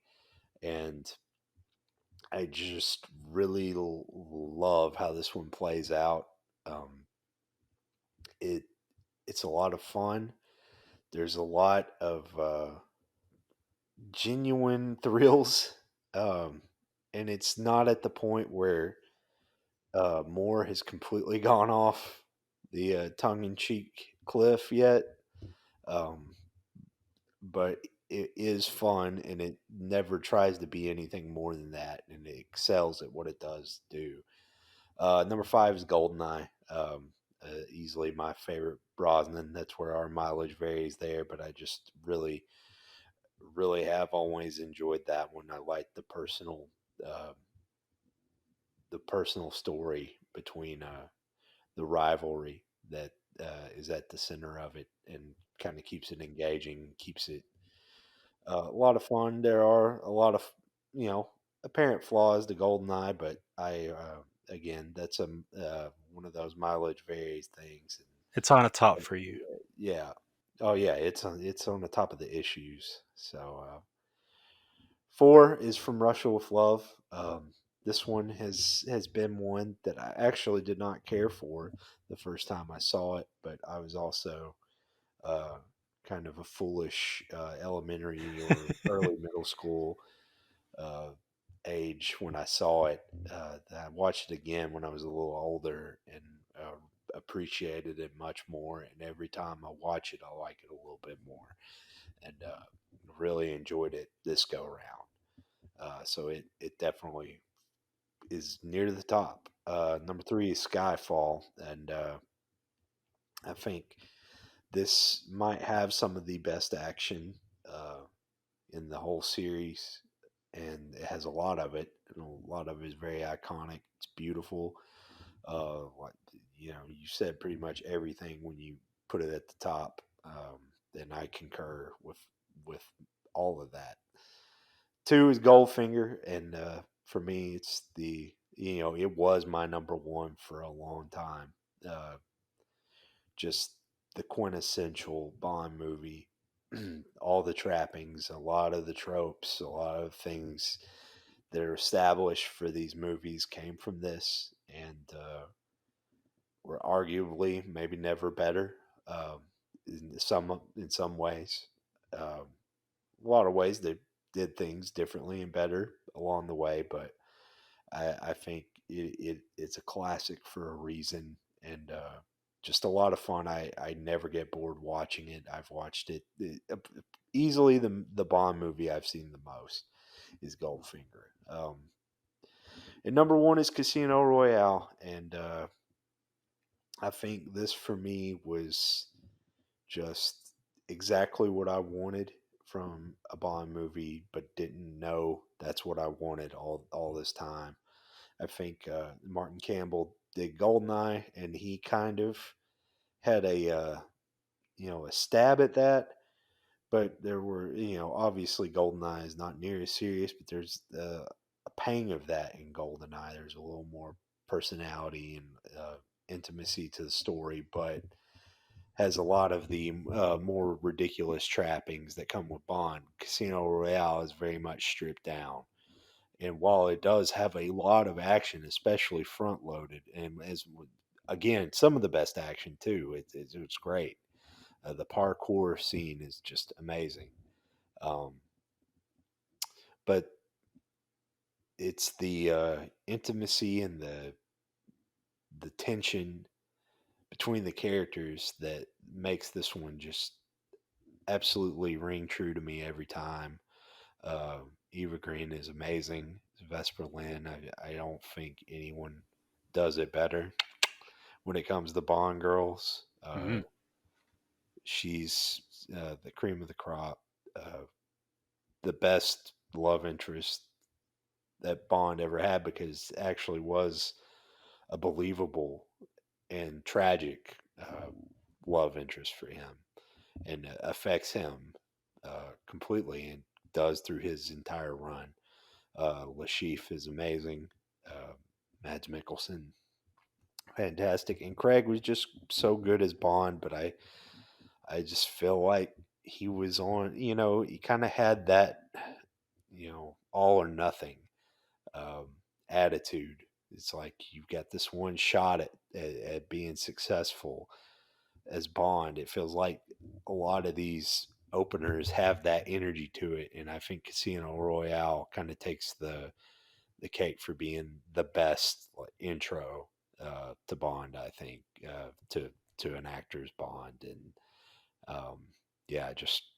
And I just really love how this one plays out. Um, it it's a lot of fun. There's a lot of genuine thrills, um, and it's not at the point where Moore has completely gone off the tongue-in-cheek cliff yet. Um, but it is fun, and it never tries to be anything more than that, and it excels at what it does do. Number five is Goldeneye. Easily my favorite Brosnan. That's where our mileage varies there, but I just really, really have always enjoyed that one. I like uh, the personal story between the rivalry that is at the center of it, and kind of keeps it engaging, keeps it a lot of fun. There are a lot of, apparent flaws to Goldeneye, but again, that's one of those mileage varies things. it's on a top And for you. yeah, oh yeah, it's on the top of the issues. So four is From Russia with Love. this one has been one that I actually did not care for the first time I saw it, but I was also uh, kind of a foolish elementary or early middle school uh, age when I saw it. I watched it again when I was a little older and appreciated it much more. And every time I watch it, I like it a little bit more, and really enjoyed it this go around. So it definitely is near the top. Number three is Skyfall, and I think this might have some of the best action uh, in the whole series, and it has a lot of it. And a lot of it is very iconic. It's beautiful. Like you said pretty much everything when you put it at the top, and I concur with all of that. Two is Goldfinger, and for me, it's it was my number one for a long time. Uh, just the quintessential Bond movie. All the trappings, a lot of the tropes, a lot of things that are established for these movies came from this, and were arguably maybe never better. Um, in some ways, a lot of ways they did things differently and better along the way, but I think it's a classic for a reason, and just a lot of fun. I never get bored watching it. I've watched easily the Bond movie I've seen the most is Goldfinger. And number one is Casino Royale, and I think this for me was just exactly what I wanted from a Bond movie, but didn't know that's what I wanted all this time. I think Martin Campbell did Goldeneye, and he kind of had a stab at that. But there were obviously Goldeneye is not near as serious, but there's a pang of that in Goldeneye. There's a little more personality and intimacy to the story, but has a lot of the more ridiculous trappings that come with Bond. Casino Royale is very much stripped down, and while it does have a lot of action, especially front loaded, and again some of the best action too, it's great. The parkour scene is just amazing, um, but it's the intimacy and the tension between the characters that makes this one just absolutely ring true to me every time. Uh, Eva Green is amazing. Vesper Lynn, I don't think anyone does it better when it comes to Bond girls. Mhm. She's the cream of the crop, the best love interest that Bond ever had, because it actually was a believable and tragic love interest for him, and affects him completely, and does through his entire run. Lashif is amazing. Uh, Mads Mikkelsen, fantastic, and Craig was just so good as Bond. But I just feel like he was on. He kind of had that, all or nothing um, attitude. It's like you've got this one shot at being successful as Bond. It feels like a lot of these openers have that energy to it, and I think Casino Royale kind of takes the cake for being the best intro to Bond. I think to an actor's Bond, and um, yeah, just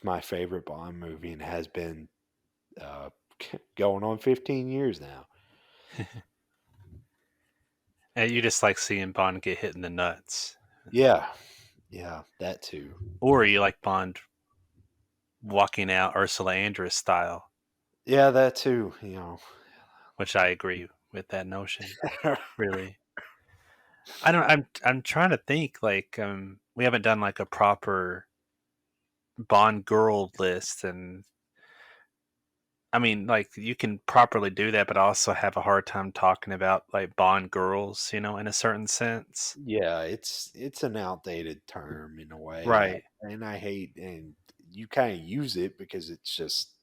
my favorite Bond movie, and has been uh, going on 15 years now. And you just like seeing Bond get hit in the nuts, Yeah, yeah, that too. or you like Bond walking out Ursula Andress style, Yeah, that too. which I agree with that notion. Really, I don't. I'm trying to think. Like, we haven't done like a proper Bond girl list, and I mean, like you can properly do that, but I also have a hard time talking about like Bond girls, in a certain sense. Yeah, it's an outdated term in a way. Right. And I hate, and you kind of use it because it's just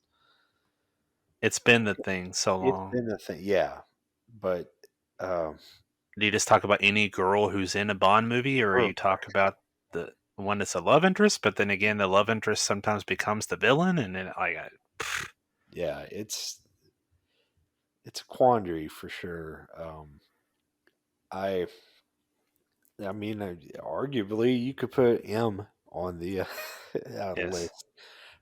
It's been the thing so It's long. been a thing, yeah. But um, Do you just talk about any girl who's in a Bond movie, or we're you talk about the one that's a love interest, but then again, the love interest sometimes becomes the villain, and then yeah, it's a quandary for sure. I I mean, arguably you could put M on the yes, list.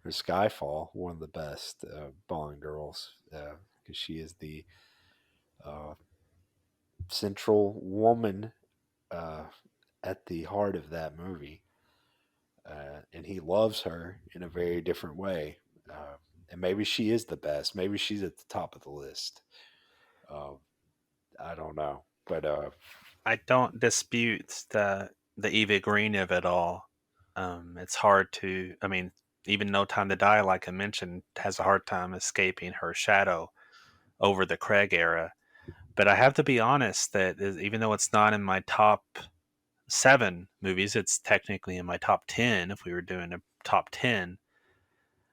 Or Skyfall, one of the best Bond girls, because she is the uh, central woman uh, at the heart of that movie, and he loves her in a very different way. And maybe she is the best. Maybe she's at the top of the list. Uh, I don't know, but I don't dispute the Eva Green of it all. It's hard to, I mean, even No Time to Die, like I mentioned, has a hard time escaping her shadow over the Craig era. But I have to be honest that even though it's not in my top 7 movies, it's technically in my top 10 if we were doing a top 10.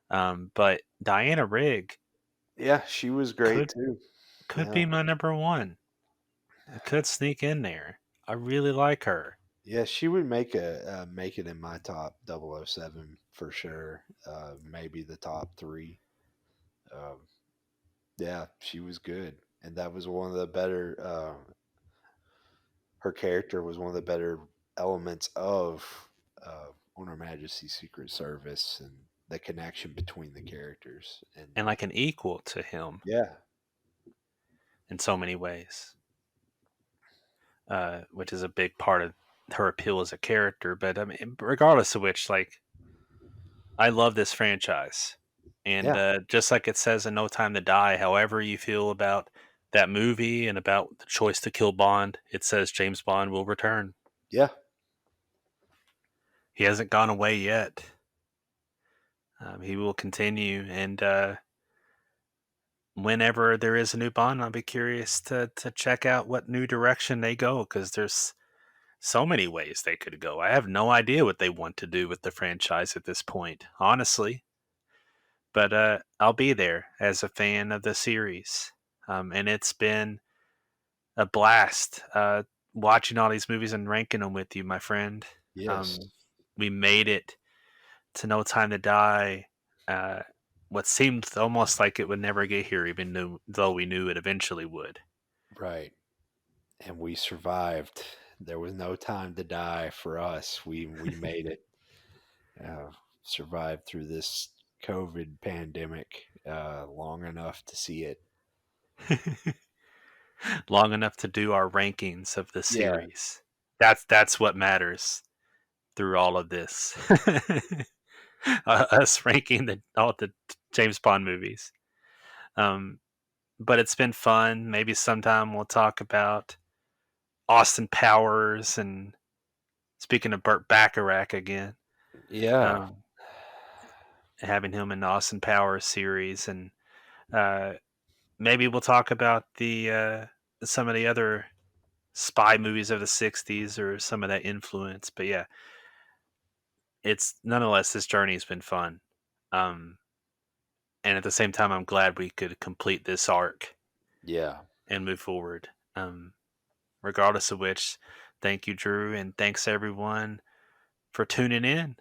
But Diana Rigg yeah, she was great could too. could Yeah, be my number one. It could sneak in there. I really like her. yeah, she would make it in my top 007 for sure. Maybe the top three. Um, Yeah, she was good, and that was one of the better. Her character was one of the better elements of on Her Majesty's Secret Service, and the connection between the characters. And And like an equal to him yeah, in so many ways, which is a big part of her appeal as a character. But I mean, regardless of which, like, I love this franchise. And yeah, just like it says in No Time to Die, however you feel about that movie and about the choice to kill Bond, it says James Bond will return. yeah, He hasn't gone away yet. He will continue. And whenever there is a new Bond, I'll be curious to check out what new direction they go because there's so many ways they could go. I have no idea what they want to do with the franchise at this point, honestly. But I'll be there as a fan of the series. And it's been a blast watching all these movies and ranking them with you, my friend. yes, Um, we made it to No Time to Die. Uh, what seemed almost like it would never get here, even though we knew it eventually would. right. And we survived. There was no time to die for us. We made it. Uh, Survived through this COVID pandemic long enough to see it. Long enough to do our rankings of the Yeah, series. That's what matters through all of this. Us ranking all the James Bond movies. Um, but it's been fun. Maybe sometime we'll talk about Austin Powers and speaking of Burt Bacharach again, yeah, um, having him in the Austin Powers series, and uh, maybe we'll talk about the some of the other spy movies of the '60s or some of that influence. But yeah, it's nonetheless this journey has been fun, um, and at the same time, I'm glad we could complete this arc yeah. and move forward. Regardless of which, thank you, Drew, and thanks everyone for tuning in.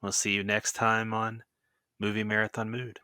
We'll see you next time on Movie Marathon Mood.